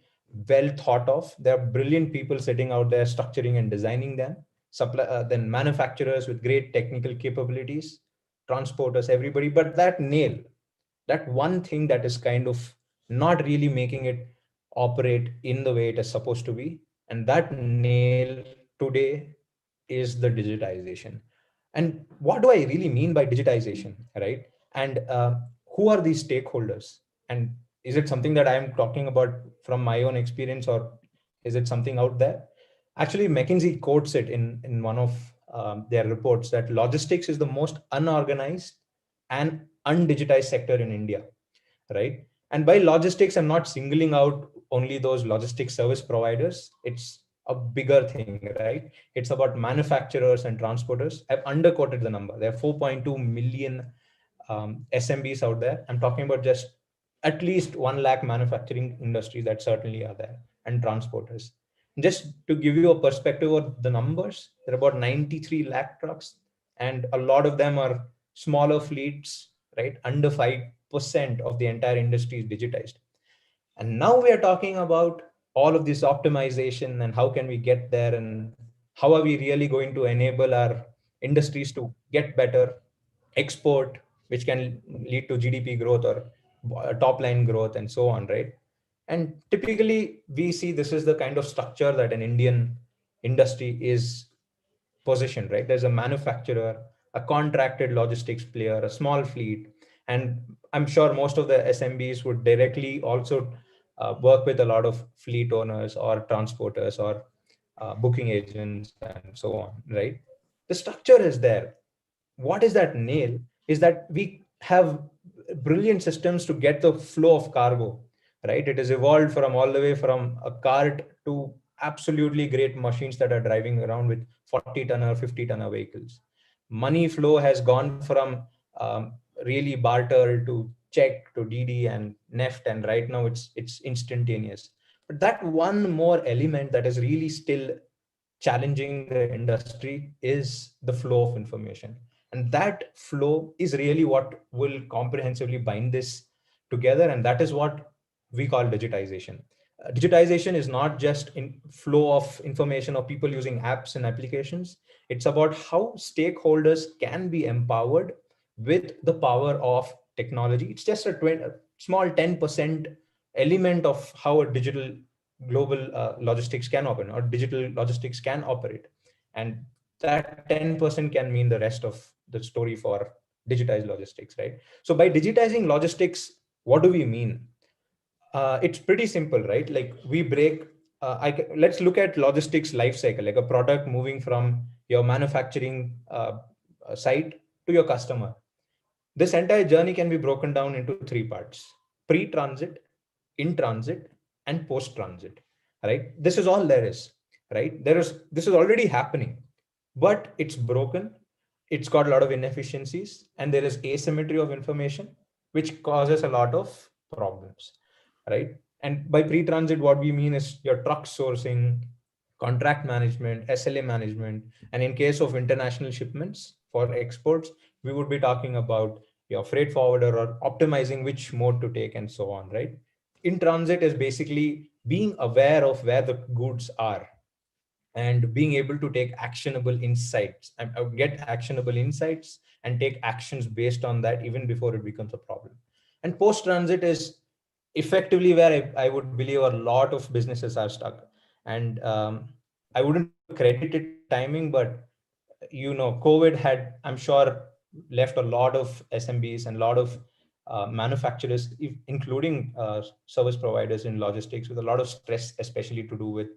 well thought of. There are brilliant people sitting out there structuring and designing them. Then manufacturers with great technical capabilities, transporters, everybody. But that one thing that is kind of not really making it operate in the way it is supposed to be, and that nail today is the digitization. And what do I really mean by digitization, right? And who are these stakeholders? And is it something that I'm talking about from my own experience, or is it something out there? Actually, McKinsey quotes it in one of their reports, that logistics is the most unorganized and undigitized sector in India, right? And by logistics, I'm not singling out only those logistics service providers. It's a bigger thing, right? It's about manufacturers and transporters. I've underquoted the number. There are 4.2 million SMBs out there. I'm talking about just at least 1 lakh manufacturing industries that certainly are there, and transporters. Just to give you a perspective of the numbers, there are about 93 lakh trucks, and a lot of them are smaller fleets, right? Under 5% of the entire industry is digitized. And now we are talking about all of this optimization and how can we get there, and how are we really going to enable our industries to get better, export, which can lead to GDP growth or top line growth and so on, right? And typically we see this is the kind of structure that an Indian industry is positioned, right? There's a manufacturer, a contracted logistics player, a small fleet, and I'm sure most of the SMBs would directly also work with a lot of fleet owners or transporters or booking agents and so on, right? The structure is there. what is that nail is that we have brilliant systems to get the flow of cargo, right? It has evolved from all the way from a cart to absolutely great machines that are driving around with 40-tonner, 50-tonner vehicles. Money flow has gone from really barter to check to DD and NEFT, and right now it's instantaneous. But that one more element that is really still challenging the industry is the flow of information. And that flow is really what will comprehensively bind this together. And that is what we call digitization. Digitization is not just in flow of information or people using apps and applications. It's about how stakeholders can be empowered with the power of technology. It's just a small 10% element of how a digital global logistics can operate or digital logistics can operate. And that 10% can mean the rest of the story for digitized logistics, right? So by digitizing logistics, what do we mean? It's pretty simple, right? Like we break, let's look at logistics life cycle, like a product moving from your manufacturing site to your customer. This entire journey can be broken down into three parts: pre-transit, in transit, and post-transit. Right? This is all there is. Right? This is already happening, but it's broken. It's got a lot of inefficiencies, and there is asymmetry of information, which causes a lot of problems. Right? And by pre-transit, what we mean is your truck sourcing, contract management, SLA management, and in case of international shipments for exports, we would be talking about your freight forwarder or optimizing which mode to take and so on, right? In transit is basically being aware of where the goods are and being able to take actionable insights and get actionable insights and take actions based on that even before it becomes a problem. And post transit is effectively where I would believe a lot of businesses are stuck. And I wouldn't credit it timing, but COVID had, I'm sure, left a lot of SMBs and a lot of manufacturers, including service providers in logistics, with a lot of stress, especially to do with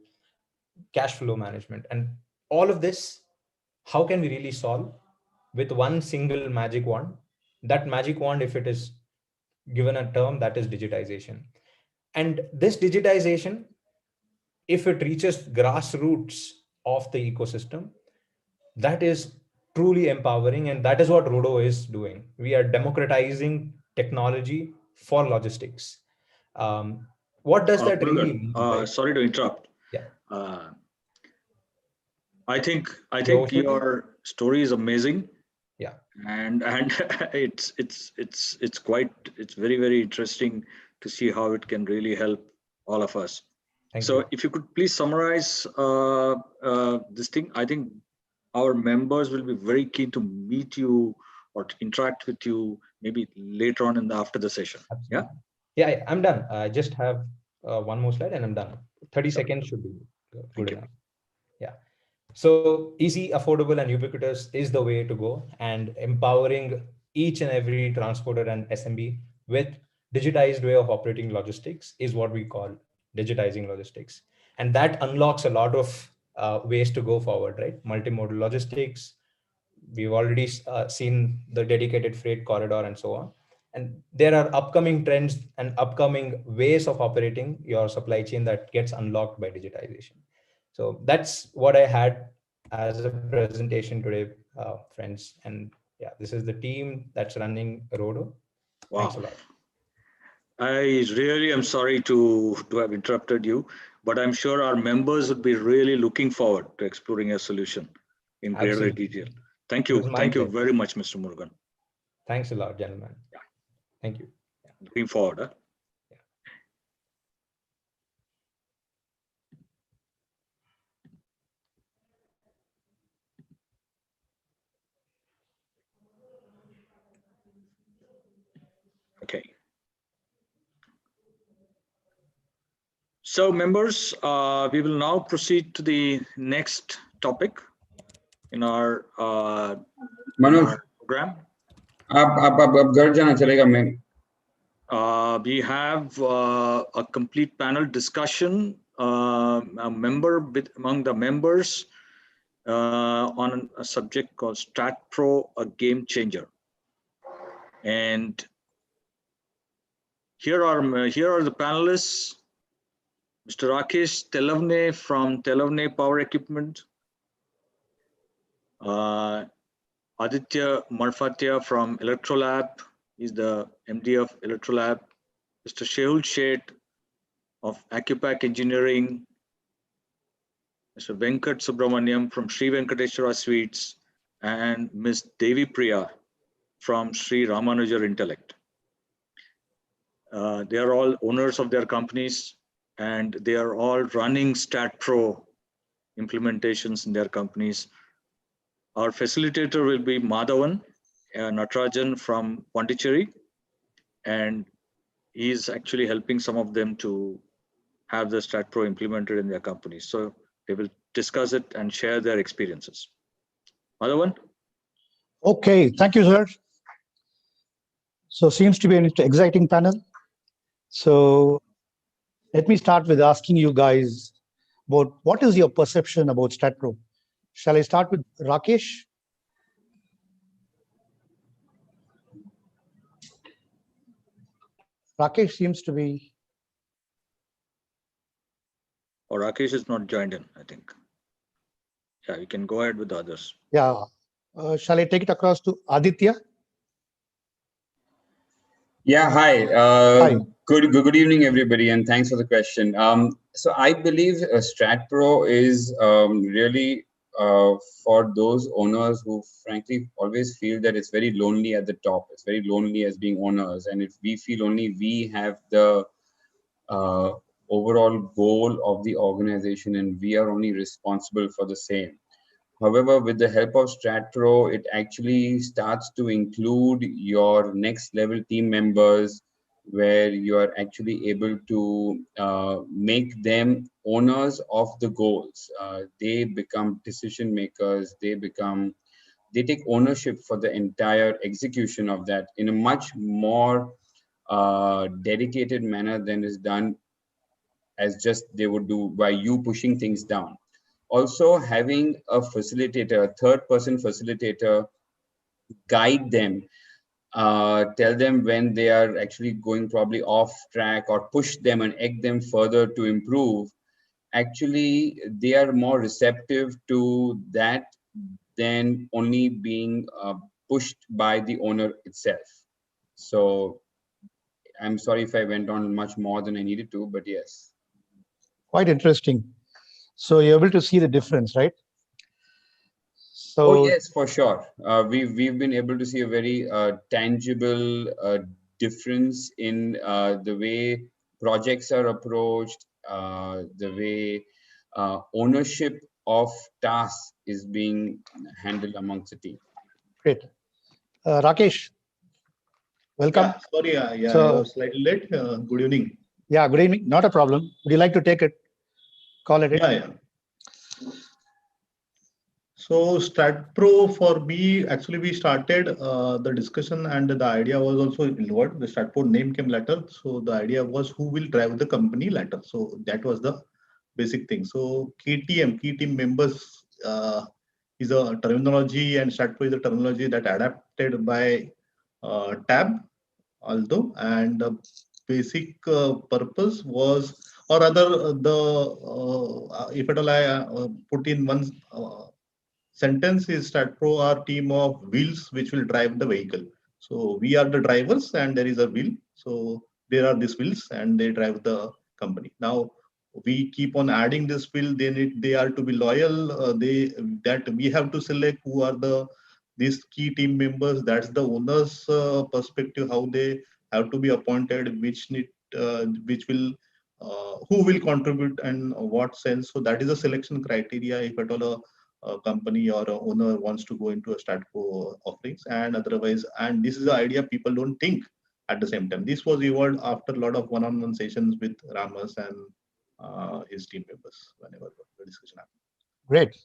cash flow management. And all of this, how can we really solve with one single magic wand? That magic wand, if it is given a term, that is digitization. And this digitization, if it reaches grassroots of the ecosystem, that is truly empowering. And that is what Rodo is doing. We are democratizing technology for logistics. What does that really mean? Right? Sorry to interrupt. Yeah. I think your story is amazing. Yeah. And it's very, very interesting to see how it can really help all of us. Thank so you. If you could please summarize this thing, I think our members will be very keen to meet you or to interact with you maybe later on after the session. Absolutely. Yeah, I'm done. I just have one more slide and I'm done. 30 seconds should be good enough. Yeah. So easy, affordable, and ubiquitous is the way to go, and empowering each and every transporter and SMB with digitized way of operating logistics is what we call digitizing logistics. And that unlocks a lot of ways to go forward, right? Multimodal logistics. We've already seen the dedicated freight corridor and so on. And there are upcoming trends and upcoming ways of operating your supply chain that gets unlocked by digitization. So that's what I had as a presentation today, friends. And yeah, this is the team that's running Rodo. Wow. Thanks a lot. I really am sorry to have interrupted you, but I'm sure our members would be really looking forward to exploring a solution in greater detail. Thank you. Thank you very much, Mr. Murugan. Thanks a lot, gentlemen. Yeah. Thank you. Yeah. Looking forward. Huh? Yeah. Okay. So members, we will now proceed to the next topic in our program. अब घर जाना चलेगा मैं. We have a complete panel discussion. A member among the members on a subject called StratPro, a game changer. And here are the panelists. Mr. Rakesh Telavne from Telavne Power Equipment, Aditya Marfatia from Electrolab, he's the MD of Electrolab, Mr. Shehul Sheth of Acupac Engineering, Mr. Venkat Subramaniam from Sri Venkateshwara Suites, and Ms. Devi Priya from Sri Ramanujar Intellect. They are all owners of their companies, and they are all running StratPro implementations in their companies. Our facilitator will be Madhavan Natarajan from Pondicherry, and he's actually helping some of them to have the StratPro implemented in their companies. So they will discuss it and share their experiences. Madhavan? Okay, thank you, sir. So seems to be an exciting panel. So let me start with asking you guys about what is your perception about StratPro? Shall I start with Rakesh? Rakesh seems to be. Or Rakesh is not joined in, I think. Yeah, you can go ahead with the others. Yeah. Shall I take it across to Aditya? Yeah, hi. Hi. Good evening, everybody, and thanks for the question. So I believe StratPro is really for those owners who frankly always feel that it's very lonely at the top. It's very lonely as being owners. And if we feel only we have the overall goal of the organization and we are only responsible for the same. However, with the help of StratPro, it actually starts to include your next level team members, where you are actually able to make them owners of the goals. They become decision makers. They take ownership for the entire execution of that in a much more dedicated manner than is done as just they would do by you pushing things down. Also, having a facilitator, a third-person facilitator, guide them, tell them when they are actually going probably off track, or push them and egg them further to improve. Actually, they are more receptive to that than only being pushed by the owner itself. So I'm sorry if I went on much more than I needed to, but yes. Quite interesting. So you're able to see the difference, right? So oh yes, for sure. We've been able to see a very tangible difference in the way projects are approached, the way ownership of tasks is being handled amongst the team. great. Rakesh, welcome. Yeah, sorry, yeah, So- I was slightly late. Good evening. Yeah, good evening. Not a problem. Would you like to take it? Call it. Yeah. So StratPro for me, actually we started the discussion and the idea was also involved. The StratPro name came later. So the idea was who will drive the company later. So that was the basic thing. So key team members is a terminology, and StratPro is a terminology that adapted by TAB, although, and the basic purpose was, or rather if at all I put in one sentence, is StratPro are team of wheels which will drive the vehicle. So we are the drivers and there is a wheel. So there are these wheels and they drive the company. Now we keep on adding this wheel, then they are to be loyal. That we have to select who are these key team members. That's the owner's perspective, how they have to be appointed, which will who will contribute and what sense. So that is a selection criteria if at all a company or a owner wants to go into a StratPro offerings. And otherwise, and this is the idea people don't think at the same time. This was evolved after a lot of one-on-one sessions with Ramas and his team members whenever the discussion happened. Great.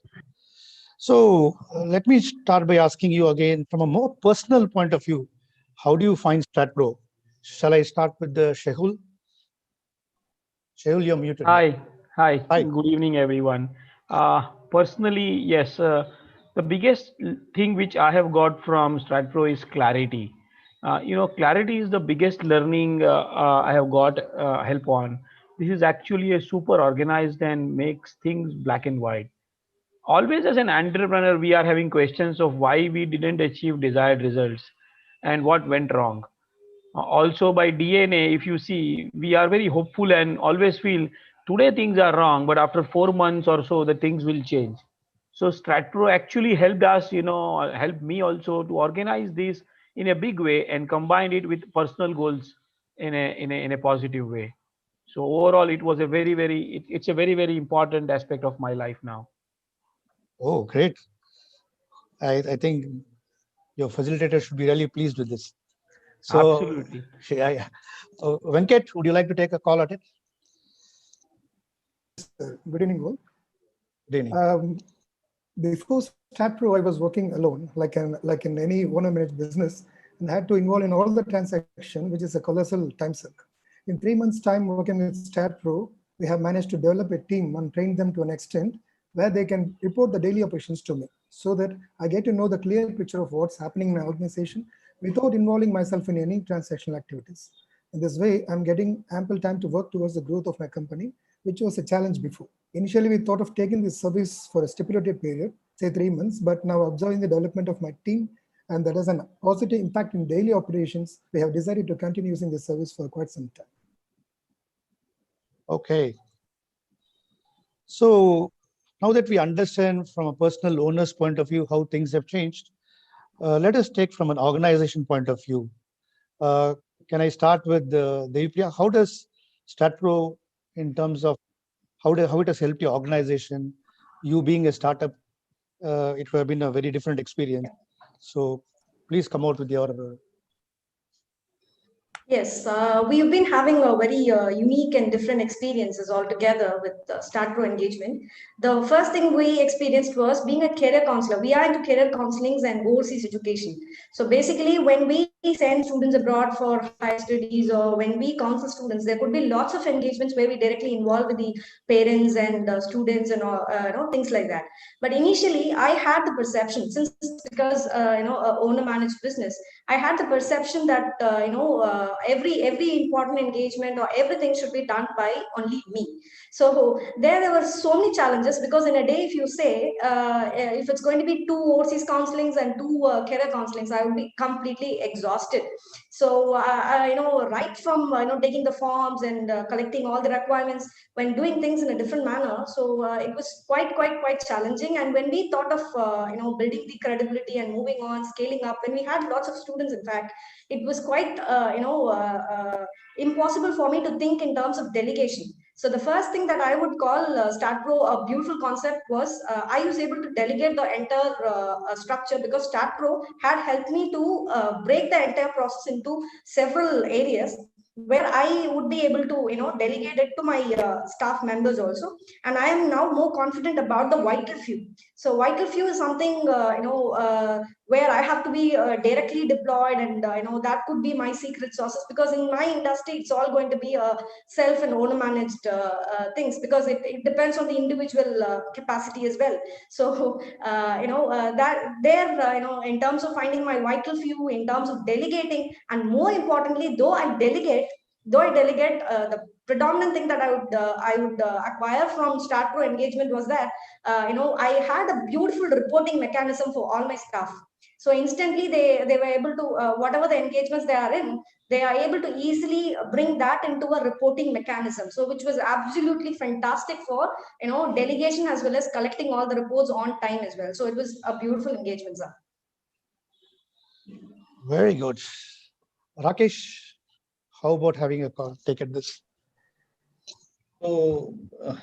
So let me start by asking you again from a more personal point of view. How do you find StratPro? Shall I start with the Shehul? Shehul, you're muted. Hi. Hi. Good evening, everyone. Personally, yes. The biggest thing which I have got from StratPro is clarity. Clarity is the biggest learning I have got help on. This is actually a super organized and makes things black and white. Always as an entrepreneur, we are having questions of why we didn't achieve desired results and what went wrong. Also by DNA, if you see, we are very hopeful and always feel today things are wrong, but after 4 months or so, the things will change. So StratPro actually helped us, helped me also to organize this in a big way and combine it with personal goals in a positive way. So overall, it was a it's a very important aspect of my life now. Oh, great. I think your facilitator should be really pleased with this. So, Absolutely. yeah. Venkat, would you like to take a call at it? Good evening, all. Good evening. Before StratPro, I was working alone, like in any owner-managed business, and had to involve in all the transaction, which is a colossal time suck. In 3 months' time working with StratPro, we have managed to develop a team and train them to an extent where they can report the daily operations to me, so that I get to know the clear picture of what's happening in my organization without involving myself in any transactional activities. In this way, I'm getting ample time to work towards the growth of my company, which was a challenge before. Initially, we thought of taking this service for a stipulated period, say 3 months, but now observing the development of my team and that has a positive impact in daily operations, we have decided to continue using this service for quite some time. Okay. So now that we understand from a personal owner's point of view how things have changed, let us take from an organization point of view. Can I start with Devipriya? How does StratPro, in terms of how it has helped your organization, you being a startup, it would have been a very different experience. So please come out with your Yes, we've been having a very unique and different experiences altogether with StratPro engagement. The first thing we experienced was being a career counselor. We are into career counselings and overseas education. So basically, when we send students abroad for higher studies or when we counsel students, there could be lots of engagements where we directly involve with the parents and students and things like that. But initially, I had the perception, since because owner managed business, I had the perception that every important engagement or everything should be done by only me. So there were so many challenges, because in a day, if you say if it's going to be 2 overseas counselings and 2 career counselings, I would be completely exhausted. So right from taking the forms and collecting all the requirements, when doing things in a different manner, so it was quite challenging. And when we thought of building the credibility and moving on, scaling up, when we had lots of students, in fact, it was quite impossible for me to think in terms of delegation. So the first thing that I would call StratPro a beautiful concept was I was able to delegate the entire structure, because StratPro had helped me to break the entire process into several areas where I would be able to delegate it to my staff members also. And I am now more confident about the vital few. So vital few is something where I have to be directly deployed, and that could be my secret sauces, because in my industry it's all going to be self and owner managed things, because it depends on the individual capacity as well. So that there in terms of finding my vital few, in terms of delegating, and more importantly, though I delegate, the predominant thing that I would acquire from StratPro engagement was that I had a beautiful reporting mechanism for all my staff. So instantly they were able to whatever the engagements they are in, they are able to easily bring that into a reporting mechanism. So which was absolutely fantastic for delegation as well as collecting all the reports on time as well. So it was a beautiful engagement, sir. Very good. Rakesh, how about having a take at this? So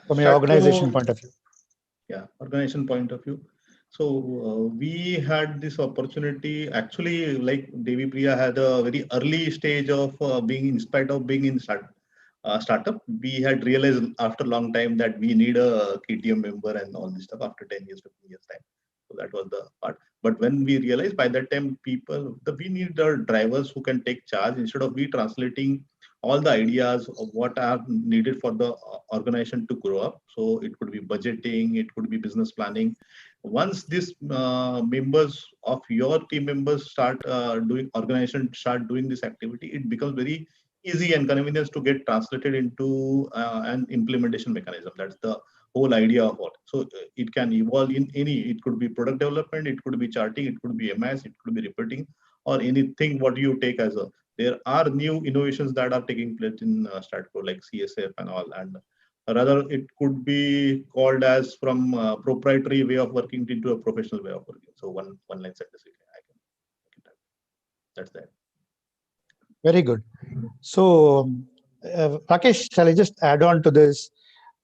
from your organization point of view. Yeah, organization point of view. So we had this opportunity, actually, like Devipriya had a very early stage of being, in spite of being in startup, we had realized after a long time that we need a KTM member and all this stuff after 10 years, 15 years time. So that was the part. But when we realized by that time, we need the drivers who can take charge instead of we translating all the ideas of what are needed for the organization to grow up. So it could be budgeting, it could be business planning. Once these members of your team members start start doing this activity, it becomes very easy and convenient to get translated into an implementation mechanism. That's the whole idea of what. So it can evolve in any, it could be product development, it could be charting, it could be MS, it could be reporting, or anything what you take as a. There are new innovations that are taking place in StratPro like CSF and all, and rather it could be called as from proprietary way of working into a professional way of working. So one line sentence I can make it that. That's that. Very good. So, Rakesh, shall I just add on to this?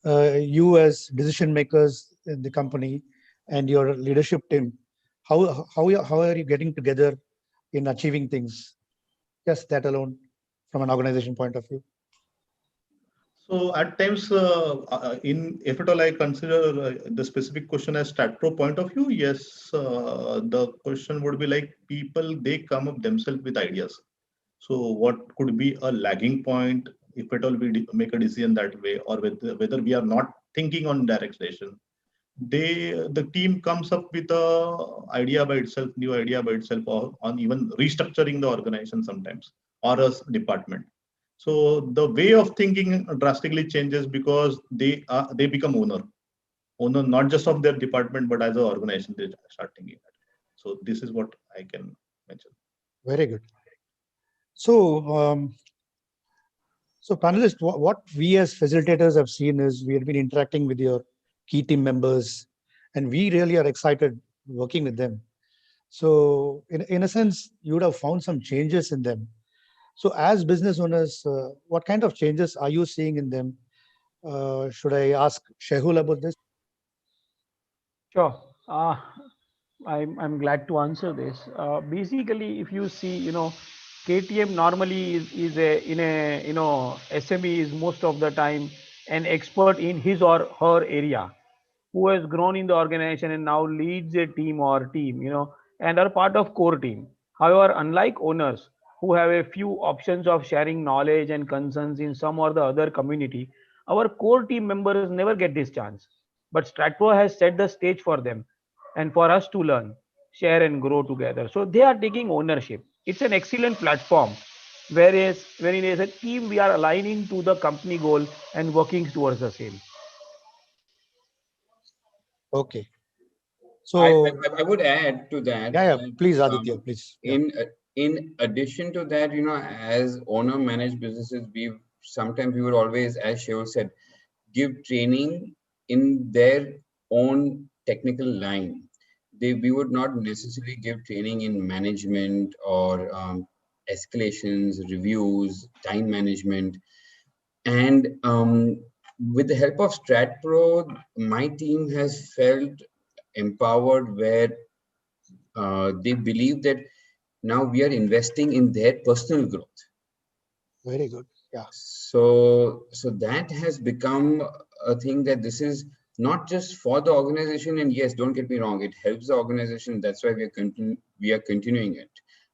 You as decision makers in the company and your leadership team, how are you getting together in achieving things? Just that alone, from an organization point of view. So at times, if at all I consider the specific question as StratPro point of view, yes, the question would be like people, they come up themselves with ideas. So what could be a lagging point if at all we make a decision that way, or whether we are not thinking on direction. The team comes up with a idea by itself, new idea by itself, or on even restructuring the organization sometimes, or a department. So the way of thinking drastically changes because they become owner not just of their department but as an organization they start thinking that. So this is what I can mention. Very good. So, so panelists, what we as facilitators have seen is we have been interacting with your key team members, and we really are excited working with them. So, in a sense, you would have found some changes in them. So, as business owners, what kind of changes are you seeing in them? Should I ask Shehul about this? Sure. I'm glad to answer this. Basically, if you see, KTM normally is a in a SME is most of the time an expert in his or her area, who has grown in the organization and now leads a team or team, and are part of core team. However, unlike owners who have a few options of sharing knowledge and concerns in some or the other community, our core team members never get this chance. But StratPro has set the stage for them and for us to learn, share, and grow together. So they are taking ownership. It's an excellent platform. Whereas, when as a team, we are aligning to the company goal and working towards the same. Okay. So So I would add to that. yeah, That, please, Aditya, please. Yeah. In addition to that, as owner managed businesses, sometimes we would always, as Shiv said, give training in their own technical line. We would not necessarily give training in management or escalations, reviews, time management. And with the help of StratPro, my team has felt empowered where they believe that now we are investing in their personal growth. Very good. Yeah. So that has become a thing that this is not just for the organization. And yes, don't get me wrong, it helps the organization. That's why we are continuing it.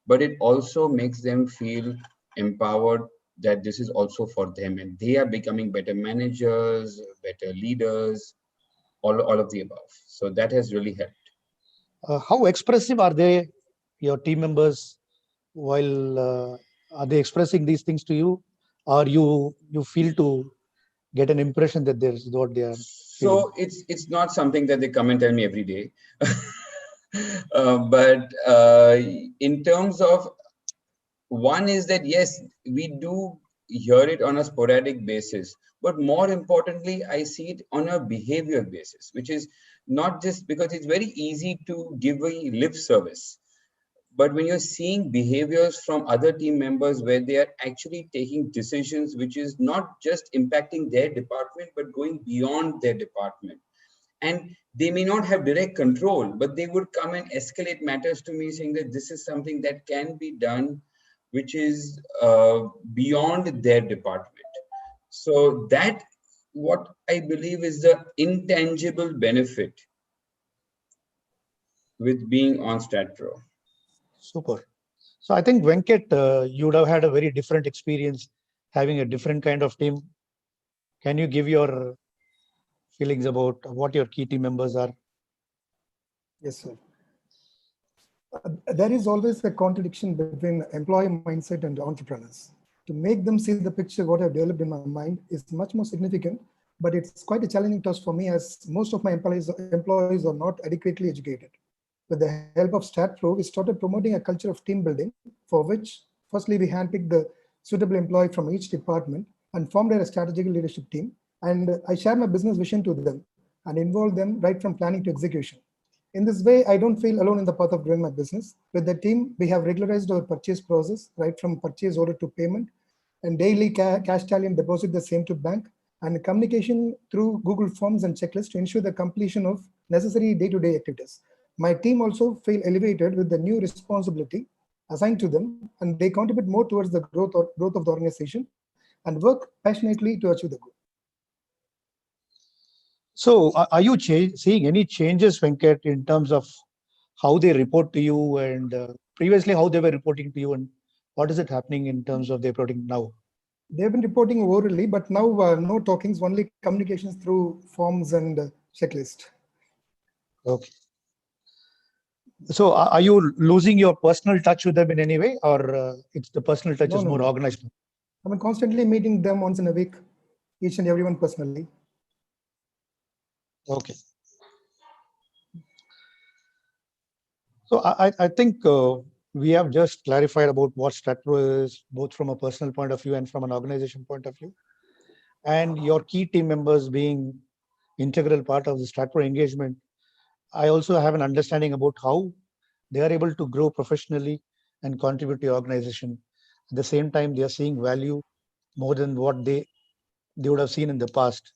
But it also makes them feel empowered that this is also for them, and they are becoming better managers, better leaders, all of the above. So that has really helped. How expressive are they, your team members, while are they expressing these things to you, or you feel to get an impression that there's what they are feeling? So it's not something that they come and tell me every day. But in terms of, one is that yes, we do hear it on a sporadic basis, but more importantly, I see it on a behavior basis, which is not just because it's very easy to give a lip service. But when you're seeing behaviors from other team members where they are actually taking decisions which is not just impacting their department, but going beyond their department. And they may not have direct control, but they would come and escalate matters to me saying that this is something that can be done, which is beyond their department. So that, what I believe is the intangible benefit with being on StratPro. Super. So I think Venkat, you would have had a very different experience having a different kind of team. Can you give your feelings about what your key team members are? Yes, sir. There is always a contradiction between employee mindset and entrepreneurs. To make them see the picture what I've developed in my mind is much more significant, but it's quite a challenging task for me as most of my employees are not adequately educated. With the help of StratPro, we started promoting a culture of team building, for which firstly we handpicked the suitable employee from each department and formed a strategic leadership team. And I share my business vision to them and involve them right from planning to execution. In this way, I don't feel alone in the path of growing my business. With the team, we have regularized our purchase process, right from purchase order to payment, and daily cash tally and deposit the same to bank, and communication through Google Forms and checklists to ensure the completion of necessary day-to-day activities. My team also feel elevated with the new responsibility assigned to them, and they contribute more towards the growth of the organization and work passionately to achieve the goal. So are you seeing any changes, Venkat, in terms of how they report to you, and previously how they were reporting to you, and what is it happening in terms of their reporting now? They've been reporting orally, but now no talkings, only communications through forms and checklist. Okay. So are you losing your personal touch with them in any way, or it's the personal touch is more organized? I'm constantly meeting them once in a week, each and everyone personally. Okay. So I think we have just clarified about what StratPro is, both from a personal point of view and from an organization point of view. And your key team members being integral part of the StratPro engagement, I also have an understanding about how they are able to grow professionally and contribute to your organization. At the same time, they are seeing value more than what they would have seen in the past.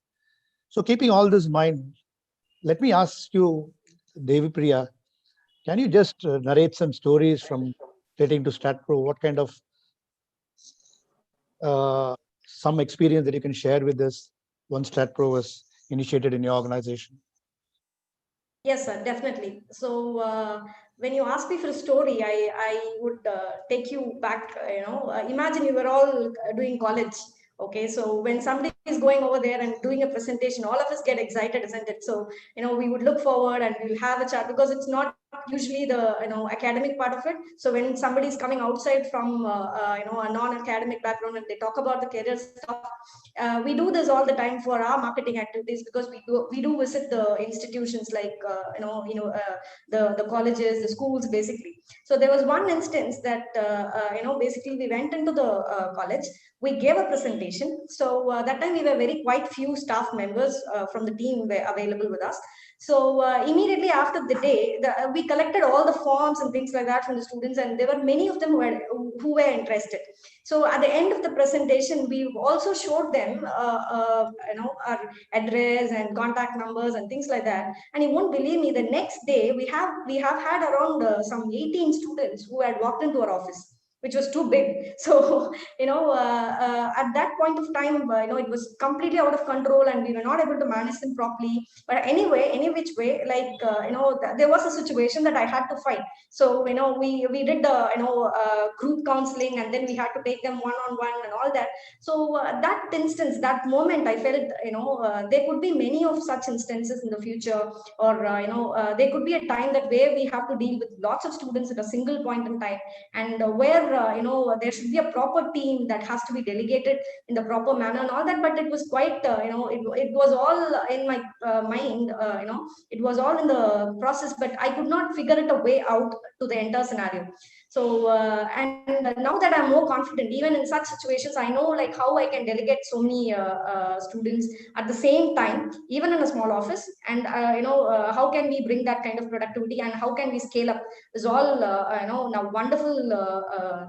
So keeping all this in mind, let me ask you, Devi Priya, can you just narrate some stories from getting to StratPro? What kind of some experience that you can share with us once StratPro was initiated in your organization? Yes, sir, definitely. So when you ask me for a story, I would take you back. Imagine you were all doing college. Okay, so when somebody is going over there and doing a presentation, all of us get excited, isn't it? So we would look forward and we'll have a chat, because it's not usually the academic part of it. So when somebody is coming outside from a non-academic background and they talk about the career stuff, we do this all the time for our marketing activities, because we do visit the institutions like the colleges, the schools, basically. So there was one instance that basically we went into the college, we gave a presentation. So that time we were quite few staff members from the team were available with us. So immediately after the day, we collected all the forms and things like that from the students, and there were many of them who were interested. So at the end of the presentation, we also showed them our address and contact numbers and things like that. And you won't believe me, the next day we have had around some 18 students who had walked into our office, which was too big. So at that point of time, it was completely out of control, and we were not able to manage them properly. But anyway, any which way, there was a situation that I had to fight. So we did the group counseling, and then we had to take them one-on-one and all that. So that instance, that moment, I felt there could be many of such instances in the future, or there could be a time that where we have to deal with lots of students at a single point in time, and where there should be a proper team that has to be delegated in the proper manner and all that. But it was quite it was all in my mind, it was all in the process, but I could not figure it a way out to the entire scenario. So and now that I'm more confident, even in such situations, I know like how I can delegate so many students at the same time, even in a small office. And how can we bring that kind of productivity, and how can we scale up, is all now wonderful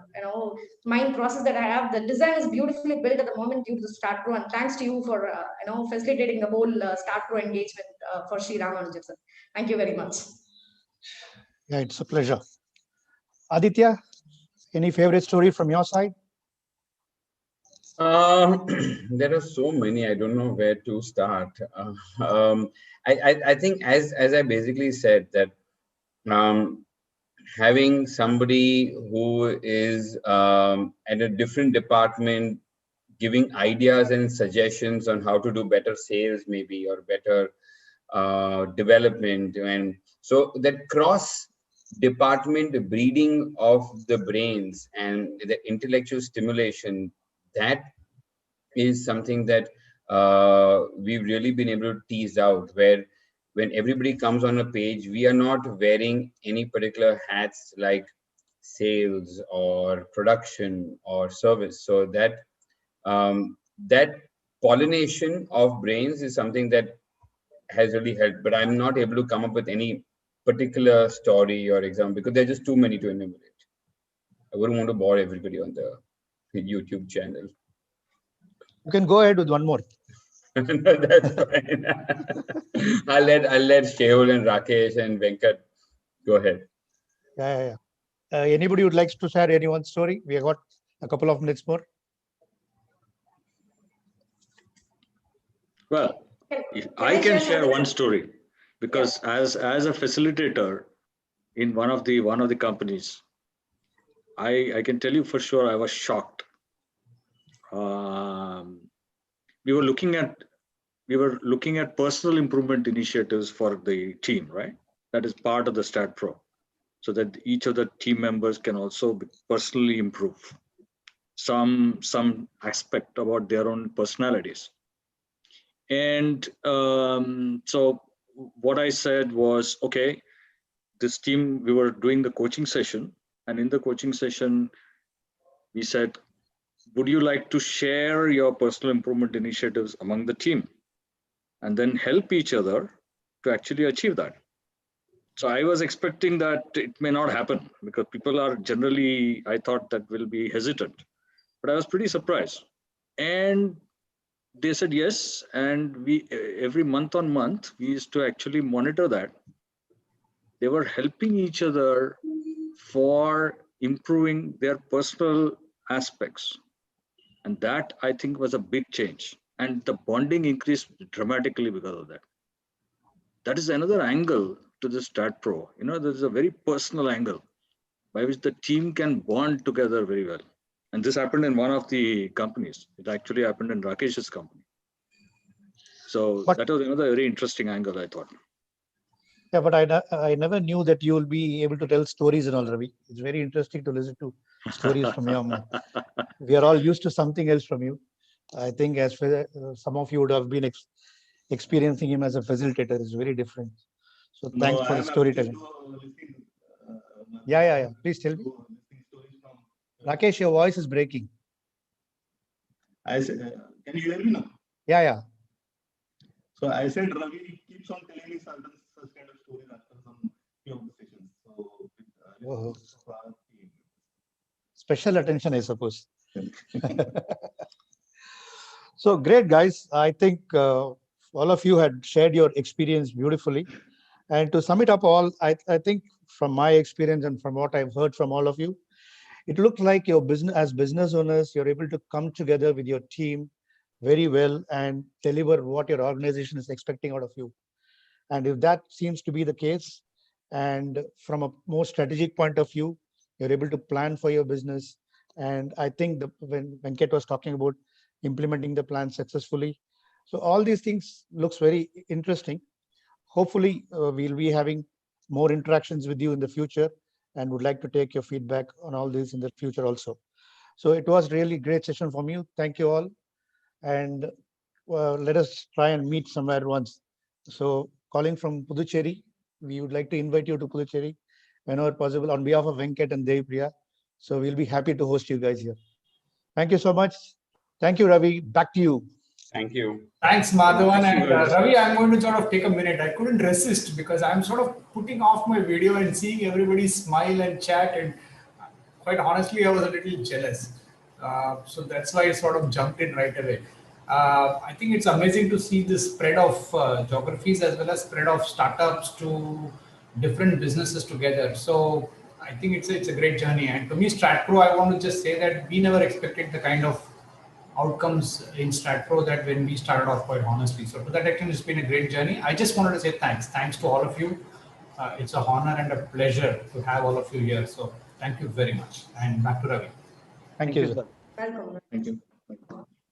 mind process that I have. The design is beautifully built at the moment due to the StratPro, and thanks to you for facilitating the whole StratPro engagement for Sri Ramanujan sir. Thank you very much. Yeah, it's a pleasure. Aditya, any favorite story from your side? There are so many. I don't know where to start. I think as I basically said that having somebody who is at a different department giving ideas and suggestions on how to do better sales, maybe, or better development. And so that cross department breeding of the brains and the intellectual stimulation, that is something that we've really been able to tease out, where when everybody comes on a page, we are not wearing any particular hats like sales or production or service. So that that pollination of brains is something that has really helped, but I'm not able to come up with any particular story or example because there are just too many to enumerate. I wouldn't want to bore everybody on the YouTube channel. You can go ahead with one more. No, that's fine. I'll let Shehul and Rakesh and Venkat go ahead. Yeah. Anybody would like to share anyone's story? We have got a couple of minutes more. Well, I can share one story because as a facilitator in one of the companies, I can tell you for sure I was shocked. We were looking at personal improvement initiatives for the team, right? That is part of the StratPro, so that each of the team members can also personally improve some aspect about their own personalities. And so what I said was, okay, this team, we were doing the coaching session, and in the coaching session, we said, would you like to share your personal improvement initiatives among the team and then help each other to actually achieve that? So I was expecting that it may not happen because people are generally, I thought that will be hesitant, but I was pretty surprised. And they said yes, and we every month on month, we used to actually monitor that. They were helping each other for improving their personal aspects. And that, I think, was a big change. And the bonding increased dramatically because of that. That is another angle to the StratPro. You know, there's a very personal angle by which the team can bond together very well. And this happened in one of the companies. It actually happened in Rakesh's company. So that was another very interesting angle, I thought. Yeah, but I never knew that you will be able to tell stories and all, Ravi. It's very interesting to listen to stories from your mouth. We are all used to something else from you. I think as some of you would have been experiencing him as a facilitator is very different. So thanks for the storytelling. Yeah. Please tell me. Rakesh, your voice is breaking. Can you hear me now? Yeah. So I said Ravi keeps on telling me such kind of stories after some few of the sessions. So special attention, I suppose. So great, guys. I think all of you had shared your experience beautifully. And to sum it up all, I think from my experience and from what I've heard from all of you, it looks like your business, as business owners, you're able to come together with your team very well and deliver what your organization is expecting out of you. And if that seems to be the case, and from a more strategic point of view, you're able to plan for your business. And I think when Venkat was talking about implementing the plan successfully, so all these things looks very interesting. Hopefully, we'll be having more interactions with you in the future and would like to take your feedback on all this in the future also. So it was really great session from you. Thank you all. And let us try and meet somewhere once. So calling from Puducherry, we would like to invite you to Puducherry whenever possible on behalf of Venkat and Devipriya. So we'll be happy to host you guys here. Thank you so much. Thank you, Ravi. Back to you. Thank you. Thanks, Madhavan. And Ravi, I'm going to sort of take a minute. I couldn't resist because I'm sort of putting off my video and seeing everybody smile and chat. And quite honestly, I was a little jealous. So that's why I sort of jumped in right away. I think it's amazing to see the spread of geographies as well as spread of startups to different businesses together. So I think it's a great journey. And to me, StratPro, I want to just say that we never expected the kind of outcomes in StratPro that when we started off, quite honestly. So to that extent, it's been a great journey. I just wanted to say thanks. Thanks to all of you. It's an honor and a pleasure to have all of you here. So thank you very much. And back to Ravi. Thank you. Welcome. Thank you.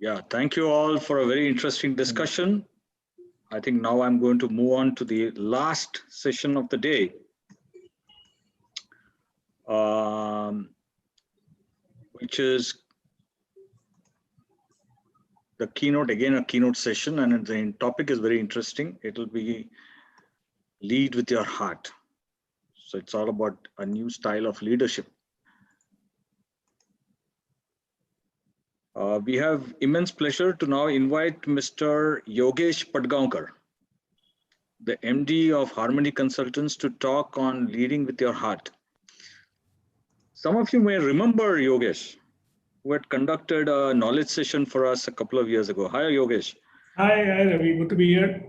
Yeah, thank you all for a very interesting discussion. I think now I'm going to move on to the last session of the day, which is the keynote, again, a keynote session, and the topic is very interesting. It will be lead with your heart. So it's all about a new style of leadership. We have immense pleasure to now invite Mr. Yogesh Padgaonkar, the MD of Harmony Consultants, to talk on leading with your heart. Some of you may remember Yogesh, who had conducted a knowledge session for us a couple of years ago. Hi, Yogesh. Hi, Ravi. Good to be here.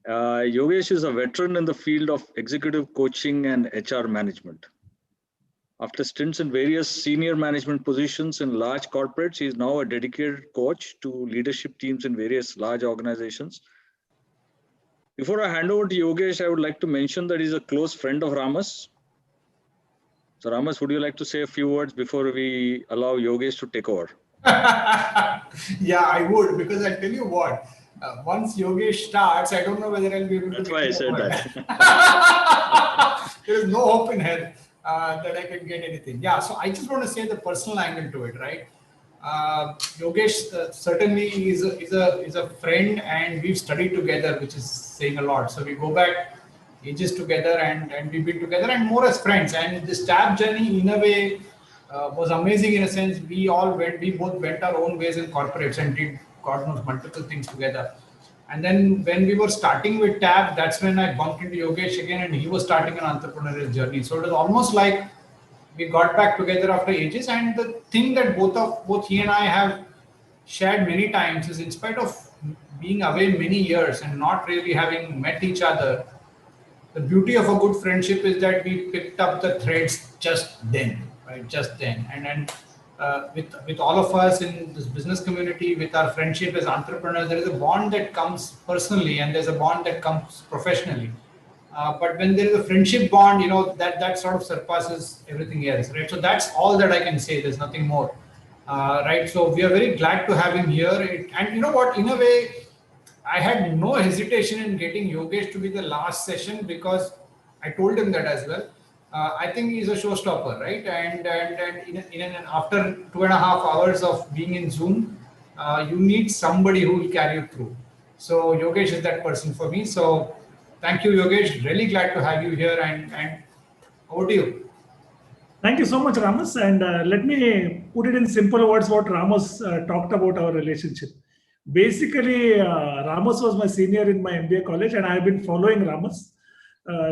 Yogesh is a veteran in the field of executive coaching and HR management. After stints in various senior management positions in large corporates, he is now a dedicated coach to leadership teams in various large organizations. Before I hand over to Yogesh, I would like to mention that he's a close friend of Ramas. So Ramas, would you like to say a few words before we allow Yogesh to take over? Yeah, I would, because I'll tell you what, once Yogesh starts, I don't know whether I'll be able to. That's why I said that. There is no hope in hell that I can get anything. Yeah, so I just want to say the personal angle to it, right? Yogesh certainly is a friend, and we've studied together, which is saying a lot. So we go back ages together, and we've been together, and more as friends. And this TAB journey, in a way, was amazing in a sense. We both went our own ways in corporates and did God knows multiple things together. And then when we were starting with TAB, that's when I bumped into Yogesh again, and he was starting an entrepreneurial journey. So it was almost like we got back together after ages. And the thing that both he and I have shared many times is, in spite of being away many years and not really having met each other, the beauty of a good friendship is that we picked up the threads just then, right? Just then. And then with all of us in this business community, with our friendship as entrepreneurs, there is a bond that comes personally, and there's a bond that comes professionally. But when there is a friendship bond, that sort of surpasses everything else, right? So that's all that I can say. There's nothing more, right? So we are very glad to have him here. And you know what? In a way, I had no hesitation in getting Yogesh to be the last session, because I told him that as well. I think he's a showstopper, right? And after 2.5 hours of being in Zoom, you need somebody who will carry you through. So Yogesh is that person for me. So thank you, Yogesh. Really glad to have you here, and over to you. Thank you so much, Ramas. And let me put it in simple words what Ramas talked about our relationship. Basically, Ramas was my senior in my MBA college, and I have been following Ramas.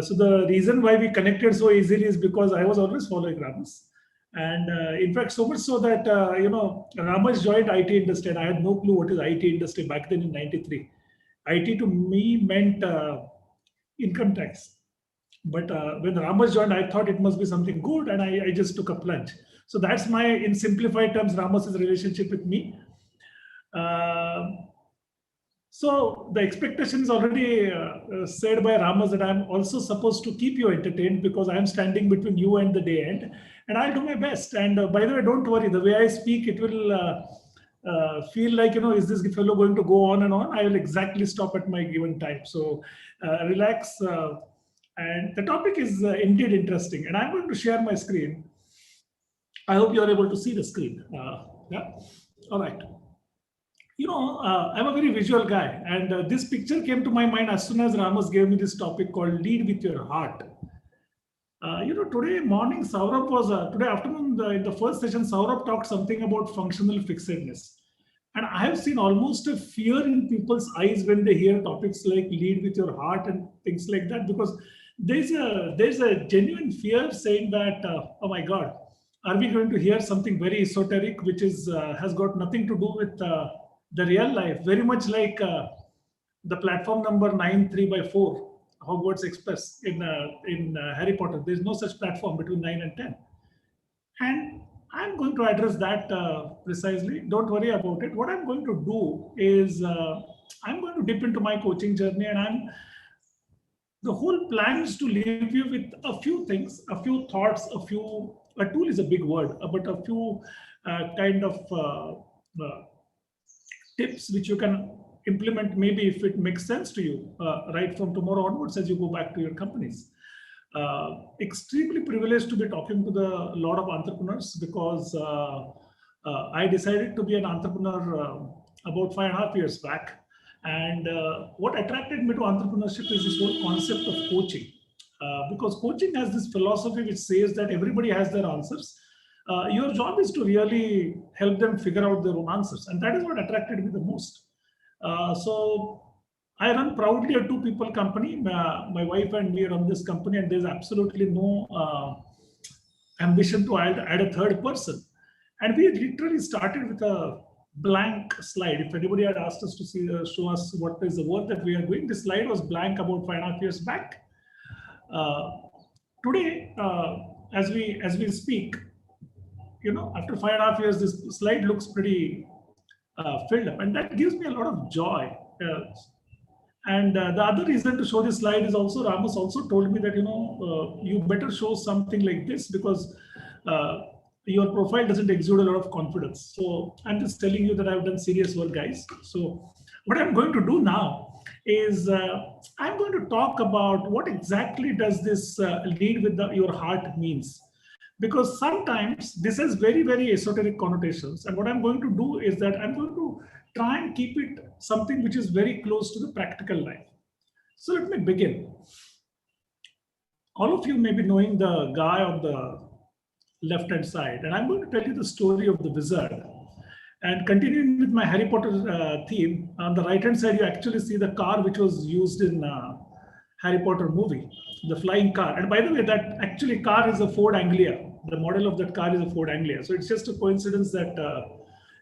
So the reason why we connected so easily is because I was always following Ramas. And in fact, so much so that, Ramas joined IT industry, and I had no clue what is IT industry back then in '93. IT to me meant income tax. But when Ramas joined, I thought it must be something good, and I just took a plunge. So that's my, in simplified terms, Ramas's relationship with me. So the expectation is already said by Ramas that I'm also supposed to keep you entertained, because I'm standing between you and the day end, and I'll do my best. And by the way, don't worry, the way I speak, it will feel like, is this fellow going to go on and on? I will exactly stop at my given time. So relax. And the topic is indeed interesting. And I'm going to share my screen. I hope you're able to see the screen. Yeah. All right. I'm a very visual guy, and this picture came to my mind as soon as Ramas gave me this topic called lead with your heart. Today morning, Saurabh was, today afternoon, in the first session, Saurabh talked something about functional fixedness. And I have seen almost a fear in people's eyes when they hear topics like lead with your heart and things like that, because there's a genuine fear saying that, oh my God, are we going to hear something very esoteric, which is has got nothing to do with the real life, very much like the platform number 9 3/4, Hogwarts Express in Harry Potter. There's no such platform between 9 and 10. And I'm going to address that precisely. Don't worry about it. What I'm going to do is I'm going to dip into my coaching journey, and the whole plan is to leave you with a few things, a few thoughts, a tool is a big word, but a few kind of tips which you can implement, maybe if it makes sense to you, right from tomorrow onwards as you go back to your companies. Extremely privileged to be talking to a lot of entrepreneurs, because I decided to be an entrepreneur about 5.5 years back. And what attracted me to entrepreneurship is this whole concept of coaching. Because coaching has this philosophy which says that everybody has their answers. Your job is to really help them figure out their own answers. And that is what attracted me the most. So I run proudly a 2-people company. My wife and me run this company, and there's absolutely no ambition to add a third person. And we literally started with a blank slide. If anybody had asked us to show us what is the work that we are doing, this slide was blank about 5.5 years back. Today, as we speak, after 5.5 years, this slide looks pretty filled up, and that gives me a lot of joy. And the other reason to show this slide is also, Ramos also told me that, you better show something like this, because your profile doesn't exude a lot of confidence. So I'm just telling you that I've done serious work, guys. So what I'm going to do now is I'm going to talk about what exactly does this lead with your heart means. Because sometimes this has very, very esoteric connotations. And what I'm going to do is that I'm going to try and keep it something which is very close to the practical life. So let me begin. All of you may be knowing the guy on the left-hand side, and I'm going to tell you the story of the wizard. And continuing with my Harry Potter theme, on the right-hand side, you actually see the car which was used in Harry Potter movie, the flying car. And by the way, that actually car is a Ford Anglia. The model of that car is a Ford Anglia. So it's just a coincidence that,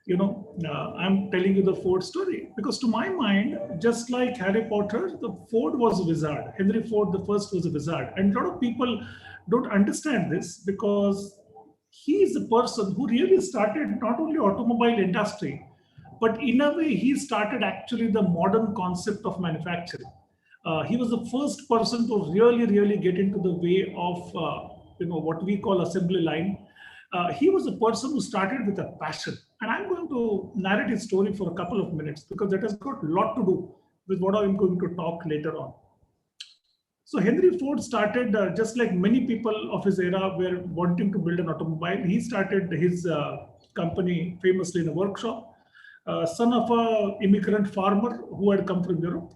I'm telling you the Ford story. Because to my mind, just like Harry Potter, the Ford was a wizard. Henry Ford the First was a wizard. And a lot of people don't understand this, because he is the person who really started not only automobile industry, but in a way, he started actually the modern concept of manufacturing. He was the first person to really get into the way of what we call assembly line. He was a person who started with a passion, and I'm going to narrate his story for a couple of minutes, because that has got a lot to do with what I'm going to talk later on. So Henry Ford started, just like many people of his era were wanting to build an automobile. He started his company famously in a workshop. Son of an immigrant farmer who had come from Europe.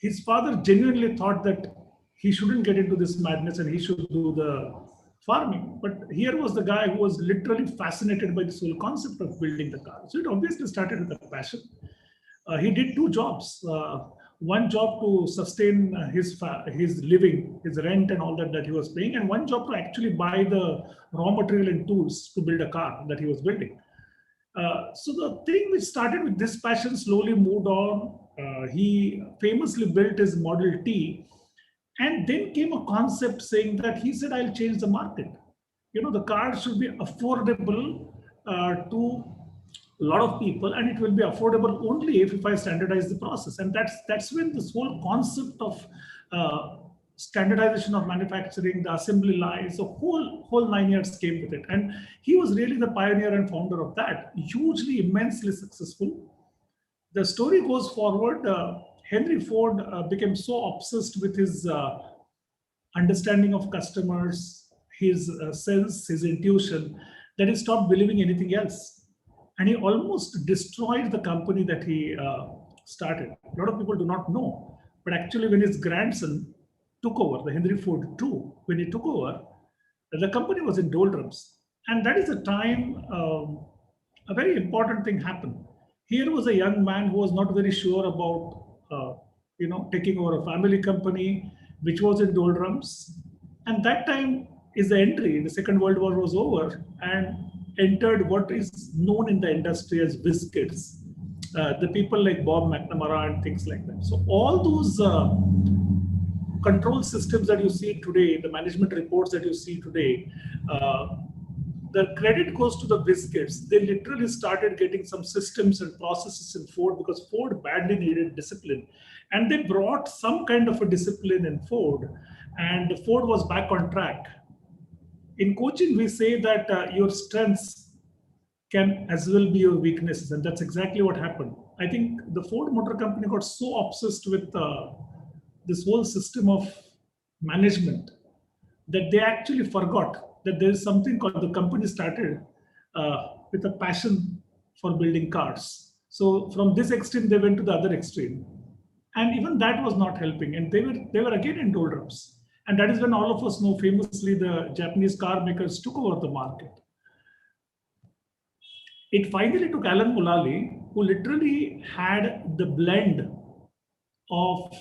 His father genuinely thought that he shouldn't get into this madness and he should do the farming. But here was the guy who was literally fascinated by this whole concept of building the car. So it obviously started with a passion. He did 2 jobs. One job to sustain his living, his rent and all that he was paying, and one job to actually buy the raw material and tools to build a car that he was building. So the thing which started with this passion slowly moved on. He famously built his Model T, and then came a concept saying that he said, I'll change the market. The car should be affordable to a lot of people, and it will be affordable only if I standardize the process. And that's when this whole concept of standardization of manufacturing, the assembly lines, the whole 9 years came with it. And he was really the pioneer and founder of that, hugely, immensely successful. The story goes forward. Henry Ford became so obsessed with his understanding of customers, his sense, his intuition, that he stopped believing anything else. And he almost destroyed the company that he started. A lot of people do not know, but actually when his grandson took over, the Henry Ford II, when he took over, the company was in doldrums. And that is the time a very important thing happened. Here was a young man who was not very sure about taking over a family company, which was in doldrums. And that time is the entry. The Second World War was over, and entered what is known in the industry as whiz kids, the people like Bob McNamara and things like that. So all those control systems that you see today, the management reports that you see today, the credit goes to the whiz kids. They literally started getting some systems and processes in Ford, because Ford badly needed discipline. And they brought some kind of a discipline in Ford, and Ford was back on track. In coaching, we say that your strengths can as well be your weaknesses. And that's exactly what happened. I think the Ford Motor Company got so obsessed with this whole system of management that they actually forgot that there is something called, the company started with a passion for building cars. So from this extreme, they went to the other extreme. And even that was not helping. And they were again in doldrums. And that is when all of us know, famously, the Japanese car makers took over the market. It finally took Alan Mulally, who literally had the blend of,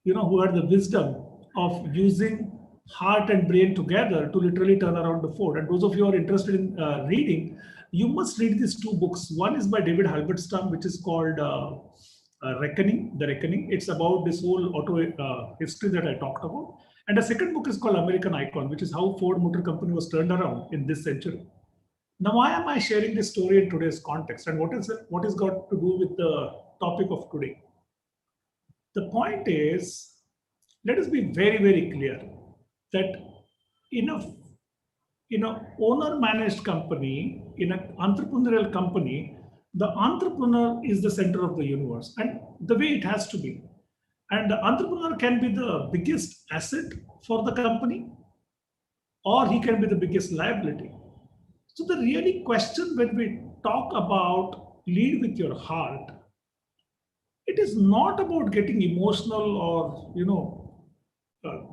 who had the wisdom of using heart and brain together to literally turn around the Ford. And those of you who are interested in reading, you must read these two books. One is by David Halberstam, which is called The Reckoning. It's about this whole auto history that I talked about. And the second book is called American Icon, which is how Ford Motor Company was turned around in this century. Now, why am I sharing this story in today's context? And what is got to do with the topic of today? The point is, let us be very, very clear that in a owner-managed company, in an entrepreneurial company, the entrepreneur is the center of the universe, and the way it has to be. And the entrepreneur can be the biggest asset for the company, or he can be the biggest liability. So the really question when we talk about lead with your heart, it is not about getting emotional or,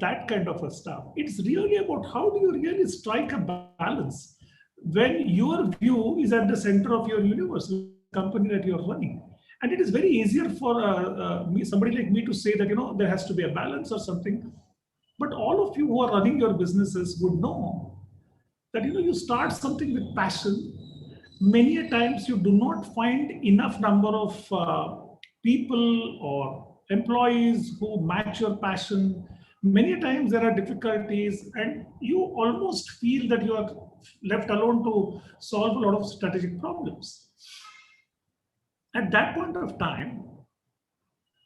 that kind of a stuff. It's really about how do you really strike a balance when your view is at the center of your universe, the company that you're running. And it is very easier for somebody like me to say that, there has to be a balance or something. But all of you who are running your businesses would know that, you start something with passion. Many a times you do not find enough number of people or employees who match your passion. Many times there are difficulties and you almost feel that you are left alone to solve a lot of strategic problems. At that point of time,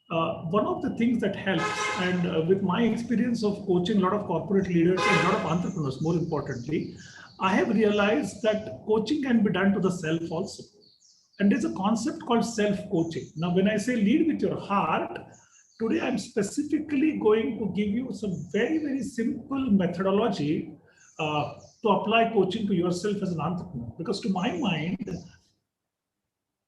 one of the things that helps, and with my experience of coaching a lot of corporate leaders and a lot of entrepreneurs, more importantly, I have realized that coaching can be done to the self also. And there's a concept called self-coaching. Now, when I say lead with your heart, today I'm specifically going to give you some very, very simple methodology to apply coaching to yourself as an entrepreneur. Because to my mind,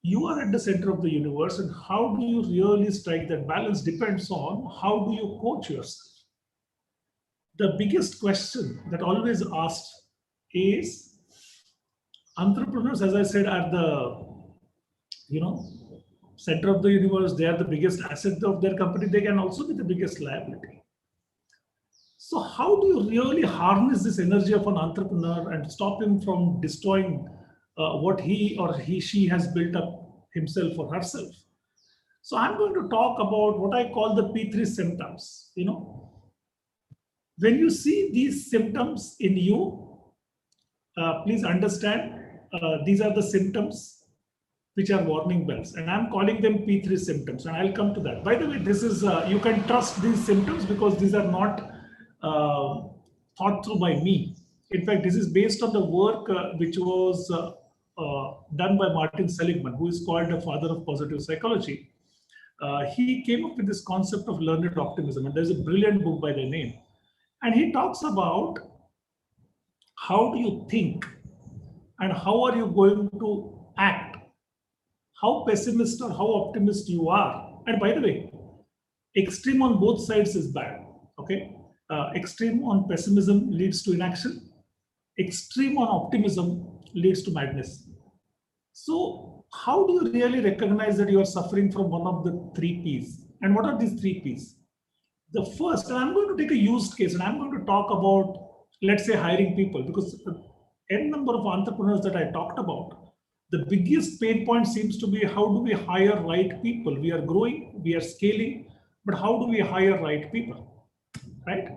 you are at the center of the universe, and how do you really strike that balance depends on how do you coach yourself. The biggest question that always asked is, entrepreneurs, as I said, are the center of the universe. They are the biggest asset of their company. They can also be the biggest liability. So how do you really harness this energy of an entrepreneur and stop him from destroying what he or she has built up himself or herself? So I'm going to talk about what I call the P3 symptoms. When you see these symptoms in you, please understand these are the symptoms which are warning bells, and I'm calling them P3 symptoms, and I'll come to that. By the way, this is, you can trust these symptoms because these are not thought through by me. In fact, this is based on the work which was done by Martin Seligman, who is called the father of positive psychology. He came up with this concept of learned optimism, and there's a brilliant book by the name. And he talks about how do you think and how are you going to act, how pessimist or how optimist you are. And by the way, extreme on both sides is bad. Okay, extreme on pessimism leads to inaction. Extreme on optimism leads to madness. So how do you really recognize that you are suffering from one of the 3 Ps? And what are these 3 Ps? The first, and I'm going to take a used case, and I'm going to talk about, let's say, hiring people, because the n number of entrepreneurs that I talked about, the biggest pain point seems to be how do we hire right people? We are growing, we are scaling, but how do we hire right people, right?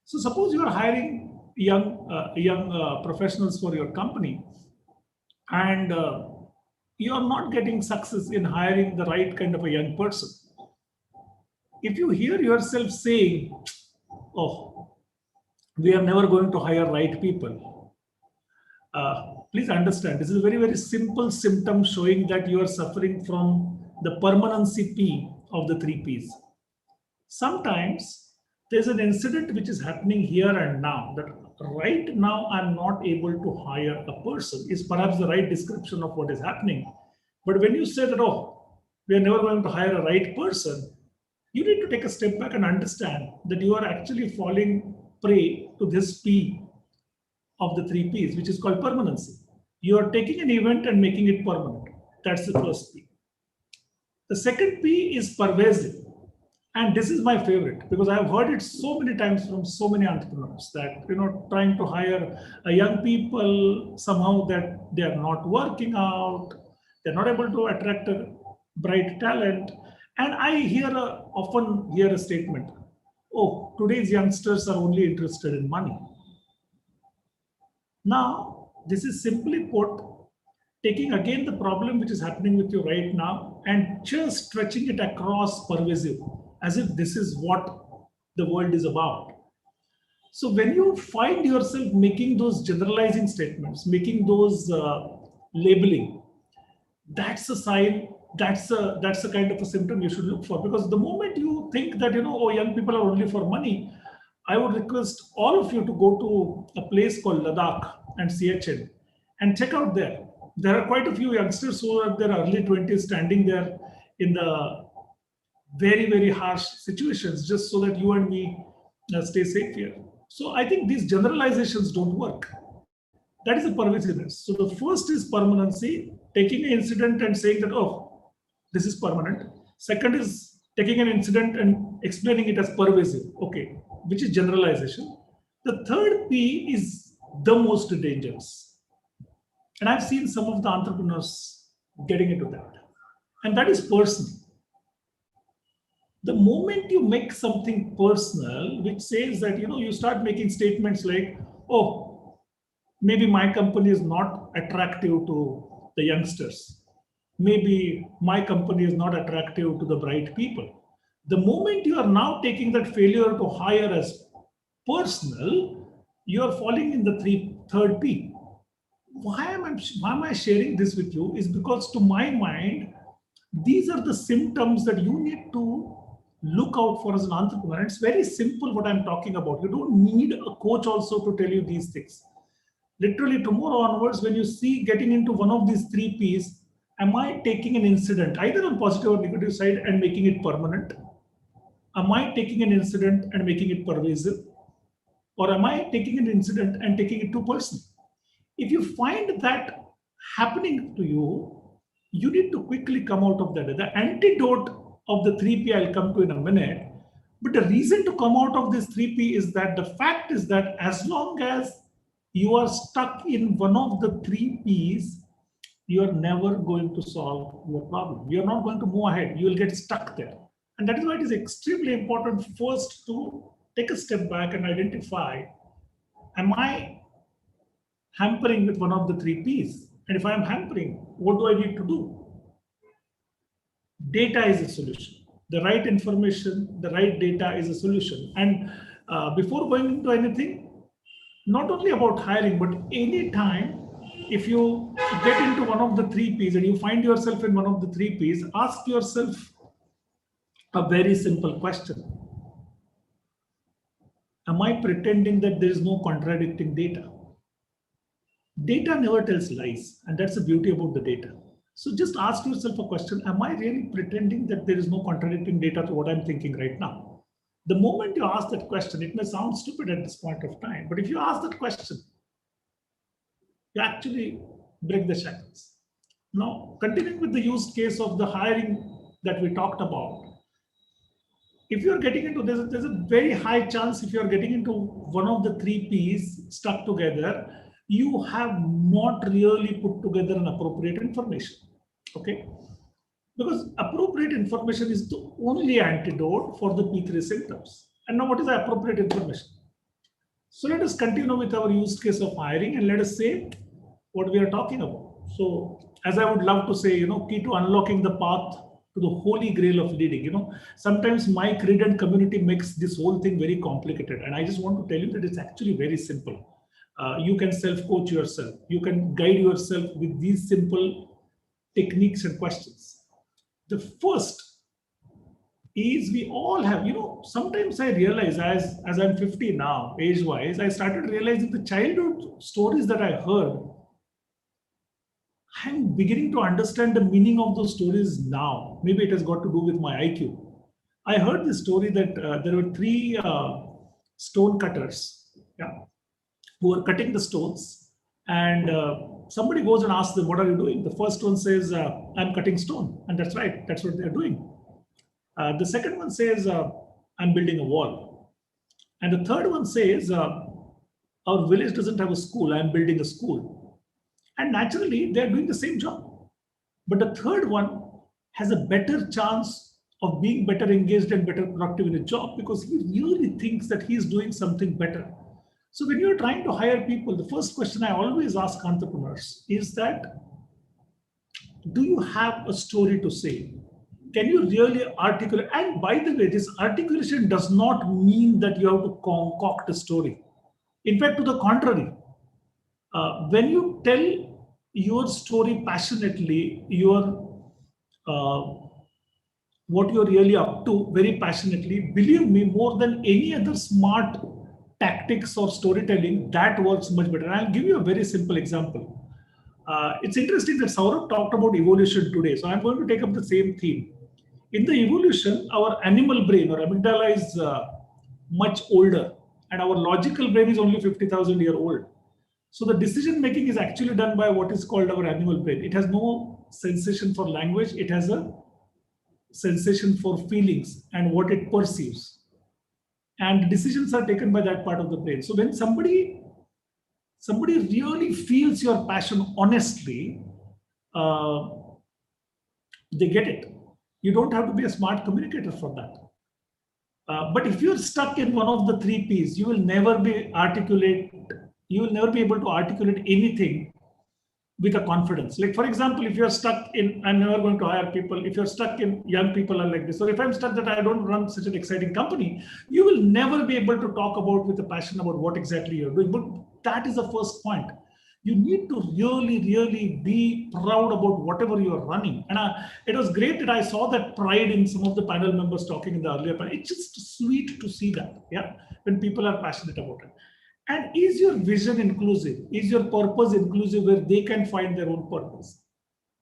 So suppose you are hiring young professionals for your company, and you are not getting success in hiring the right kind of a young person. If you hear yourself saying, oh, we are never going to hire right people, please understand, this is a very, very simple symptom showing that you are suffering from the permanency P of the 3 Ps. Sometimes there's an incident which is happening here and now, that right now I'm not able to hire a person, is perhaps the right description of what is happening. But when you say that, oh, we are never going to hire a right person, you need to take a step back and understand that you are actually falling prey to this P of the 3 Ps, which is called permanency. You are taking an event and making it permanent. That's the first P. The second P is pervasive. And this is my favorite because I've heard it so many times from so many entrepreneurs that, trying to hire young people, somehow that they are not working out, they're not able to attract a bright talent. And I often hear a statement, oh, today's youngsters are only interested in money. Now, this is simply put, taking again the problem which is happening with you right now and just stretching it across pervasive, as if this is what the world is about. So when you find yourself making those generalizing statements, making those labeling, that's a sign, that's a kind of a symptom you should look for. Because the moment you think that, oh, young people are only for money, I would request all of you to go to a place called Ladakh and CHN and check out there. There are quite a few youngsters who are in their early 20s standing there in the very, very harsh situations just so that you and me stay safe here. So I think these generalizations don't work. That is a pervasiveness. So the first is permanency, taking an incident and saying that, oh, this is permanent. Second is taking an incident and explaining it as pervasive, okay, which is generalization. The third P is the most dangerous. And I've seen some of the entrepreneurs getting into that. And that is personal. The moment you make something personal, which says that, you start making statements like, oh, maybe my company is not attractive to the youngsters. Maybe my company is not attractive to the bright people. The moment you are now taking that failure to hire as personal, you are falling in the third P. Why am I sharing this with you is because to my mind, these are the symptoms that you need to look out for as an entrepreneur. It's very simple what I'm talking about. You don't need a coach also to tell you these things. Literally tomorrow onwards, when you see getting into one of these 3 Ps, am I taking an incident either on positive or negative side and making it permanent? Am I taking an incident and making it pervasive? Or am I taking an incident and taking it too personal? If you find that happening to you, you need to quickly come out of that. The antidote of the 3 P I'll come to in a minute. But the reason to come out of this 3 P is that the fact is that as long as you are stuck in one of the 3 Ps, you are never going to solve your problem. You're not going to move ahead. You will get stuck there. And that is why it is extremely important first to take a step back and identify, am I hampering with one of the 3 Ps? And if I am hampering, what do I need to do? Data is a solution. The right information, the right data is a solution. And before going into anything, not only about hiring, but any time, if you get into one of the 3 Ps and you find yourself in one of the 3 Ps, ask yourself a very simple question. Am I pretending that there is no contradicting data? Data never tells lies, and that's the beauty about the data. So just ask yourself a question, am I really pretending that there is no contradicting data to what I'm thinking right now? The moment you ask that question, it may sound stupid at this point of time, but if you ask that question, you actually break the shackles. Now, continuing with the use case of the hiring that we talked about, if you're getting into this, there's a very high chance if you're getting into one of the 3 Ps stuck together, you have not really put together an appropriate information. Okay, because appropriate information is the only antidote for the P3 symptoms. And now what is the appropriate information? So let us continue with our use case of hiring and let us say what we are talking about. So as I would love to say, key to unlocking the path to the holy grail of leading, sometimes my credent community makes this whole thing very complicated. And I just want to tell you that it's actually very simple. You can self-coach yourself. You can guide yourself with these simple techniques and questions. The first is we all have, sometimes I realize as I'm 50 now, age-wise, I started realizing the childhood stories that I heard, I'm beginning to understand the meaning of those stories now. Maybe it has got to do with my IQ. I heard this story that there were three stone cutters, who are cutting the stones, and somebody goes and asks them, what are you doing? The first one says, I'm cutting stone. And that's right, that's what they're doing. The second one says, I'm building a wall. And the third one says, our village doesn't have a school, I'm building a school. And naturally, they're doing the same job. But the third one has a better chance of being better engaged and better productive in a job because he really thinks that he's doing something better. So when you're trying to hire people, the first question I always ask entrepreneurs is that, do you have a story to say? Can you really articulate? And by the way, this articulation does not mean that you have to concoct a story. In fact, to the contrary, when you tell your story passionately, what you're really up to very passionately, believe me, more than any other smart tactics or storytelling, that works much better. And I'll give you a very simple example. It's interesting that Saurabh talked about evolution today. So I'm going to take up the same theme. In the evolution, our animal brain or amygdala is much older and our logical brain is only 50,000 years old. So the decision making is actually done by what is called our animal brain. It has no sensation for language. It has a sensation for feelings and what it perceives. And decisions are taken by that part of the brain. So when somebody really feels your passion honestly, they get it. You don't have to be a smart communicator for that. But if you're stuck in one of the three P's, you will never be able to articulate anything with a confidence. Like, for example, if you're stuck in, I'm never going to hire people, if you're stuck in young people are like this, or if I'm stuck that I don't run such an exciting company, you will never be able to talk about with a passion about what exactly you're doing. But that is the first point. You need to really be proud about whatever you're running. And it was great that I saw that pride in some of the panel members talking in the earlier panel. It's just sweet to see that, when people are passionate about it. And is your vision inclusive? Is your purpose inclusive where they can find their own purpose?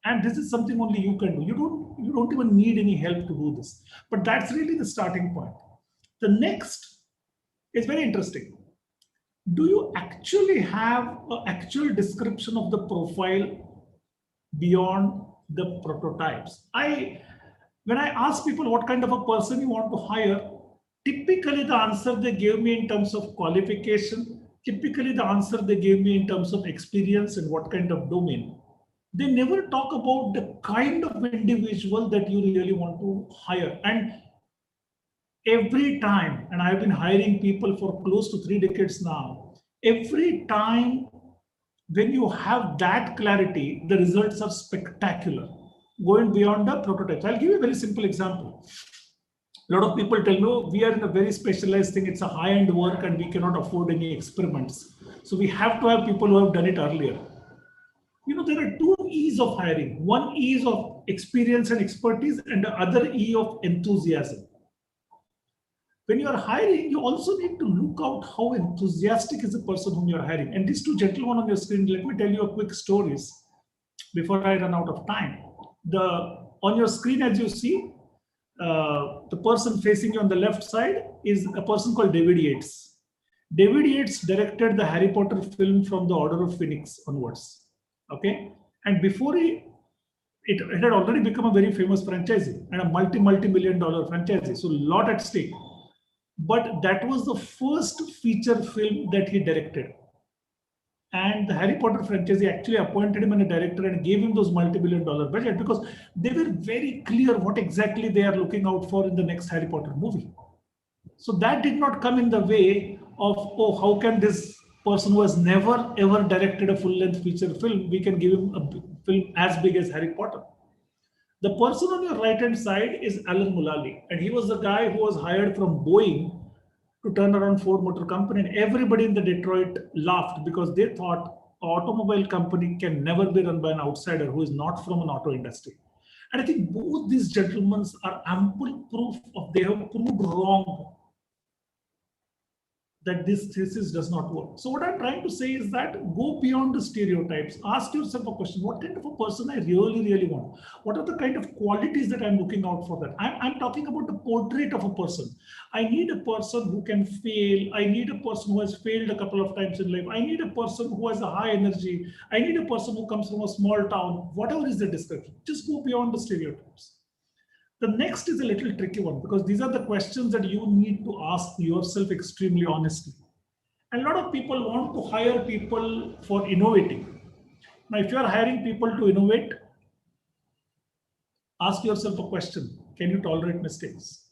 And this is something only you can do. You don't even need any help to do this. But that's really the starting point. The next is very interesting. Do you actually have an actual description of the profile beyond the prototypes? When I ask people what kind of a person you want to hire, typically the answer they gave me in terms of qualification, typically the answer they gave me in terms of experience and what kind of domain. They never talk about the kind of individual that you really want to hire. And every time, and I've been hiring people for close to 3 decades now, every time when you have that clarity, the results are spectacular, going beyond the prototypes. I'll give you a very simple example. A lot of people tell me, oh, we are in a very specialized thing. It's a high-end work and we cannot afford any experiments. So we have to have people who have done it earlier. There are 2 E's of hiring. One E is of experience and expertise and the other E of enthusiasm. When you are hiring, you also need to look out how enthusiastic is the person whom you are hiring. And these 2 gentlemen on your screen, let me tell you a quick stories before I run out of time. On your screen, as you see, the person facing you on the left side is a person called David Yates. David Yates directed the Harry Potter film from the Order of Phoenix onwards. Okay, and before it had already become a very famous franchisee and a multi-million-dollar franchisee, so a lot at stake. But that was the first feature film that he directed. And the Harry Potter franchisee actually appointed him as a director and gave him those multi-million-dollar budget because they were very clear what exactly they are looking out for in the next Harry Potter movie. So that did not come in the way of, oh, how can this person who has never ever directed a full-length feature film, we can give him a film as big as Harry Potter. The person on your right-hand side is Alan Mulally, and he was the guy who was hired from Boeing to turn around Ford Motor Company, and everybody in the Detroit laughed because they thought an automobile company can never be run by an outsider who is not from an auto industry. And I think both these gentlemen are ample proof of they have proved wrong that this thesis does not work. So what I'm trying to say is that go beyond the stereotypes. Ask yourself a question: what kind of a person I really want? What are the kind of qualities that I'm looking out for that? I'm talking about the portrait of a person. I need a person who can fail. I need a person who has failed a couple of times in life. I need a person who has a high energy. I need a person who comes from a small town. Whatever is the description, just go beyond the stereotypes. The next is a little tricky one, because these are the questions that you need to ask yourself extremely honestly. And a lot of people want to hire people for innovating. Now, if you are hiring people to innovate, ask yourself a question: can you tolerate mistakes?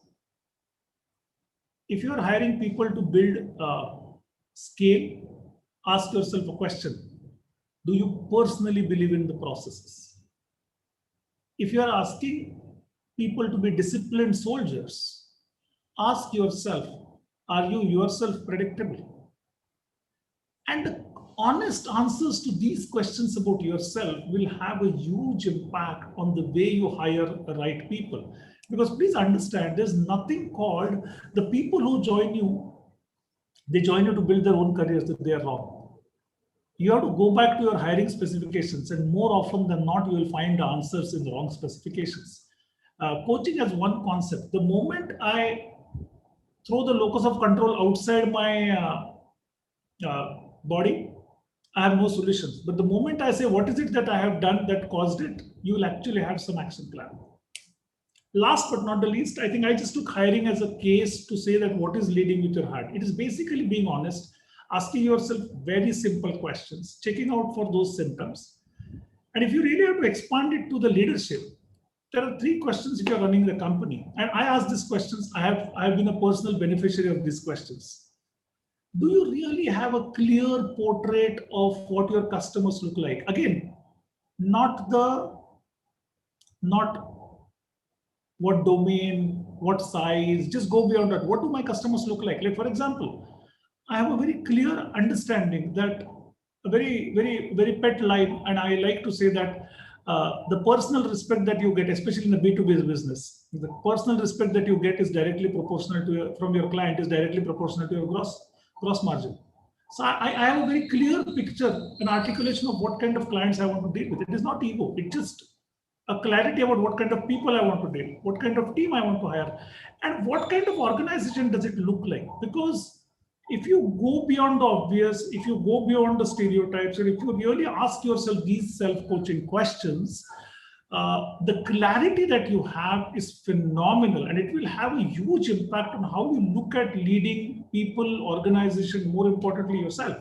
If you are hiring people to build scale, ask yourself a question: do you personally believe in the processes? If you are asking people to be disciplined soldiers, ask yourself, are you yourself predictable? And the honest answers to these questions about yourself will have a huge impact on the way you hire the right people. Because please understand, there's nothing called the people who join you, they join you to build their own careers, that they are wrong. You have to go back to your hiring specifications, and more often than not, you will find the answers in the wrong specifications. Coaching has one concept: the moment I throw the locus of control outside my body, I have no solutions. But the moment I say, what is it that I have done that caused it, you will actually have some action plan. Last but not the least, I think I just took hiring as a case to say that what is leading with your heart. It is basically being honest, asking yourself very simple questions, checking out for those symptoms. And if you really have to expand it to the leadership, there are 3 questions if you're running the company. And I ask these questions. I have been a personal beneficiary of these questions. Do you really have a clear portrait of what your customers look like? Again, not what domain, what size, just go beyond that. What do my customers look like? Like, for example, I have a very clear understanding that a very pet line, and I like to say that the personal respect that you get, especially in a B2B business, the personal respect that you get is directly proportional to from your client, is directly proportional to your gross margin. So I have a very clear picture, an articulation of what kind of clients I want to deal with. It is not ego. It's just a clarity about what kind of people I want to deal, what kind of team I want to hire, and what kind of organization does it look like. Because if you go beyond the obvious, if you go beyond the stereotypes, and if you really ask yourself these self-coaching questions, the clarity that you have is phenomenal, and it will have a huge impact on how you look at leading people, organization, more importantly yourself.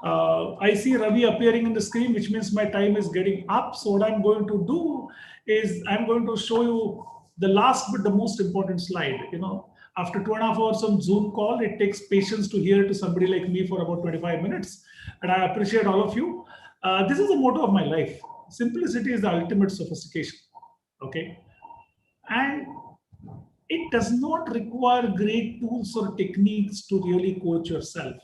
I see Ravi appearing in the screen, which means my time is getting up. So what I'm going to do is I'm going to show you the last but the most important slide. After 2.5 hours on Zoom call, it takes patience to hear to somebody like me for about 25 minutes. And I appreciate all of you. This is the motto of my life. Simplicity is the ultimate sophistication. Okay. And it does not require great tools or techniques to really coach yourself.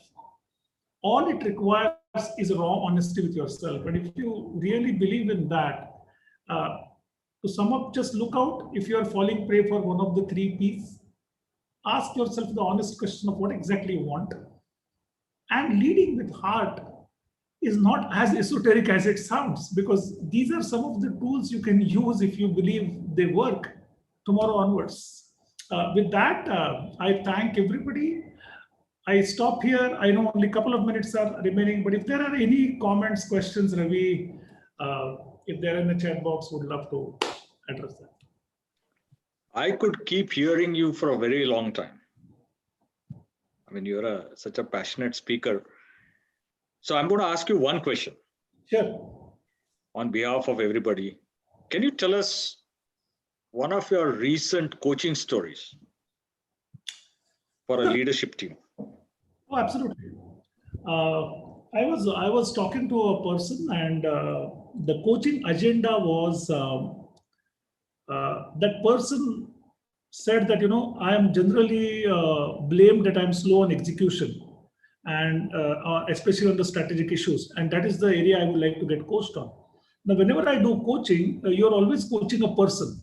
All it requires is raw honesty with yourself. And if you really believe in that, to sum up, just look out if you are falling prey for one of the 3 P's. Ask yourself the honest question of what exactly you want. And leading with heart is not as esoteric as it sounds, because these are some of the tools you can use if you believe they work tomorrow onwards. With that, I thank everybody. I stop here. I know only a couple of minutes are remaining, but if there are any comments, questions, Ravi, if they're in the chat box, would love to address that. I could keep hearing you for a very long time. I mean, you're such a passionate speaker. So I'm going to ask you one question. Sure. On behalf of everybody, can you tell us one of your recent coaching stories for a leadership team? Oh, absolutely. I was talking to a person, and the coaching agenda was that person said that, I am generally blamed that I'm slow on execution, and especially on the strategic issues. And that is the area I would like to get coached on. Now, whenever I do coaching, you're always coaching a person,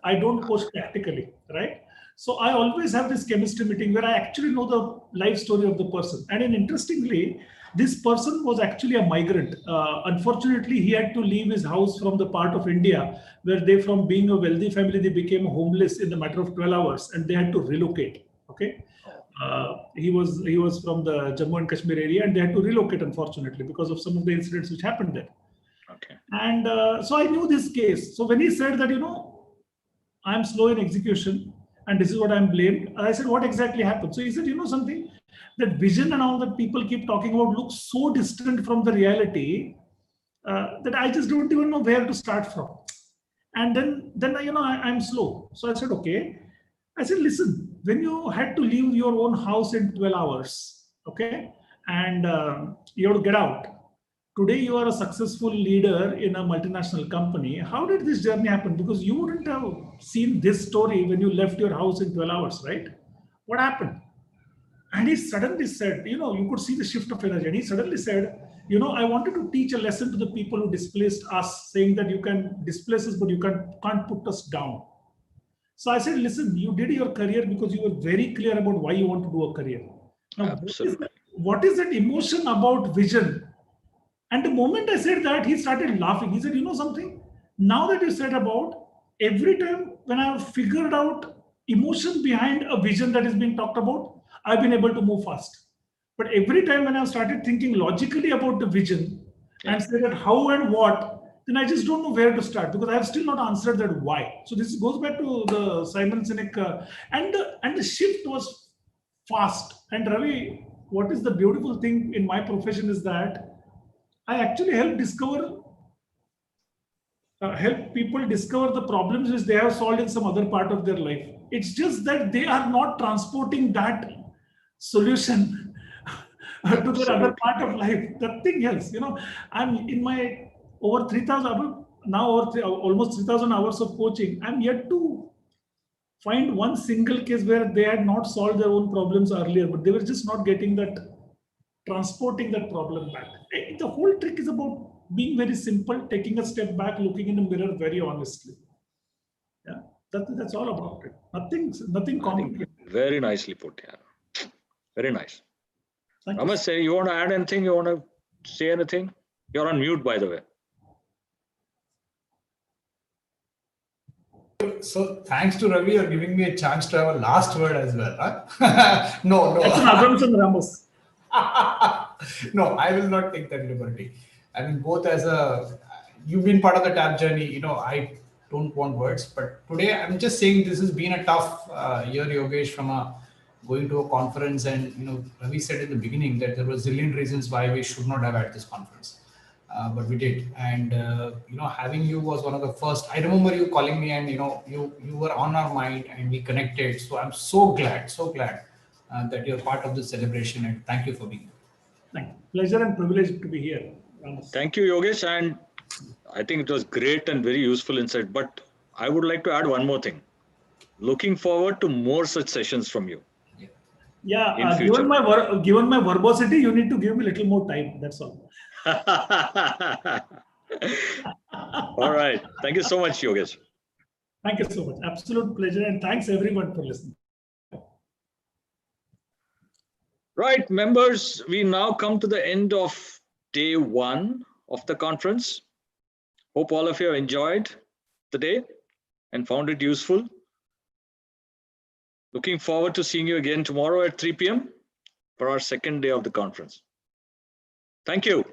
I don't coach tactically, right? So I always have this chemistry meeting where I actually know the life story of the person. And interestingly, this person was actually a migrant. Unfortunately, he had to leave his house from the part of India where they, from being a wealthy family, they became homeless in the matter of 12 hours and they had to relocate. Okay. He was from the Jammu and Kashmir area, and they had to relocate, unfortunately, because of some of the incidents which happened there. Okay. And so I knew this case. So when he said that, I'm slow in execution and this is what I'm blamed, I said, what exactly happened? So he said, something, that vision and all that people keep talking about looks so distant from the reality that I just don't even know where to start from. And then I'm slow. So I said, okay. I said, listen, when you had to leave your own house in 12 hours, okay, and you have to get out. Today, you are a successful leader in a multinational company. How did this journey happen? Because you wouldn't have seen this story when you left your house in 12 hours, right? What happened? And he suddenly said, you could see the shift of energy. And he suddenly said, I wanted to teach a lesson to the people who displaced us, saying that you can displace us, but you can't put us down. So I said, listen, you did your career because you were very clear about why you want to do a career. Now, absolutely. What is that emotion about vision? And the moment I said that, he started laughing. He said, something? Now that you said about, every time when I have figured out emotion behind a vision that is being talked about, I've been able to move fast. But every time when I've started thinking logically about the vision and said that how and what, then I just don't know where to start because I have still not answered that why. So this goes back to the Simon Sinek, and the shift was fast. And Ravi, what is the beautiful thing in my profession is that I actually help people discover the problems which they have solved in some other part of their life. It's just that they are not transporting that solution to their other part of life. Nothing else. I'm in my over 3,000 now, almost 3,000 hours of coaching. I'm yet to find one single case where they had not solved their own problems earlier, but they were just not getting that, transporting that problem back. The whole trick is about being very simple, taking a step back, looking in the mirror very honestly. Yeah, that's all about it. Nothing complicated. Very nicely put. Yeah, very nice. Thank I must say, you want to add anything? You want to say anything? You're on mute, by the way. So thanks to Ravi, you're giving me a chance to have a last word as well. Huh? No. That's an assumption, Ramos. No, I will not take that liberty. I mean, both you've been part of the TAP journey, I don't want words, but today I'm just saying this has been a tough year, Yogesh, from going to a conference. And, Ravi said in the beginning that there were a zillion reasons why we should not have had this conference. But we did. And, having you was one of the first. I remember you calling me and, you were on our mind and we connected. So I'm so glad that you're part of this celebration, and thank you for being here. Thank you. Pleasure and privilege to be here, Ramos. Thank you, Yogesh. And I think it was great and very useful insight. But I would like to add one more thing. Looking forward to more such sessions from you. Yeah, given my verbosity, you need to give me a little more time. That's all. All right. Thank you so much, Yogesh. Thank you so much. Absolute pleasure. And thanks everyone for listening. Right, members, we now come to the end of day 1 of the conference. Hope all of you have enjoyed the day and found it useful. Looking forward to seeing you again tomorrow at 3 p.m. for our second day of the conference. Thank you.